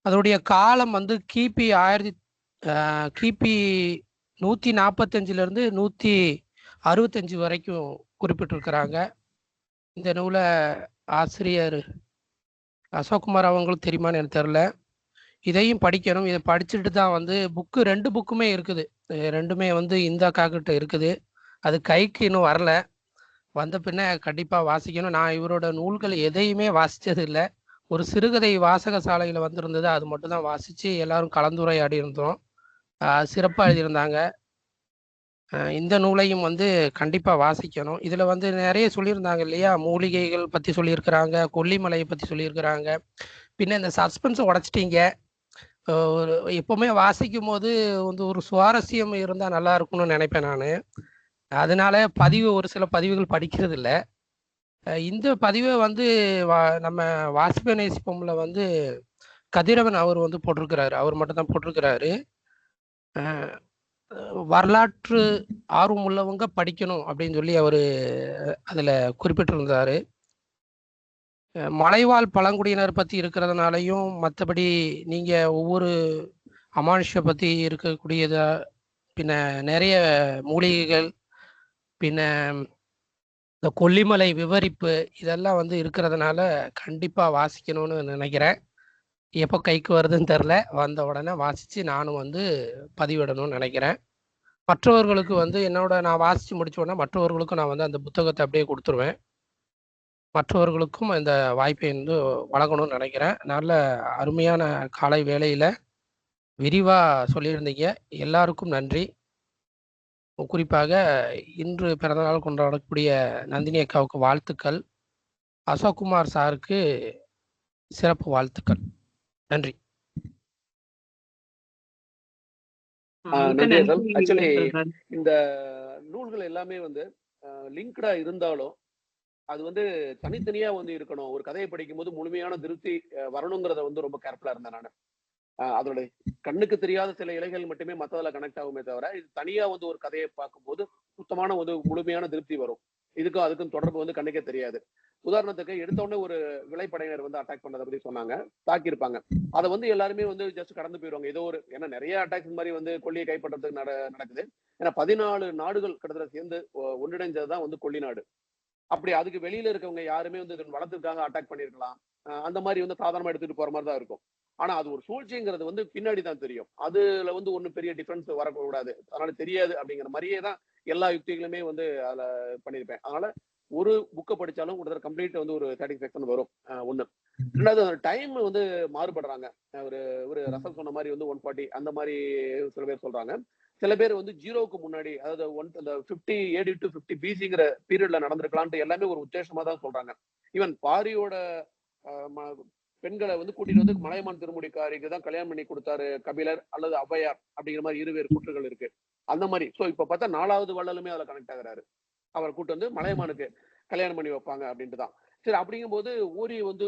அதோடைய காலம் வந்து கிபி 145 165 வரைக்கும் குறிப்பிட்டிருக்கிறாங்க. இந்த நூலை ஆசிரியர் அசோக்குமார் அவங்களுக்கு தெரியுமான்னு எனக்கு தெரில. இதையும் படிக்கணும். இதை படிச்சுட்டு தான் வந்து ரெண்டு புக்குமே இருக்குது. ரெண்டுமே வந்து இந்த காக்கிட்ட இருக்குது. அது கைக்கு இன்னும் வரல. வந்த பின்ன கண்டிப்பாக வாசிக்கணும். நான் இவரோட நூல்கள் எதையுமே வாசித்தது இல்லை. ஒரு சிறுகதை வாசக சாலையில் வந்திருந்தது. அது மட்டும் தான் வாசித்து எல்லாரும் கலந்துரையாடி இருந்தோம். சிறப்பாக எழுதியிருந்தாங்க. இந்த நூலையும் வந்து கண்டிப்பாக வாசிக்கணும். இதில் வந்து நிறைய சொல்லியிருந்தாங்க இல்லையா? மூலிகைகள் பற்றி சொல்லியிருக்கிறாங்க, கொல்லிமலையை பற்றி சொல்லியிருக்கிறாங்க. பின்ன இந்த சஸ்பென்ஸை உடைச்சிட்டீங்க. ஒரு எப்போவுமே வாசிக்கும் போது வந்து ஒரு சுவாரஸ்யம் இருந்தால் நல்லா இருக்கும்னு நினைப்பேன் நான். அதனால ஒரு சில பதிவுகள் படிக்கிறது இல்லை. இந்த பதிவை வந்து நம்ம வாசிப்ப நேசிப்போம்ல வந்து கதிரவன் அவர் வந்து போட்டிருக்கிறாரு. அவர் மட்டும் தான் போட்டிருக்கிறாரு. வரலாற்று ஆர்வம் உள்ளவங்க படிக்கணும் அப்படின்னு சொல்லி அவர் அதில் குறிப்பிட்டிருந்தாரு. மலைவாழ் பழங்குடியினர் பற்றி இருக்கிறதுனாலையும், மற்றபடி நீங்கள் ஒவ்வொரு அமானுஷ பற்றி இருக்கக்கூடியதா, பின்ன நிறைய மூலிகைகள், பின்ன இந்த கொல்லிமலை விவரிப்பு, இதெல்லாம் வந்து இருக்கிறதுனால கண்டிப்பாக வாசிக்கணும்னு நினைக்கிறேன். எப்போ கைக்கு வருதுன்னு தெரில. வந்த உடனே வாசித்து நானும் வந்து பதிவிடணும்னு நினைக்கிறேன். மற்றவர்களுக்கு வந்து நான் வாசித்து முடித்த உடனே மற்றவர்களுக்கும் நான் வந்து அந்த புத்தகத்தை அப்படியே கொடுத்துருவேன். மற்றவர்களுக்கும் இந்த வாய்ப்பை வந்து வழங்கணும்னு நினைக்கிறேன். நல்ல அருமையான காலை வேளையில் விரிவாக சொல்லியிருந்தீங்க. எல்லாருக்கும் நன்றி. குறிப்பாக இன்று பிறந்தநாள் கொண்டாடக்கூடிய நந்தினி அக்காவுக்கு வாழ்த்துக்கள். அசோக்குமார் சாருக்கு சிறப்பு வாழ்த்துக்கள். நன்றி. ஆக்சுவலி இந்த நூல்கள் எல்லாமே வந்து லிங்க்டா இருந்தாலும் அது வந்து தனித்தனியா வந்து இருக்கணும். ஒரு கதையை படிக்கும் போது முழுமையான திருப்தி வரணுங்கிறத வந்து ரொம்ப கேர்ஃபுல்லா இருந்தேன் நான். அதோட கண்ணுக்கு தெரியாத சில இலைகள் மட்டுமே மற்றதில் கனெக்ட் ஆகுமே தவிர, இது தனியா வந்து ஒரு கதையை பார்க்கும்போது சுத்தமான ஒரு முழுமையான திருப்தி வரும். இதுக்கும் அதுக்கும் தொடர்பு வந்து கண்ணுக்கே தெரியாது. உதாரணத்துக்கு எடுத்த உடனே ஒரு விலைப்படையினர் வந்து அட்டாக் பண்ணதை பத்தி சொன்னாங்க, தாக்கியிருப்பாங்க. அதை வந்து எல்லாருமே வந்து ஜஸ்ட் கடந்து போயிடுவாங்க. ஏதோ ஒரு, ஏன்னா நிறைய அட்டாக்ஸ் மாதிரி வந்து கொல்லியை கைப்பற்றதுக்கு நடக்குது. ஏன்னா 14 நாடுகள் கிட்டத்தட்ட சேர்ந்து ஒன்றிணைஞ்சதுதான் வந்து கொல்லி நாடு. அப்படி அதுக்கு வெளியில இருக்கவங்க யாருமே வந்து வளத்துக்காக அட்டாக் பண்ணிருக்கலாம். அந்த மாதிரி வந்து சாதாரணமா எடுத்துட்டு போற மாதிரி தான் இருக்கும். ஆனா அது ஒரு சூழ்ச்சிங்கிறது வந்து பின்னாடி தான் தெரியும். அதுல வந்து ஒன்னும் பெரிய டிஃபரன்ஸ் வரக்கூடாது, அதனால தெரியாது அப்படிங்கிற மாதிரியே தான் எல்லா யுக்திகளுமே வந்து அதுல பண்ணியிருப்பேன். அதனால ஒரு புக்கை படிச்சாலும் ஒரு கம்ப்ளீட் வந்து ஒரு சாட்டிஸ்ஃபேக்ஷன் வரும். ஒண்ணு. ரெண்டாவது, அந்த டைம் வந்து மாறுபடுறாங்க. ஒரு ரசல் சொன்ன மாதிரி வந்து 140 அந்த மாதிரி சில பேர் சொல்றாங்க. சில பேர் வந்து 0க்கு முன்னாடி, அதாவது அந்த 50 AD to 50 BCங்கிற பீரியட்ல நடந்திருக்கலான்ட்டு எல்லாமே ஒரு உத்தேசமா தான் சொல்றாங்க. ஈவன் பாரியோட பெண்களை வந்து கூட்டிட்டு வந்து மலையமான் திருமுடிக்காரிக்கு தான் கல்யாணம் பண்ணி கொடுத்தாரு கபிலர் அல்லது ஔவையார் அப்படிங்கிற மாதிரி இருவேறு கூற்றுகள் இருக்கு. அந்த மாதிரி இப்ப பார்த்தா 4வது வள்ளலுமே அதுல கனெக்ட் ஆகுறாரு. அவரை கூட்டு வந்து மலையமானுக்கு கல்யாணம் பண்ணி வைப்பாங்க அப்படின்ட்டு தான். சரி, அப்படிங்கும் போது ஓரி வந்து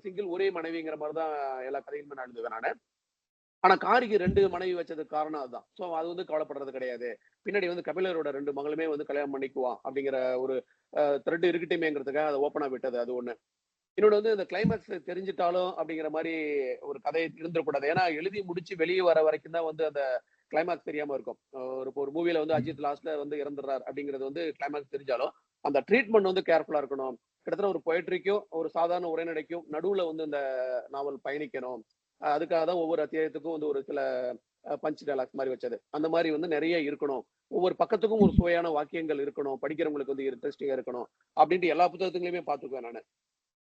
சிங்கிள் ஒரே மனைவிங்கிற மாதிரிதான் எல்லா கதையுமே நான் எழுதுவேன் நானு. ஆனா காரிக்கு 2 மனைவி வச்சதுக்கு காரணம் அதுதான். சோ அது வந்து கவலைப்படுறது கிடையாது. பின்னாடி வந்து கபிலரோட 2 மகளுமே வந்து கல்யாணம் பண்ணிக்குவான் அப்படிங்கிற ஒரு த்ரெட் இருக்கட்டுமேங்கிறதுக்காக அதை ஓப்பனா விட்டது. அது ஒண்ணு. இன்னொன்று வந்து இந்த கிளைமேக்ஸ் தெரிஞ்சிட்டாலும் அப்படிங்கிற மாதிரி ஒரு கதை இருந்துடக்கூடாது. ஏன்னா எழுதி முடிச்சு வெளியே வர வரைக்கும் தான் வந்து அந்த கிளைமேக்ஸ் தெரியாம இருக்கும். ஒரு மூவில வந்து அஜித் லாஸ்ட்ல வந்து இறந்துடுறாரு அப்படிங்கிறது வந்து கிளைமேக்ஸ் தெரிஞ்சாலும் அந்த ட்ரீட்மெண்ட் வந்து கேர்ஃபுல்லா இருக்கணும். கிட்டத்தட்ட ஒரு பொயட்ரிக்கும் ஒரு சாதாரண உரைநடைக்கும் நடுவுல வந்து இந்த நாவல் பயணிக்கணும். அதுக்காக தான் ஒவ்வொரு அத்தியாயத்துக்கும் வந்து ஒரு சில பஞ்ச் டைலாக்ஸ் மாதிரி வச்சது. அந்த மாதிரி வந்து நிறைய இருக்கணும். ஒவ்வொரு பக்கத்துக்கும் ஒரு சுவையான வாக்கியங்கள் இருக்கணும். படிக்கிறவங்களுக்கு வந்து இன்ட்ரெஸ்டிங்கா இருக்கணும் அப்படின்ட்டு எல்லா புத்தகத்துலையுமே பார்த்துக்குவேன் நான்.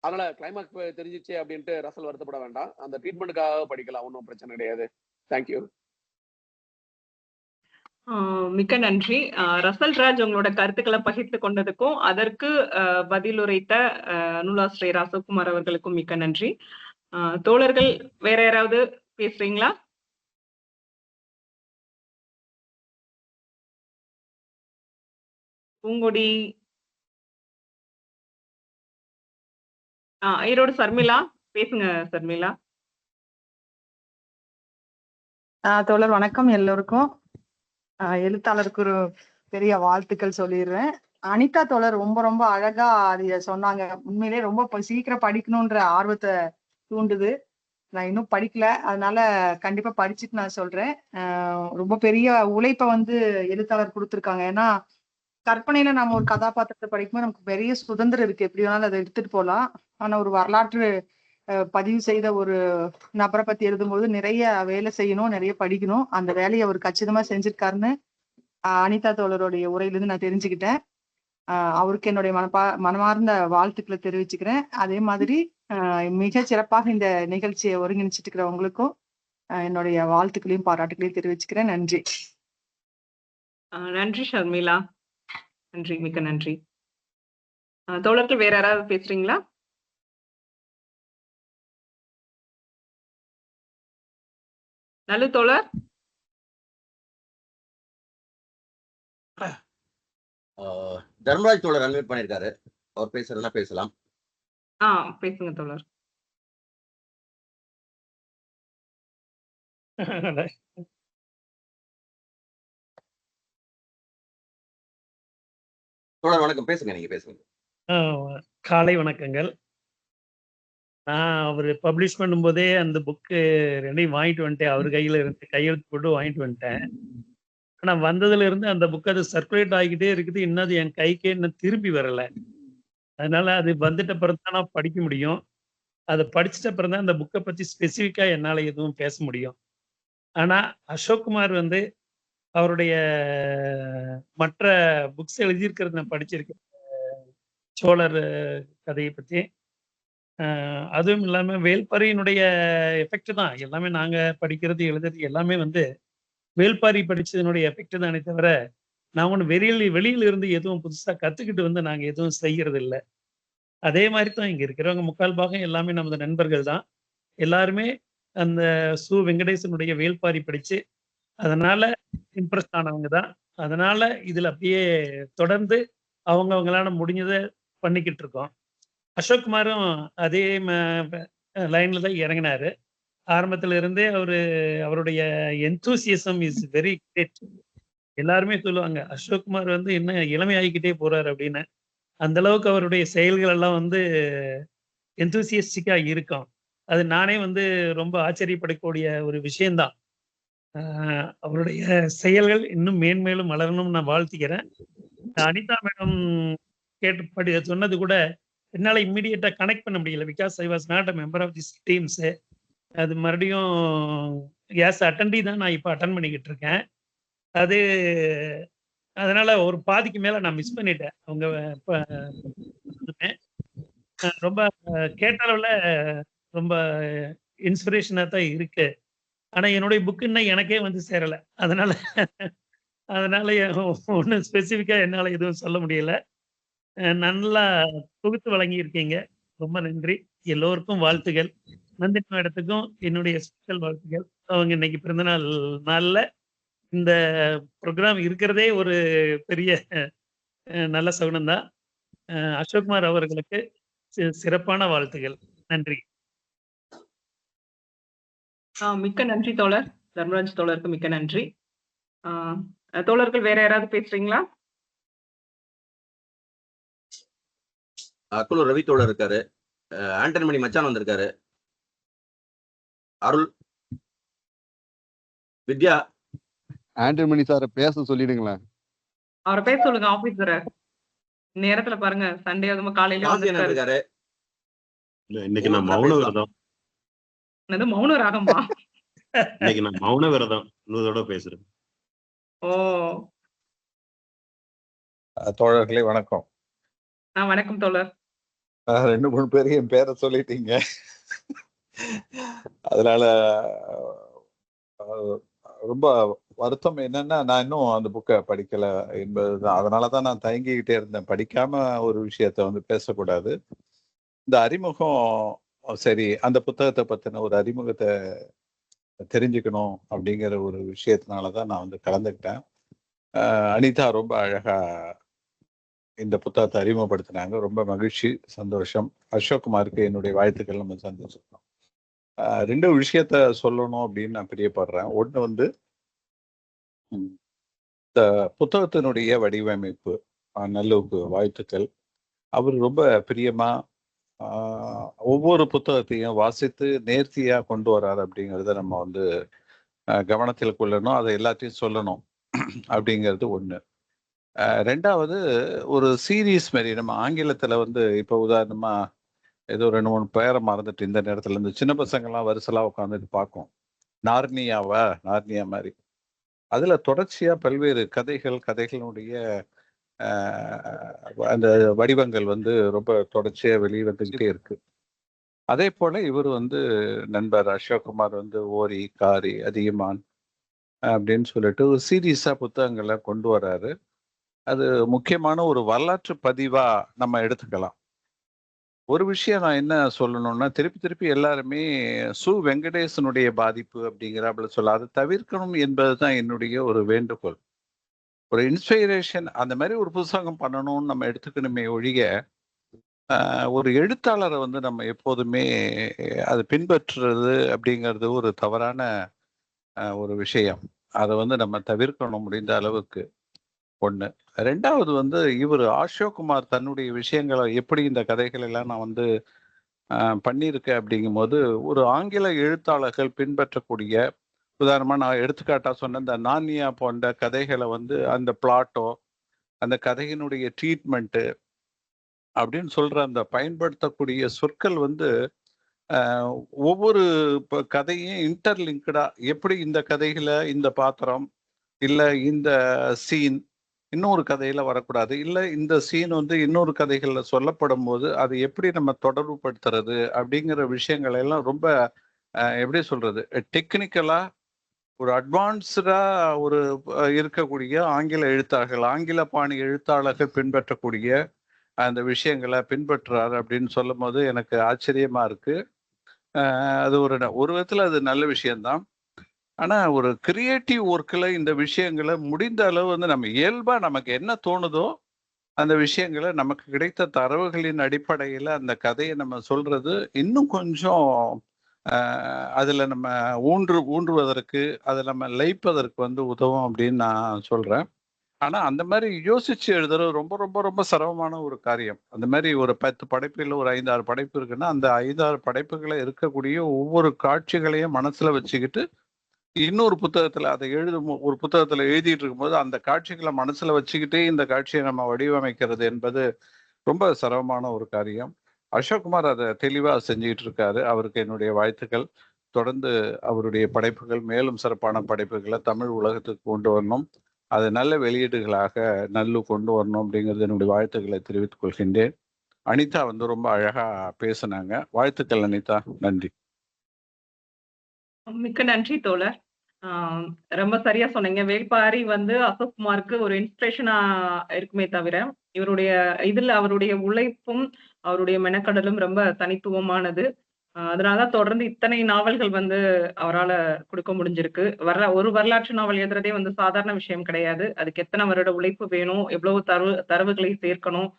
அதனால கிளைமேக்ஸ் தெரிஞ்சிச்சு அப்படின்ட்டு ரசல் வருத்தப்பட வேண்டாம். அந்த ட்ரீட்மெண்ட்டுக்காக படிக்கலாம், ஒன்றும் பிரச்சனை கிடையாது. தேங்க்யூ. மிக்க நன்றி. ரசல் ராஜ் உங்களோட கருத்துக்களை பகிர்ந்து கொண்டதுக்கும் அதற்கு பதிலுரைத்த நூலாசிரியர் அசோக்குமார் அவர்களுக்கும் மிக்க நன்றி. தோழர்கள் வேற யாராவது பேசுறீங்களா? பூங்கொடி, ஈரோடு சர்மிளா பேசுங்க சர்மிளா. தோழர் வணக்கம் எல்லோருக்கும். எழுத்தாளருக்கு ஒரு பெரிய வாழ்த்துக்கள் சொல்லிடுறேன். அனிதா தோழர் ரொம்ப ரொம்ப அழகா அதைய சொன்னாங்க. உண்மையிலே ரொம்ப சீக்கிரம் படிக்கணும்ன்ற ஆர்வத்தை தூண்டுது. நான் இன்னும் படிக்கல, அதனால கண்டிப்பா படிச்சுட்டு நான் சொல்றேன். ரொம்ப பெரிய உழைப்பை வந்து எழுத்தாளர் கொடுத்துருக்காங்க. ஏன்னா கற்பனையில நம்ம ஒரு கதாபாத்திரத்தை படிக்கும்போது நமக்கு பெரிய சுதந்திரம் இருக்கு, எப்படி வேணாலும் அதை எடுத்துட்டு போகலாம். ஆனா ஒரு வரலாற்று பதிவு செய்த ஒரு நபரை பத்தி எழுதும்போது நிறைய வேலை செய்யணும், நிறைய படிக்கணும். அந்த வேலையை அவர் கச்சிதமா செஞ்சிருக்காருன்னு அனிதா தோழருடைய உரையிலிருந்து நான் தெரிஞ்சுக்கிட்டேன். அவருக்கு என்னுடைய மனமார்ந்த வாழ்த்துக்களை தெரிவிச்சுக்கிறேன். அதே மாதிரி மிக சிறப்பாக இந்த நிகழ்ச்சியை ஒருங்கிணைச்சிட்டு இருக்கிறவங்களுக்கும் என்னுடைய வாழ்த்துக்களையும் பாராட்டுகளையும் தெரிவிச்சுக்கிறேன். நன்றி. நன்றி ஷர்மிளா, நன்றி, மிக்க நன்றி. தோழர்கள் வேற யாராவது பேசுறீங்களா? நல்ல தோழர். தர்மராஜ் தோழர் அன்மியூட் பண்ணிருக்காரு, அவர் பேசுறதுனா பேசலாம். பேசுங்க தோழர். தோழர் வணக்கம், பேசுங்க, நீங்க பேசுங்க. காலை வணக்கங்கள். நான் அவர் பப்ளிஷ் பண்ணும்போதே அந்த புக்கு ரெண்டையும் வாங்கிட்டு வந்துட்டேன். அவர் கையில இருந்து கையெழுத்து போட்டு வாங்கிட்டு வந்துட்டேன். ஆனா வந்ததுல இருந்து அந்த புக் அது சர்க்குலேட் ஆகிக்கிட்டே இருக்குது. இன்னும் அது என் கைக்கே இன்னும் திரும்பி வரல. அதனால அது வந்துட்ட பிறகு தான் நான் படிக்க முடியும். அதை படிச்சுட்ட பிறகு தான் அந்த புக்கை பத்தி ஸ்பெசிஃபிக்கா என்னால எதுவும் பேச முடியும். ஆனா அசோக்குமார் வந்து அவருடைய மற்ற புக்ஸ் எழுதியிருக்கிறது நான் படிச்சிருக்கேன். சோழர் கதையை பத்தி. அதுவும் இல்லாம வேல்பாரியினுடைய எஃபெக்ட் தான் எல்லாமே. நாங்க படிக்கிறது எழுதுறது எல்லாமே வந்து வேல்பாரி படிச்சதனுடைய எஃபெக்ட் தானே தவிர நான் ஒண்ணு வெளியில இருந்து எதுவும் புதுசா கத்துக்கிட்டு வந்து நாங்க எதுவும் செய்யறது இல்லை. அதே மாதிரி தான் இங்க இருக்கிறவங்க முக்கால் பாகம் எல்லாமே நமது நண்பர்கள் தான். எல்லாருமே அந்த சு வெங்கடேசனுடைய வேல்பாரி படிச்சு அதனால இம்ப்ரெஸ் ஆனவங்க தான். அதனால இதுல அப்படியே தொடர்ந்து அவங்களால முடிஞ்சதை பண்ணிக்கிட்டு இருக்கோம். அசோக்குமாரும் அதே லைன்ல தான் இறங்கினாரு. ஆரம்பத்துல இருந்தே அவருடைய எந்தூசியசம் இஸ் வெரி கிரேட். எல்லாருமே சொல்லுவாங்க அசோக்குமார் வந்து என்ன இளமை ஆகிக்கிட்டே போறாரு அப்படின்னு. அந்த அளவுக்கு அவருடைய செயல்கள் எல்லாம் வந்து எந்தூசியஸ்டிக்கா இருக்கும். அது நானே வந்து ரொம்ப ஆச்சரியப்படக்கூடிய ஒரு விஷயம்தான். அவருடைய செயல்கள் இன்னும் மேன்மேலும் வளரணும்னு நான் வாழ்த்துக்கிறேன். அனிதா மேடம் சொன்னது கூட என்னால இம்மிடியேட்டா கனெக்ட் பண்ண முடியல. Because I was not a member of this teams. அது மறுபடியும் அட்டெண்டி தான் நான் இப்போ அட்டன் பண்ணிக்கிட்டு இருக்கேன். அது அதனால ஒரு பாதிக்கு மேல நான் மிஸ் பண்ணிட்டேன். அவங்க ரொம்ப கேட்ட அளவுல ரொம்ப இன்ஸ்பிரேஷனா தான் இருக்கு. ஆனா என்னுடைய புக்கு இன்னும் எனக்கே வந்து சேரல. அதனால ஒன்றும் ஸ்பெசிஃபிக்கா என்னால எதுவும் சொல்ல முடியல. நல்லா தொகுத்து வழங்கி இருக்கீங்க, ரொம்ப நன்றி. எல்லோருக்கும் வாழ்த்துகள். நந்தினி மேடத்துக்கும் என்னுடைய ஸ்பெஷல் வாழ்த்துக்கள். அவங்க இன்னைக்கு பிறந்தநாள் நாள்ல இந்த ப்ரோக்ராம் இருக்கிறதே ஒரு பெரிய நல்ல சகுனம் தான். அசோக்குமார் அவர்களுக்கு சிறப்பான வாழ்த்துகள். நன்றி. மிக்க நன்றி தோழர். தர்மராஜ் தோழருக்கு மிக்க நன்றி. தோழர்கள் வேற யாராவது பேசுறீங்களா? அக்குளூர் ரவி தோழர் இருக்காரு. ஆண்டன்மணி மச்சான் வந்திருக்காரு. அருள், வித்யா. ஆண்டன்மணி சாரை பேச சொல்லிடுங்களேன். அவரை பேச சொல்லுங்க ஆபீசரை. நேரத்துல பாருங்க, சண்டே அதுமா காலையில இருக்காரு. இன்னைக்கு நான் மௌன விரதம். என்னது மௌன ராகமா? இன்னைக்கு நான் மௌன விரதம் இன்னொரு பேசுறேன். ஓ, தோழர்களே வணக்கம். வணக்கம் தோழர். 2-3 பேர் என் பேரை சொல்லிட்டீங்க. அதனால ரொம்ப வருத்தம். என்னன்னா நான் இன்னும் அந்த புக்கை படிக்கல என்பதுதான். அதனாலதான் நான் தயங்கிக்கிட்டே இருந்தேன். படிக்காம ஒரு விஷயத்த வந்து பேசக்கூடாது. இந்த அறிமுகம் சரி, அந்த புத்தகத்தை பத்தின ஒரு அறிமுகத்தை தெரிஞ்சுக்கணும் அப்படிங்கிற ஒரு விஷயத்தினாலதான் நான் வந்து கலந்துக்கிட்டேன். அனிதா ரொம்ப அழகா இந்த புத்தகத்தை அறிமுகப்படுத்தினாங்க. ரொம்ப மகிழ்ச்சி, சந்தோஷம். அசோக்குமாருக்கு என்னுடைய வாழ்த்துக்கள். நம்ம சந்திச்சிருக்கோம். 2 விஷயத்த சொல்லணும் அப்படின்னு நான் பிரியப்படுறேன். ஒண்ணு வந்து இந்த புத்தகத்தினுடைய வடிவமைப்பு. நல்லுக்கு வாழ்த்துக்கள். அவர் ரொம்ப பிரியமா ஒவ்வொரு புத்தகத்தையும் வாசித்து நேர்த்தியா கொண்டு வராரு அப்படிங்கிறத நம்ம வந்து கவனத்தில் கொள்ளணும். அதை எல்லாத்தையும் சொல்லணும் அப்படிங்கிறது ஒண்ணு. 2வது ஒரு சீரீஸ் மாதிரி நம்ம ஆங்கிலத்துல வந்து இப்போ உதாரணமா ஏதோ 2, 3 பேரை மறந்துட்டு இந்த நேரத்துல இருந்து சின்ன பசங்கள்லாம் வரிசலா உட்காந்துட்டு பார்க்கும். நார்னியா மாதிரி. அதுல தொடர்ச்சியா பல்வேறு கதைகளுடைய அந்த வடிவங்கள் வந்து ரொம்ப தொடர்ச்சியா வெளியே வந்துகிட்டே இருக்கு. அதே போல இவர் வந்து நண்பர் அசோக்குமார் வந்து ஓரி, காரி, அதியமான் அப்படின்னு சொல்லிட்டு ஒரு சீரீஸா புத்தகங்களை கொண்டு வராரு. அது முக்கியமான ஒரு வரலாற்று பதிவா நம்ம எடுத்துக்கலாம். ஒரு விஷயம் நான் என்ன சொல்லணும்னா, திருப்பி எல்லாருமே சு. வெங்கடேசனுடைய பாதிப்பு அப்படிங்கிறாப்புல சொல்ல, அதை தவிர்க்கணும் என்பதுதான் என்னுடைய ஒரு வேண்டுகோள். ஒரு இன்ஸ்பிரேஷன் அந்த மாதிரி ஒரு புத்தகம் பண்ணணும்னு நம்ம எடுத்துக்கணுமே ஒழிய, ஒரு எழுத்தாளரை வந்து நம்ம எப்போதுமே அதை பின்பற்றுறது அப்படிங்கிறது ஒரு தவறான ஒரு விஷயம். அதை வந்து நம்ம தவிர்க்கணும் முடிந்த அளவுக்கு. ஒண்ணு. 2வது வந்து இவர் அசோக்குமார் தன்னுடைய விஷயங்களை எப்படி இந்த கதைகள் எல்லாம் நான் வந்து பண்ணியிருக்கேன் அப்படிங்கும்போது, ஒரு ஆங்கில எழுத்தாளர்கள் பின்பற்றக்கூடிய, உதாரணமா நான் எடுத்துக்காட்டா சொன்ன இந்த நார்னியா போன்ற கதைகளை வந்து அந்த பிளாட்டோ, அந்த கதையினுடைய ட்ரீட்மெண்ட்டு அப்படின்னு சொல்ற அந்த பயன்படுத்தக்கூடிய சொற்கள் வந்து ஒவ்வொரு கதையும் இன்டர்லிங்க்டா எப்படி இந்த கதைகளை இந்த பாத்திரம் இல்ல இந்த சீன் இன்னொரு கதையில வரக்கூடாது, இல்ல இந்த சீன் வந்து இன்னொரு கதைகள்ல சொல்லப்படும் போது அதை எப்படி நம்ம தொடர்பு படுத்துறது அப்படிங்கிற விஷயங்கள் எல்லாம் ரொம்ப எப்படி சொல்றது, டெக்னிக்கலா ஒரு அட்வான்ஸ்டா ஒரு இருக்கக்கூடிய ஆங்கில பாணி எழுத்தாளர்கள் பின்பற்றக்கூடிய அந்த விஷயங்களை பின்பற்றுறாரு அப்படின்னு சொல்லும் போது எனக்கு ஆச்சரியமா இருக்கு. அது ஒரு விதத்துல அது நல்ல விஷயம்தான். ஆனா ஒரு கிரியேட்டிவ் ஒர்க்ல இந்த விஷயங்களை முடிந்த அளவு வந்து நம்ம இயல்பா நமக்கு என்ன தோணுதோ அந்த விஷயங்களை நமக்கு கிடைத்த தரவுகளின் அடிப்படையில அந்த கதையை நம்ம சொல்றது இன்னும் கொஞ்சம் அதுல நம்ம ஊன்றுவதற்கு அதை நம்ம லயிப்பதற்கு வந்து உதவும் அப்படின்னு நான் சொல்றேன். ஆனா அந்த மாதிரி யோசிச்சு எழுதுறது ரொம்ப ரொம்ப ரொம்ப சிரமமான ஒரு காரியம். அந்த மாதிரி ஒரு 10 படைப்புல ஒரு 5, 6 படைப்பு இருக்குன்னா அந்த 5, 6 படைப்புகளை இருக்கக்கூடிய ஒவ்வொரு காட்சிகளையும் மனசுல வச்சுக்கிட்டு இன்னொரு புத்தகத்துல அதை ஒரு புத்தகத்துல எழுதிட்டு இருக்கும்போது அந்த காட்சிகளை மனசுல வச்சுக்கிட்டே இந்த காட்சியை நம்ம வடிவமைக்கிறது என்பது ரொம்ப சிரமமான ஒரு காரியம். அசோக்குமார் அதை தெளிவா செஞ்சுட்டு இருக்காரு. அவருக்கு என்னுடைய வாழ்த்துக்கள். தொடர்ந்து அவருடைய படைப்புகள் மேலும் சிறப்பான படைப்புகளை தமிழ் உலகத்துக்கு கொண்டு வரணும். அது நல்ல வெளியீடுகளாக கொண்டு வரணும் அப்படிங்கிறது என்னுடைய வாழ்த்துக்களை தெரிவித்துக் கொள்கின்றேன். அனிதா வந்து ரொம்ப அழகா பேசுனாங்க. வாழ்த்துக்கள் அனிதா. நன்றி. மிக்க நன்றி தோழர். ரொம்ப சரியா சொன்னீங்க. வேள்பாரி வந்து அசோக்குமாருக்கு ஒரு இன்ஸ்பிரேஷனா இருக்குமே தவிர, இவருடைய அவருடைய உழைப்பும், அவருடைய மெனக்கடலும் ரொம்ப தனித்துவமானது. அதனாலதான் தொடர்ந்து இத்தனை நாவல்கள் வந்து அவரால குடுக்க முடிஞ்சிருக்கு. ஒரு வரலாற்று நாவல் எழுதுறதே வந்து சாதாரண விஷயம் கிடையாது. அதுக்கு எத்தனை வருட உழைப்பு வேணும், எவ்வளவு தரவுகளை சேர்க்கணும்,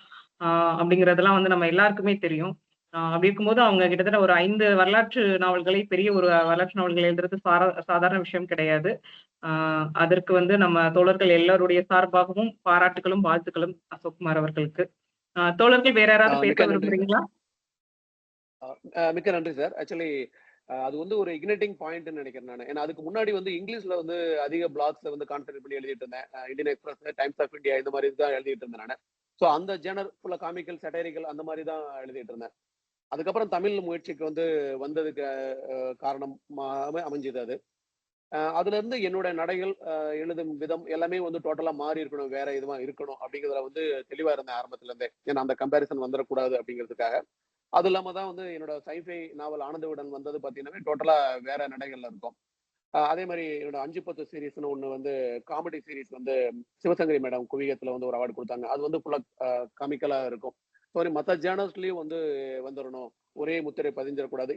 அப்படிங்கிறதெல்லாம் வந்து நம்ம எல்லாருக்குமே தெரியும். அப்படி இருக்கும்போது அவங்க கிட்டத்தட்ட ஒரு 5 வரலாற்று நாவல்களை பெரிய ஒரு வரலாற்று நாவல்கள் எழுதுறது சாதாரண விஷயம் கிடையாது. அதற்கு வந்து நம்ம தோழர்கள் எல்லாருடைய சார்பாகவும் பாராட்டுகளும், வாழ்த்துக்களும் அசோக்குமார் அவர்களுக்கு. தோழர்கள் வேற யாராவது பேச விரும்புறீங்களா? மிக்க நன்றி சார். ஆக்சுவலி அது வந்து ஒரு இக்னைட்டிங் பாயிண்ட்னு நினைக்கிறேன் நான். ஏன்னா அதுக்கு முன்னாடி வந்து இங்கிலீஷ்ல வந்து அதிக பிளாக்ஸ்ல வந்து கான்சென்ட்ரேட் பண்ணி எழுதிட்டு இருந்தேன். இந்தியன் எக்ஸ்பிரஸ், டைம்ஸ் ஆஃப் இந்தியா இந்த மாதிரி தான் எழுதிட்டு இருந்தேன் நான். ஸோ அந்த ஜேர்னல் ஃபுல்லா காமிக்கல், சட்டைரிக்கல் அந்த மாதிரி தான் எழுதிட்டு இருந்தேன். அதுக்கப்புறம் தமிழ் முயற்சிக்கு வந்து வந்ததுக்கு காரணமாக அமைஞ்சது அது. அதுல இருந்து என்னோட நடைகள், எழுதும் விதம் எல்லாமே வந்து டோட்டலா மாறி இருக்கணும், வேற இதுவா இருக்கணும் அப்படிங்கிறதுல வந்து தெளிவா இருந்தேன் ஆரம்பத்துல இருந்தே. ஏன்னா அந்த கம்பேரிசன் வந்துடக்கூடாது அப்படிங்கிறதுக்காக. அது இல்லாம தான் வந்து என்னோட சைஃபை நாவல் ஆனந்த விடன் வந்தது பார்த்தீங்கன்னா டோட்டலா வேற நடைகள்ல இருக்கும். அதே மாதிரி என்னோட 5-10 சீரீஸ்னு ஒண்ணு வந்து காமெடி சீரீஸ் வந்து சிவசங்கரி மேடம் குவியத்துல வந்து ஒரு அவார்டு கொடுத்தாங்க. அது வந்து ஃபுல்லா காமிக்கலா இருக்கும். ஸோ மற்ற ஜேர்னல்ஸ்லயும் வந்து வந்துடணும், ஒரே முத்திரை பதிஞ்சிடக்கூடாது,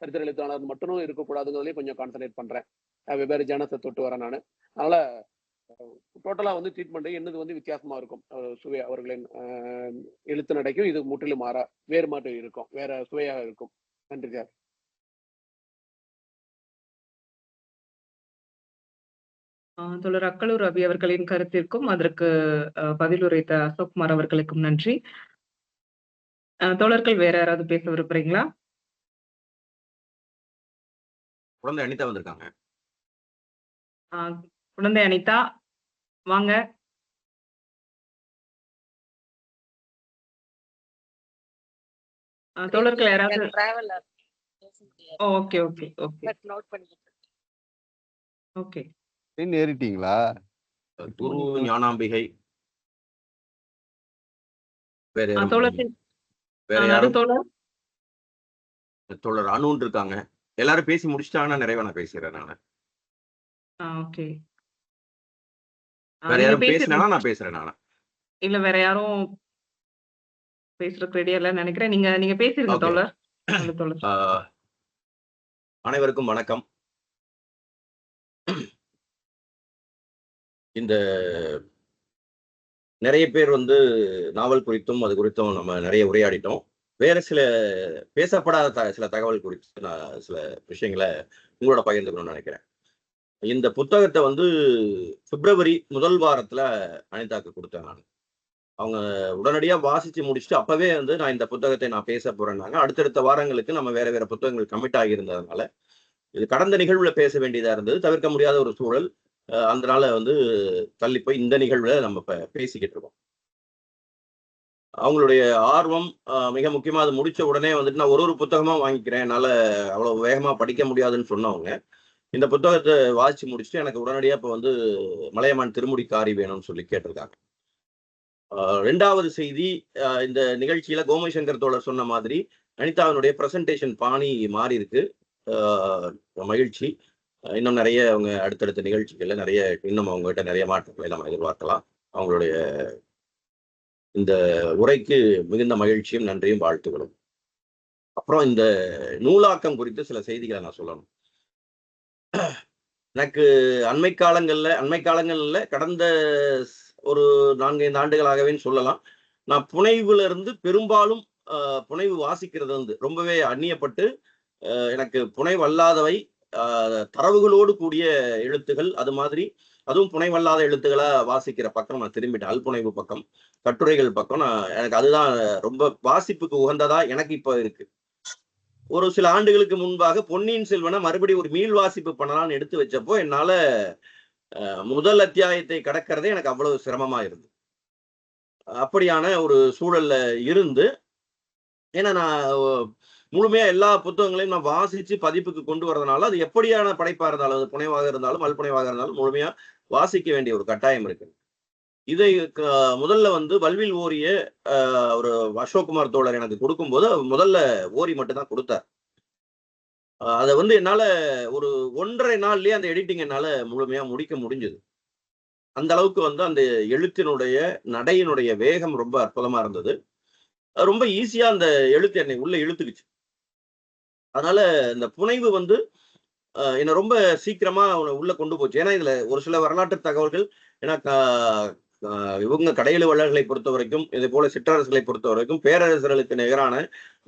சரித்திர எழுத்தாளர் மட்டும் இருக்கக்கூடாதுங்கிறதுலயும் கொஞ்சம் கான்சன்ட்ரேட் பண்றேன். வெவ்வேறு ஜேர்னல்ஸை தொட்டு வரேன் நான். அதனால டோட்டலா வந்து ட்ரீட்மெண்ட் என்னது வந்து வித்தியாசமா இருக்கும். சுவை அவர்களின் எழுத்து நடைக்கும் இது முற்றிலும் வேறுபாடு இருக்கும், வேற சுவையாக இருக்கும். நன்றி சார். தோழர் அக்கலூர் ரவி அவர்களின் கருத்திற்கும் அதற்கு பதில் உரைத்த அசோக்குமார் அவர்களுக்கும் நன்றி. தோழர்கள் வேற யாராவது பேச விரும்புறீங்களா? குழந்தை அனிதா வந்திருக்காங்க. குழந்தை அனிதா வாங்க. தோழர்கள் யாராவது? Okay okay okay okay. ஏறிட்டீங்களா? குரு ஞானாம்பிகை வேற யாரும் தோழர்கள் வேற யாரும் தோழர் தோழர் அணுன்னு இருக்காங்க. எல்லாரும் பேசி முடிச்சிட்டாங்கன்னா நிறைவா நான் பேசுறேன். நான் ஓகே. வேற நீங்க யாரும் பேசி பேசினா நான் பேசுறேன். நான் இல்ல வேற யாரும் பேசுறதுக்கு ரெடியா இல்லைன்னு நினைக்கிறேன். நீங்க பேசிருங்க ஓகே. தோழர். தோழர் அனைவருக்கும் வணக்கம். இந்த நிறைய பேர் வந்து நாவல் குறித்தும் அது குறித்தும் நம்ம நிறைய உரையாடிட்டோம். வேற சில பேசப்படாத சில தகவல் குறித்து நான் சில விஷயங்களை உங்களோட பகிர்ந்துக்கணும்னு நினைக்கிறேன். இந்த புத்தகத்தை வந்து பிப்ரவரி முதல் வாரத்துல அனிதாக்கு கொடுத்தேன் நான். அவங்க உடனடியா வாசிச்சு முடிச்சுட்டு அப்பவே வந்து நான் இந்த புத்தகத்தை நான் பேச போறேன்னாங்க. அடுத்தடுத்த வாரங்களுக்கு நம்ம வேற வேற புத்தகங்கள் கமிட் ஆகியிருந்ததுனால இது கடந்த நிகழ்வுல பேச வேண்டியதா இருந்தது, தவிர்க்க முடியாத ஒரு சூழல். அதனால வந்து தள்ளி போய் இந்த நிகழ்வுல நம்ம பேசிக்கிட்டு இருக்கோம். அவங்களுடைய ஆர்வம் மிக முக்கியமா அது முடிச்ச உடனே வந்துட்டு நான் ஒரு புத்தகமா வாங்கிக்கிறேன், என்னால அவ்வளவு வேகமா படிக்க முடியாதுன்னு சொன்னவங்க இந்த புத்தகத்தை வாசிச்சு முடிச்சுட்டு எனக்கு உடனடியா இப்ப வந்து மலையமான் திருமுடி காரி வேணும்னு சொல்லி கேட்டிருக்காங்க. ரெண்டாவது செய்தி, இந்த நிகழ்ச்சியில கோமதி சங்கர் தோழர் சொன்ன மாதிரி அனிதாவினுடைய பிரசன்டேஷன் பாணி மாறி இருக்கு. மகிழ்ச்சி. இன்னும் நிறைய அவங்க அடுத்தடுத்த நிகழ்ச்சிகள்ல நிறைய இன்னும் அவங்ககிட்ட நிறைய மாற்றங்களை நம்ம எதிர்பார்க்கலாம். அவங்களுடைய இந்த உரைக்கு மிகுந்த மகிழ்ச்சியும் நன்றியும் வாழ்த்துகளும். அப்புறம் இந்த நூலாக்கம் குறித்து சில செய்திகளை நான் சொல்லணும். எனக்கு அண்மை காலங்கள்ல கடந்த ஒரு 4-5 ஆண்டுகளாகவே சொல்லலாம், நான் புனைவுல இருந்து பெரும்பாலும் புனைவு வாசிக்கிறது வந்து ரொம்பவே அந்நியப்பட்டு எனக்கு புனைவல்லாதவை தரவுகளோடு கூடிய எழுத்துகள், அது மாதிரி அதுவும் புனைவல்லாத எழுத்துக்களா வாசிக்கிற பக்கம் நான் திரும்பிட்டேன். அல்புனைவு பக்கம், கட்டுரைகள் பக்கம் எனக்கு அதுதான் ரொம்ப வாசிப்புக்கு உகந்ததா எனக்கு இப்ப இருக்கு. ஒரு சில ஆண்டுகளுக்கு முன்பாக பொன்னியின் செல்வனை மறுபடியும் ஒரு மீள் வாசிப்பு பண்ணலாம்னு எடுத்து வச்சப்போ என்னால முதல் அத்தியாயத்தை கடக்கிறதே எனக்கு அவ்வளவு சிரமமா இருந்து, அப்படியான ஒரு சூழல்ல இருந்து, ஏன்னா நான் முழுமையா எல்லா புத்தகங்களையும் நான் வாசிச்சு பதிப்புக்கு கொண்டு வரதுனால அது எப்படியான படைப்பா இருந்தாலும், அது புனைவாக இருந்தாலும் அல்புனைவாக இருந்தாலும் முழுமையா வாசிக்க வேண்டிய ஒரு கட்டாயம் இருக்கு. இதை முதல்ல வந்து வல்வில் ஓரிய ஒரு அசோக்குமார் தோழர் எனக்கு கொடுக்கும்போது முதல்ல ஓரி மட்டும் தான் கொடுத்தார். அதை வந்து என்னால ஒரு 1.5 நாள்லயே அந்த எடிட்டிங் என்னால முழுமையா முடிக்க முடிஞ்சது. அந்த அளவுக்கு வந்து அந்த எழுத்தினுடைய நடையினுடைய வேகம் ரொம்ப அற்புதமா இருந்தது. ரொம்ப ஈஸியா அந்த எழுத்து என்னை உள்ள இழுத்துக்குச்சு. அதனால இந்த புனைவு வந்து என்னை ரொம்ப சீக்கிரமா உள்ள கொண்டு போச்சு. ஏன்னா இதுல ஒரு சில வரலாற்று தகவல்கள், ஏன்னா இவங்க கடையெழு வள்ளல்களை பொறுத்த வரைக்கும், இதே போல சிற்றரசுகளை பொறுத்த வரைக்கும் பேரரசர்களுக்கு நிகரான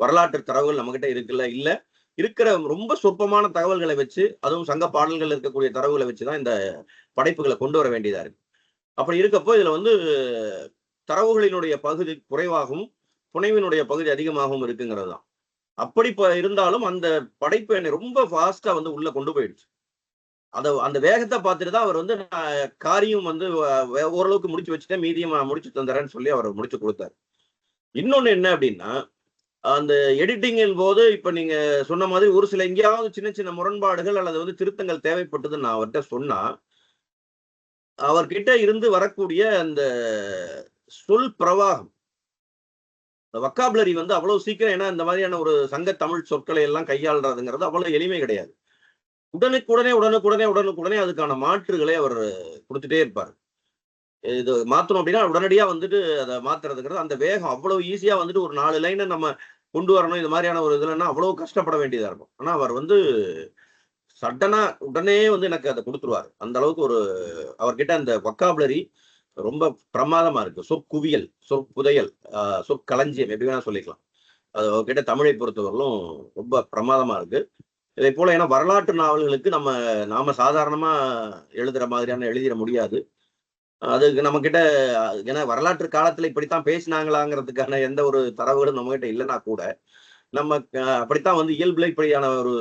வரலாற்று தரவுகள் நம்மகிட்ட இல்ல இருக்கிற ரொம்ப சொற்பமான தகவல்களை வச்சு, அதுவும் சங்க பாடல்கள் இருக்கக்கூடிய தரவுகளை வச்சுதான் இந்த படைப்புகளை கொண்டு வர வேண்டியதா இருக்கு. அப்படி இருக்கப்போ இதுல வந்து தரவுகளினுடைய பகுதி குறைவாகவும் புனைவினுடைய பகுதி அதிகமாகவும் இருக்குங்கிறது தான். அப்படி இருந்தாலும் அந்த படைப்பு என்னை ரொம்ப ஃபாஸ்டா வந்து உள்ள கொண்டு போயிடுச்சு. அந்த வேகத்தை பார்த்துட்டு தான் அவர் வந்து காரியம் வந்து ஓரளவுக்கு முடிச்சு வச்சுட்டேன், மீதியும் முடிச்சு தந்துறேன்னு சொல்லி அவர் முடிச்சு கொடுத்தாரு. இன்னொன்னு என்ன அப்படின்னா, அந்த எடிட்டிங்கின் போது இப்ப நீங்க சொன்ன மாதிரி ஒரு சில எங்கேயாவது சின்ன சின்ன முரண்பாடுகள் அல்லது வந்து திருத்தங்கள் தேவைப்பட்டது நான் அவர்கிட்ட சொன்னா, அவர்கிட்ட இருந்து வரக்கூடிய அந்த சொல் பிரவாகம், வக்காபுலரி வந்து அவ்வளவு சீக்கிரம், ஏன்னா இந்த மாதிரியான ஒரு சங்க தமிழ் சொற்களை எல்லாம் கையாளுறதுங்கிறது அவ்வளவு எளிமை கிடையாது. உடனுக்குடனே அதுக்கான மாற்றுகளை அவர் கொடுத்துட்டே இருப்பார். இது மாத்தணும் அப்படின்னா உடனடியா வந்துட்டு அதை மாத்துறதுங்கிறது அந்த வேகம் அவ்வளவு ஈஸியா வந்துட்டு ஒரு 4 லைனை நம்ம கொண்டு வரணும். இது மாதிரியான ஒரு இதுலன்னா அவ்வளவு கஷ்டப்பட வேண்டியதா இருக்கும். ஆனா அவர் வந்து சடனா உடனே வந்து எனக்கு அதை கொடுத்துருவாரு. அந்த அளவுக்கு ஒரு அவர்கிட்ட அந்த வொக்காபுலரி ரொம்ப பிரமாதமா இருக்கு. சொற்குவியல், சொற்புதையல், சொற்களஞ்சியம் எப்படி வேணா சொல்லிக்கலாம். அது அவர்கிட்ட தமிழை பொறுத்தவரையிலும் ரொம்ப பிரமாதமா இருக்கு. இதே போல ஏன்னா வரலாற்று நாவல்களுக்கு நாம சாதாரணமா எழுதுற மாதிரியான எழுதிட முடியாது. அதுக்கு நம்ம கிட்ட ஏன்னா வரலாற்று காலத்துல இப்படித்தான் பேசினாங்களாங்கிறதுக்கான எந்த ஒரு தரவுகளும் நம்ம கிட்ட இல்லைன்னா கூட நம்ம அப்படித்தான் வந்து இயல்புல இப்படியான ஒரு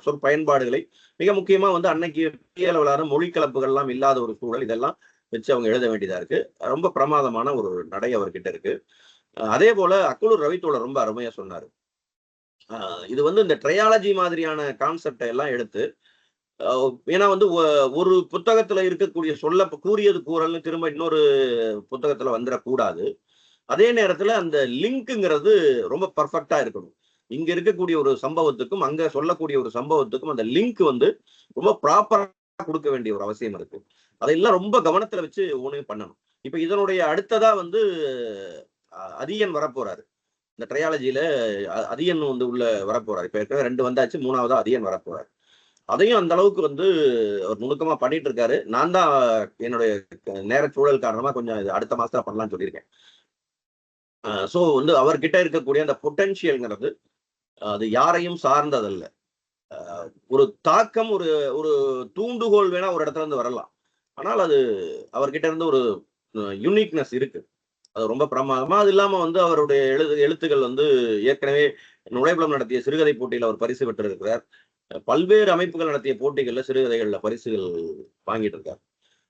சொற்பயன்பாடுகளை மிக முக்கியமா வந்து அன்னைக்கு பெரிய அளவிலான மொழி கலப்புகள்லாம் இல்லாத ஒரு சூழல் இதெல்லாம் வச்சு அவங்க எழுத வேண்டியதா இருக்கு. ரொம்ப பிரமாதமான ஒரு நடை அவர்கிட்ட இருக்கு. அதே போல அக்குலூர் ரவித்தோழர் ரொம்ப அருமையா சொன்னாரு. இது வந்து இந்த ட்ரையாலஜி மாதிரியான கான்செப்டை எல்லாம் எடுத்து ஏன்னா வந்து ஒரு புத்தகத்துல இருக்கக்கூடிய சொல்ல கூறியது கூறல்னு திரும்ப இன்னொரு புத்தகத்துல வந்துடக்கூடாது. அதே நேரத்துல அந்த லிங்க்குங்கிறது ரொம்ப பர்ஃபெக்டா இருக்கணும். இங்க இருக்கக்கூடிய ஒரு சம்பவத்துக்கும் அங்க சொல்லக்கூடிய ஒரு சம்பவத்துக்கும் அந்த லிங்க் வந்து ரொம்ப ப்ராப்பரா கொடுக்க வேண்டிய ஒரு அவசியம் இருக்கு. அதையெல்லாம் ரொம்ப கவனத்துல வச்சு ஒண்ணு பண்ணணும். இப்ப இதனுடைய அடுத்ததா வந்து அதியன் வரப்போறாரு. இந்த ட்ரையாலஜியில அதியன் வந்து உள்ள வரப்போறாரு. இப்ப இருக்கிற 2 வந்தாச்சு, 3ஆவதா அதியன் வரப்போறாரு. அதையும் அந்த அளவுக்கு வந்து ஒரு நுணுக்கமா பண்ணிட்டு இருக்காரு. நான் தான் என்னுடைய நேர சூழல் காரணமா கொஞ்சம் இது அடுத்த மாசத்துல பண்ணலாம்னு சொல்லியிருக்கேன். ஸோ வந்து அவர்கிட்ட இருக்கக்கூடிய அந்த பொட்டன்ஷியல்ங்கிறது அது யாரையும் சார்ந்ததல்ல. ஒரு தாக்கம், ஒரு ஒரு தூண்டுகோல் வேணா ஒரு இடத்துல இருந்து வரலாம். ஆனால் அது அவர்கிட்ட இருந்து ஒரு யூனிக்னஸ் இருக்கு. அது ரொம்ப பிரமாதமா. அது இல்லாம வந்து அவருடைய எழுத்துக்கள் வந்து ஏற்கனவே நுழைபுலம் நடத்திய சிறுகதை போட்டியில் அவர் பரிசு பெற்றிருக்கிறார். பல்வேறு அமைப்புகள் நடத்திய போட்டிகள்ல சிறுகதைகள்ல பரிசுகள் வாங்கிட்டு இருக்கார்.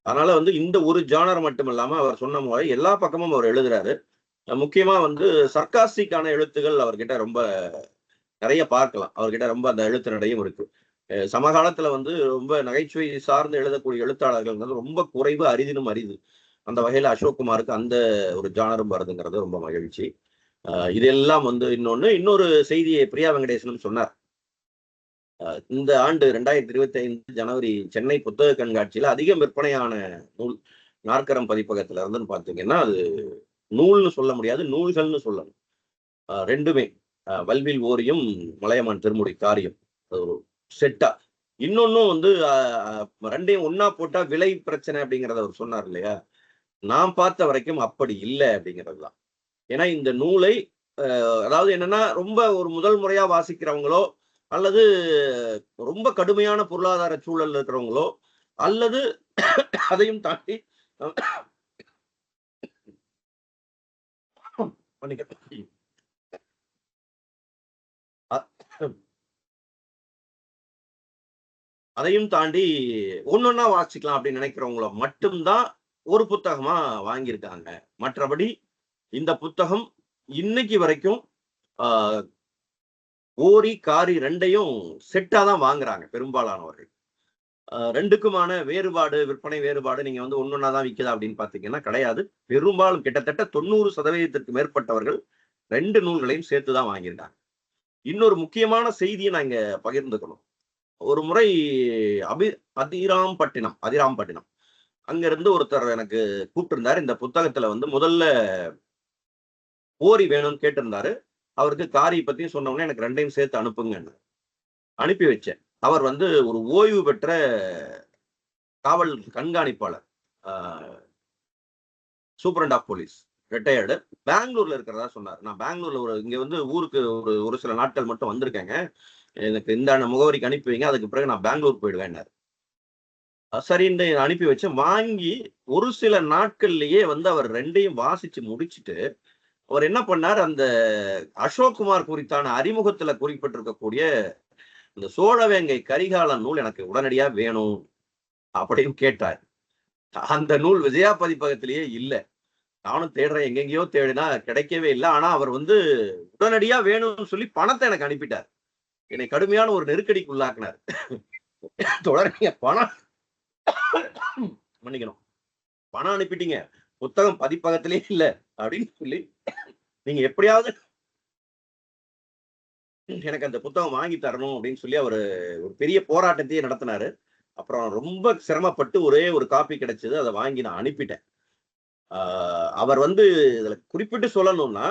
அதனால வந்து இந்த ஒரு ஜானர் மட்டும் இல்லாம அவர் சொன்ன மாதிரி எல்லா பக்கமும் அவர் எழுதுறாரு. முக்கியமா வந்து சர்க்காஸ்டிக்கான எழுத்துகள் அவர்கிட்ட ரொம்ப நிறைய பார்க்கலாம். அவர்கிட்ட ரொம்ப அந்த எழுத்து நடையும் இருக்கு. சமகாலத்துல வந்து ரொம்ப நகைச்சுவை சார்ந்து எழுதக்கூடிய எழுத்தாளர்கள் ரொம்ப குறைவு, அரிதினும் அரிது. அந்த வகையில அசோக் குமாருக்கு அந்த ஒரு ஜானரும் வருதுங்கிறது ரொம்ப மகிழ்ச்சி. இதெல்லாம் வந்து இன்னொரு செய்தியை பிரியா வெங்கடேசனும் சொன்னார். இந்த ஆண்டு 2025 ஜனவரி சென்னை புத்தக கண்காட்சியில அதிகம் விற்பனையான நூல் நாற்கரம் பதிப்பகத்துல இருந்துன்னு பாத்தீங்கன்னா அது நூல்னு சொல்ல முடியாது, நூல்கள்னு சொல்லணும். ரெண்டுமே வல்வில் ஓரியும் மலையமான் திருமுடி காரியம் ஒரு செட்டா. இன்னொன்னும் வந்து ரெண்டையும் ஒன்னா போட்டா விலை பிரச்சனை அப்படிங்கிறத அவர் சொன்னார் இல்லையா? நான் பார்த்த வரைக்கும் அப்படி இல்லை அப்படிங்கிறது தான். ஏன்னா இந்த நூலை அதாவது என்னன்னா ரொம்ப ஒரு முதல் முறையா வாசிக்கிறவங்களோ அல்லது ரொம்ப கடுமையான பொருளாதார சூழல் இருக்கிறவங்களோ அல்லது அதையும் தாண்டி அதையும் தாண்டி ஒன்னொன்னா வாசிக்கலாம் அப்படின்னு நினைக்கிறவங்கள மட்டும்தான் ஒரு புத்தகமா வாங்கியிருக்காங்க. மற்றபடி இந்த புத்தகம் இன்னைக்கு வரைக்கும் ஓரி காரி ரெண்டையும் செட்டா தான் வாங்குறாங்க பெரும்பாலானவர்கள். ரெண்டுக்குமான வேறுபாடு, விற்பனை வேறுபாடு நீங்க வந்து ஒன்னொன்னா தான் விற்குதா அப்படின்னு பாத்தீங்கன்னா கிடையாது. பெரும்பாலும் கிட்டத்தட்ட 90% மேற்பட்டவர்கள் 2 நூல்களையும் சேர்த்துதான் வாங்கியிருக்காங்க. இன்னொரு முக்கியமான செய்தியை நான் இங்க பகிர்ந்துக்கணும். ஒரு முறை அதிராம்பட்டினம் அங்க இருந்து ஒருத்தர் எனக்கு கூப்பிட்டிருந்தாரு. இந்த புத்தகத்துல வந்து முதல்ல ஓரி வேணும்னு கேட்டிருந்தாரு. அவருக்கு காரி பத்தியும் சொன்னோம்னா எனக்கு 2ஐயும் சேர்த்து அனுப்புங்க, அனுப்பி வச்சேன். அவர் வந்து ஒரு ஓய்வு பெற்ற காவல் கண்காணிப்பாளர், சூப்பரண்ட் ஆஃப் போலீஸ், ரிட்டையர்டு, பெங்களூர்ல இருக்கிறதா சொன்னார். நான் பெங்களூர்ல இங்க வந்து ஊருக்கு ஒரு சில நாட்கள் மட்டும் வந்திருக்கேங்க, எனக்கு இந்த முகவரிக்கு அனுப்பி வைங்க, அதுக்கு பிறகு நான் பெங்களூர் போயிடுவேன்னாரு. சரின்னு அனுப்பி வச்சு வாங்கி ஒரு சில நாட்கள்லயே வந்து அவர் 2ஐயும் வாசிச்சு முடிச்சுட்டு அவர் என்ன பண்ணார், அந்த அசோக் குமார் குறித்தான அறிமுகத்துல குறிப்பிட்டிருக்கக்கூடிய இந்த சோழவேங்கை கரிகாலன் நூல் எனக்கு உடனடியா வேணும் அப்படின்னு கேட்டார். அந்த நூல் விஜயா பதிப்பகத்திலேயே இல்லை. நானும் தேடுறேன், எங்கெங்கயோ தேடினா கிடைக்கவே இல்லை. ஆனா அவர் வந்து உடனடியா வேணும்னு சொல்லி பணத்தை எனக்கு அனுப்பிட்டார். என்னை கடுமையான ஒரு நெருக்கடிக்கு உள்ளாக்குனார். தொடர்ந்து பணம் மன்னிக்கணும், பணம் அனுப்பிட்டீங்க, புத்தகம் பதிப்பகத்திலேயே இல்ல அப்படின்னு சொல்லி நீங்க எப்படியாவது எனக்கு அந்த புத்தகம் வாங்கி தரணும் அப்படின்னு சொல்லி அவரு ஒரு பெரிய போராட்டத்தையே நடத்தினாரு. அப்புறம் ரொம்ப சிரமப்பட்டு ஒரே ஒரு காப்பி கிடைச்சது, அதை வாங்கி நான் அனுப்பிட்டேன். அவர் வந்து இதுல குறிப்பிட்டு சொல்லணும்னா,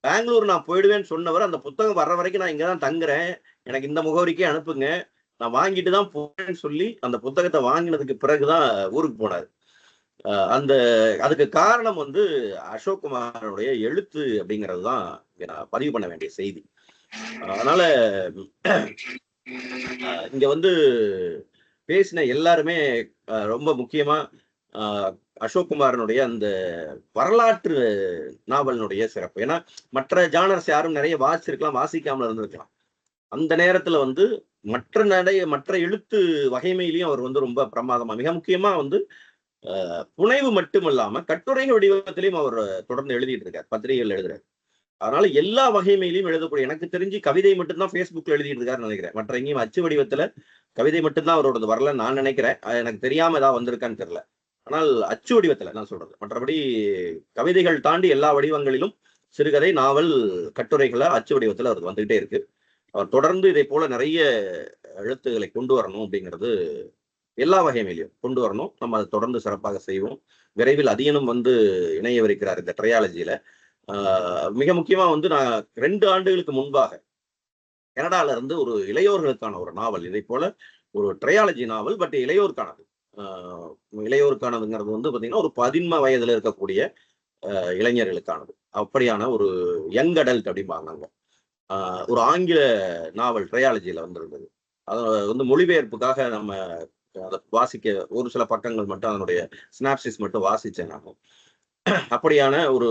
பெங்களூர் நான் போயிடுவேன்னு சொன்னவர் அந்த புத்தகம் வர்ற வரைக்கும் நான் இங்கதான் தங்குறேன், எனக்கு இந்த முகவரிக்கே அனுப்புங்க, நான் வாங்கிட்டு தான் போறேன்னு சொல்லி அந்த புத்தகத்தை வாங்கினதுக்கு பிறகுதான் ஊருக்கு போனாரு. அந்த அதுக்கு காரணம் வந்து அசோக் குமாரோடைய எழுத்து அப்படிங்கிறது தான் நான் பதிவு பண்ண வேண்டிய செய்தி. அதனால இங்க வந்து பேசின எல்லாருமே ரொம்ப முக்கியமா அசோக் குமாரனுடைய அந்த வரலாற்று நாவலினுடைய சிறப்பு. ஏன்னா மற்ற ஜானர்ஸ் யாரும் நிறைய வாசிச்சிருக்கலாம், வாசிக்காமல் இருந்திருக்கலாம். அந்த நேரத்துல வந்து மற்ற எழுத்து வகைமையிலையும் அவர் வந்து ரொம்ப பிரமாதமா, மிக முக்கியமா வந்து புனைவு மட்டுமல்லாம கட்டுரைகள் வடிவத்திலையும் அவர் தொடர்ந்து எழுதிட்டு இருக்கார், பத்திரிகைகள் எழுதுறாரு. அதனால எல்லா வகைமையிலையும் எழுதக்கூடிய, எனக்கு தெரிஞ்சு கவிதை மட்டும்தான் ஃபேஸ்புக்ல எழுதிட்டு இருக்காருன்னு நினைக்கிறேன். மற்ற எங்கேயும் அச்சு வடிவத்துல கவிதை மட்டும்தான் அவரோடது வரலன்னு நான் நினைக்கிறேன். எனக்கு தெரியாம ஏதாவது வந்திருக்கான்னு தெரியல. ஆனால் அச்சு வடிவத்துல நான் சொல்றது, மற்றபடி கவிதைகள் தாண்டி எல்லா வடிவங்களிலும் சிறுகதை, நாவல், கட்டுரைகளை அச்சு வடிவத்துல அவருக்கு வந்துகிட்டே இருக்கு. அவர் தொடர்ந்து இதை போல நிறைய எழுத்துக்களை கொண்டு வரணும் அப்படிங்கிறது, எல்லா வகைமையிலையும் கொண்டு வரணும். நம்ம அதை தொடர்ந்து சிறப்பாக செய்வோம். விரைவில் அதியனும் வந்து இணையவிருக்கிறார் இந்த ட்ரையாலஜியில. மிக முக்கியமா வந்து நான் 2 ஆண்டுகளுக்கு முன்பாக கனடால இருந்து ஒரு இளையோர்களுக்கான ஒரு நாவல், இதை போல ஒரு ட்ரையாலஜி நாவல், பட் இளையோருக்கானது. இளையோருக்கானதுங்கிறது வந்து பாத்தீங்கன்னா ஒரு 11 வயதுல இருக்கக்கூடிய இளைஞர்களுக்கானது. அப்படியான ஒரு யங் அடல்ட் அப்படிம்பாங்க. ஒரு ஆங்கில நாவல் ட்ரையாலஜியில வந்திருந்தது. அதை வந்து மொழிபெயர்ப்புக்காக நம்ம அதை வாசிக்க ஒரு சில பக்கங்கள் மட்டும், அதனுடைய ஸ்னாப்சிஸ் மட்டும் வாசிச்சேன் நான். அப்படியான ஒரு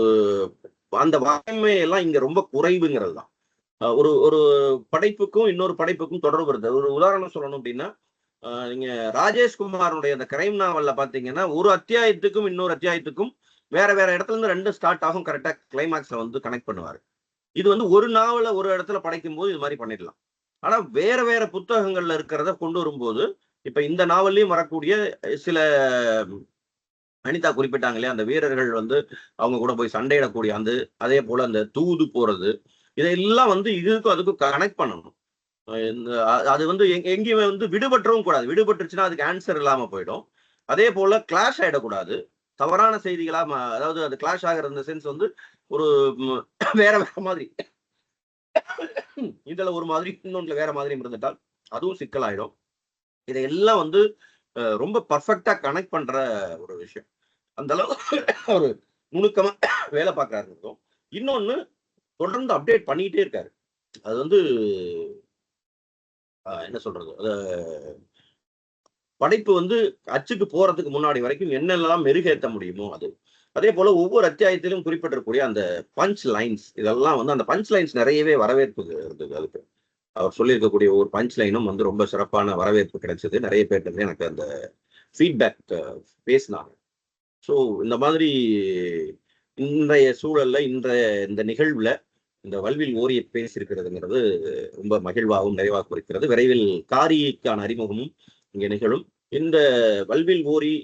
அந்த வகைமையெல்லாம் இங்க ரொம்ப குறைவுங்கிறது தான். ஒரு ஒரு படைப்புக்கும் இன்னொரு படைப்புக்கும் தொடர்பு இருந்தது. ஒரு உதாரணம் சொல்லணும் அப்படின்னா, நீங்க ராஜேஷ்குமாரனுடைய அந்த கிரைம் நாவல்ல பாத்தீங்கன்னா ஒரு அத்தியாயத்துக்கும் இன்னொரு அத்தியாயத்துக்கும் வேற வேற இடத்துல இருந்து 2 ஸ்டார்ட் ஆகும், கரெக்டா கிளைமேக்ஸ்ல வந்து கனெக்ட் பண்ணுவாரு. இது வந்து ஒரு நாவலை ஒரு இடத்துல படைக்கும் போது இது மாதிரி பண்ணிடலாம். ஆனா வேற வேற புத்தகங்கள்ல இருக்கிறத கொண்டு வரும்போது, இப்ப இந்த நாவல்லையும் வரக்கூடிய சில, அனிதா குறிப்பிட்டாங்க இல்லையா, அந்த வீரர்கள் வந்து அவங்க கூட போய் சண்டையிடக்கூடிய அந்த, அதே போல அந்த தூது போறது, இதெல்லாம் வந்து இதுக்கும் அதுக்கும் கனெக்ட் பண்ணணும். அது வந்து எங்கேயுமே வந்து விடுபற்றவும் கூடாது. விடுபட்டுருச்சுன்னா அதுக்கு ஆன்சர் இல்லாம போயிடும். அதே போல கிளாஷ் ஆயிடக்கூடாது. தவறான செய்திகளா, அதாவது அது கிளாஷ் ஆகிற இந்த சென்ஸ் வந்து ஒரு வேற வேற மாதிரி, இதுல ஒரு மாதிரி இன்னொன்றுல வேற மாதிரி இருந்துட்டால் அதுவும் சிக்கலாயிடும். இதையெல்லாம் வந்து ரொம்ப பர்ஃபெக்டா கனெக்ட் பண்ற ஒரு விஷயம். அந்த அளவு ஒரு நுணுக்கமா வேலை பார்க்கறாரு. இன்னொன்னு தொடர்ந்து அப்டேட் பண்ணிட்டே இருக்காரு. அது வந்து என்ன சொல்றது, படைப்பு வந்து அச்சுக்கு போறதுக்கு முன்னாடி வரைக்கும் என்னெல்லாம் மெருகேற்ற முடியுமோ அது. அதே போல ஒவ்வொரு அத்தியாயத்திலும் குறிப்பிட்டிருக்கக்கூடிய அந்த பஞ்ச் லைன்ஸ், இதெல்லாம் வந்து அந்த பஞ்ச் லைன்ஸ் நிறையவே வரவேற்பு இருந்தது. அதுக்கு அவர் சொல்லியிருக்கக்கூடிய ஒவ்வொரு பஞ்ச் லைனும் வந்து ரொம்ப சிறப்பான வரவேற்பு கிடைச்சது. நிறைய பேர்ட்டு எனக்கு அந்த ஃபீட்பேக் பேசினாங்க. ஸோ இந்த மாதிரி இன்றைய சூழல்ல இந்த நிகழ்வுல இந்த வல்வில் ஓரியை பேசியிருக்கிறதுங்கிறது ரொம்ப மகிழ்வாகவும் நிறைவாக இருக்கிறது. விரைவில் காரிக்கான அறிமுகமும் இங்கே நிகழும். இந்த வல்வில் ஓரி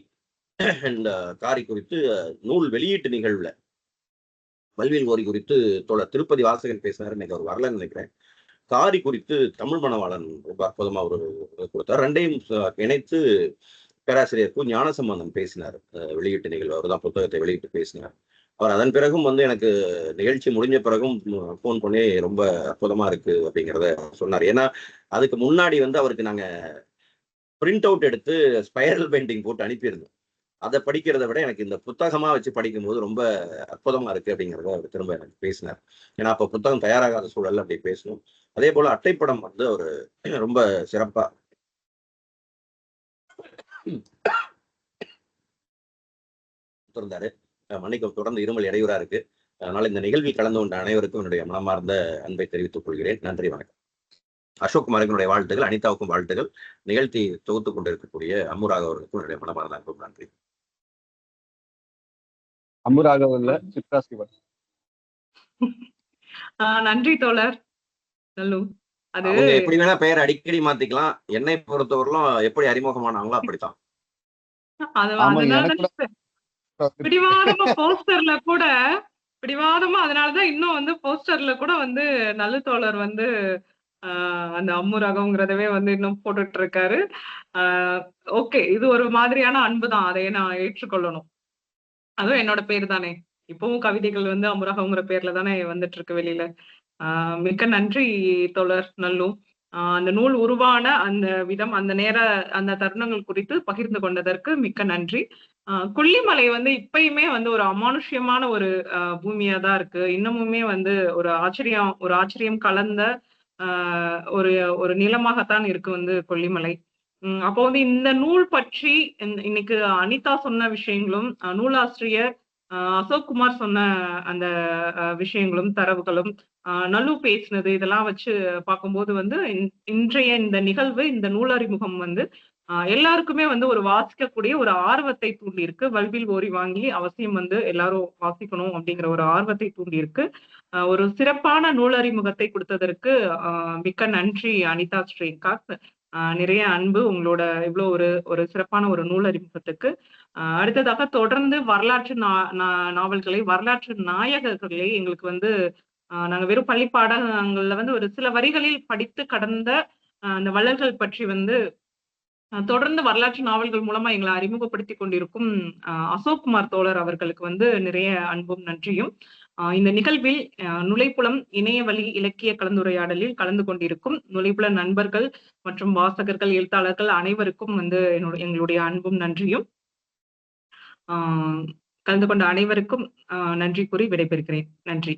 இந்த காரி குறித்து நூல் வெளியீட்டு நிகழ்வுல வல்வில் ஓரி குறித்து தோழர் திருப்பதி வாசகன் பேசினார். இன்னைக்கு அவர் வரலன்னு நினைக்கிறேன். காரி குறித்து தமிழ் மணவாளன் ரொம்ப அற்புதமா ஒரு கொடுத்தார். 2ஐயும் இணைத்து பேராசிரியர் கு ஞானசம்பந்தம் பேசினார் வெளியீட்டு நிகழ்வு. அவர் தான் புத்தகத்தை வெளியிட்டு பேசினார். அவர் அதன் பிறகும் வந்து எனக்கு நிகழ்ச்சி முடிஞ்ச பிறகும் ஃபோன் பண்ணி ரொம்ப அற்புதமா இருக்கு அப்படிங்கிறத சொன்னார். ஏன்னா அதுக்கு முன்னாடி வந்து அவருக்கு நாங்க பிரிண்ட் அவுட் எடுத்து ஸ்பைரல் பெயிண்டிங் போட்டு அனுப்பியிருந்தோம். அதை படிக்கிறத விட எனக்கு இந்த புத்தகமா வச்சு படிக்கும்போது ரொம்ப அற்புதமா இருக்கு அப்படிங்கிறத அவர் திரும்ப எனக்கு பேசினார். ஏன்னா அப்போ புத்தகம் தயாராகாத சூழல்ல அப்படி பேசணும். அதே போல அட்டைப்படம் வந்து அவர் ரொம்ப சிறப்பா இருந்தாரு. மன்னிக்க, தொடர்ந்து இருமல் இடையூறா இருக்கு. அதனால இந்த நிகழ்வில் கலந்து கொண்ட அனைவருக்கும் என்னுடைய மனமார்ந்த அன்பை தெரிவித்துக் கொள்கிறேன். நன்றி, வணக்கம். அசோக் குமாரனுடைய வாழ்த்துகள், அனிதாவுக்கும் வாழ்த்துகள். நிகழ்த்தி தொகுத்துக் கொண்டிருக்கக்கூடிய அம்முராக அவர்களுக்கும் என்னுடைய மனமார்ந்த அன்பும் நன்றி. அம்முராக இல்ல, சித்ரா சிவன். நன்றி தோழர் நல்லு. அது அவங்க எப்படி வேணா பெயர் அடிக்கடி மாத்திக்கலாம். என்னை பொறுத்தவரையிலும் எப்படி அறிமுகமானாங்களோ அப்படித்தான். பிடிவாதமா போஸ்டர்ல கூட பிடிவாதமா, அதனாலதான் இன்னும் வந்து போஸ்டர்ல கூட வந்து நல்லு தோழர் வந்து அந்த அம்முரகம்ங்கிறதவே வந்து இன்னும் போட்டுட்டு இருக்காரு. ஓகே, இது ஒரு மாதிரியான அன்பு தான், அதையே நான் ஏற்றுக்கொள்ளணும். அதுவும் என்னோட பேர் தானே. இப்பவும் கவிதைகள் வந்து அமுரகம்ங்கிற பேர்ல தானே வந்துட்டு இருக்கு வெளியில. மிக்க நன்றி தோழர் நல்லு. அந்த நூல் உருவான அந்த விதம், அந்த தருணங்கள் குறித்து பகிர்ந்து கொண்டதற்கு மிக்க நன்றி. கொல்லிமலை வந்து இப்பயுமே வந்து ஒரு அமானுஷ்யமான ஒரு பூமியா தான் இருக்கு. இன்னமுமே வந்து ஒரு ஆச்சரியம் கலந்த ஒரு ஒரு நிலமாகத்தான் இருக்கு வந்து கொல்லிமலை. அப்போ வந்து இந்த நூல் பற்றி இன்னைக்கு அனிதா சொன்ன விஷயங்களும், நூலாசிரியர் அசோக்குமார் சொன்ன அந்த விஷயங்களும், தரவுகளும், நலு பேசினது இதெல்லாம் வச்சு பார்க்கும்போது வந்து இன்றைய இந்த நிகழ்வு, இந்த நூலறிமுகம் வந்து எல்லாருக்குமே வந்து ஒரு வாசிக்கக்கூடிய ஒரு ஆர்வத்தை தூண்டி இருக்கு. வல்வில் ஓரி வாங்கி அவசியம் வந்து எல்லாரும் வாசிக்கணும் அப்படிங்கிற ஒரு ஆர்வத்தை தூண்டி இருக்கு. ஒரு சிறப்பான நூலறிமுகத்தை கொடுத்ததற்கு மிக்க நன்றி அனிதா ஸ்ரீகாந்த். நிறைய அன்பு உங்களோட இவ்வளோ ஒரு சிறப்பான ஒரு நூலறிமுகத்துக்கு. அடுத்ததாக தொடர்ந்து வரலாற்று நாவல்களை, வரலாற்று நாயகர்களை எங்களுக்கு வந்து நாங்க வெறும் பள்ளி பாடங்கள்ல வந்து ஒரு சில வரிகளில் படித்து கடந்த அந்த வள்ளல்கள் பற்றி வந்து தொடர்ந்து வரலாற்று நாவல்கள் மூலமா எங்களை அறிமுகப்படுத்தி கொண்டிருக்கும் அசோக்குமார் தோழர் அவர்களுக்கு வந்து நிறைய அன்பும் நன்றியும். இந்த நிகழ்வில் நுழைப்புலம் இணையவழி இலக்கிய கலந்துரையாடலில் கலந்து கொண்டிருக்கும் நுழைப்புல நண்பர்கள் மற்றும் வாசகர்கள், எழுத்தாளர்கள் அனைவருக்கும் வந்து எங்களுடைய அன்பும் நன்றியும். கலந்து கொண்ட அனைவருக்கும் நன்றி கூறி விடைபெறுகிறேன். நன்றி.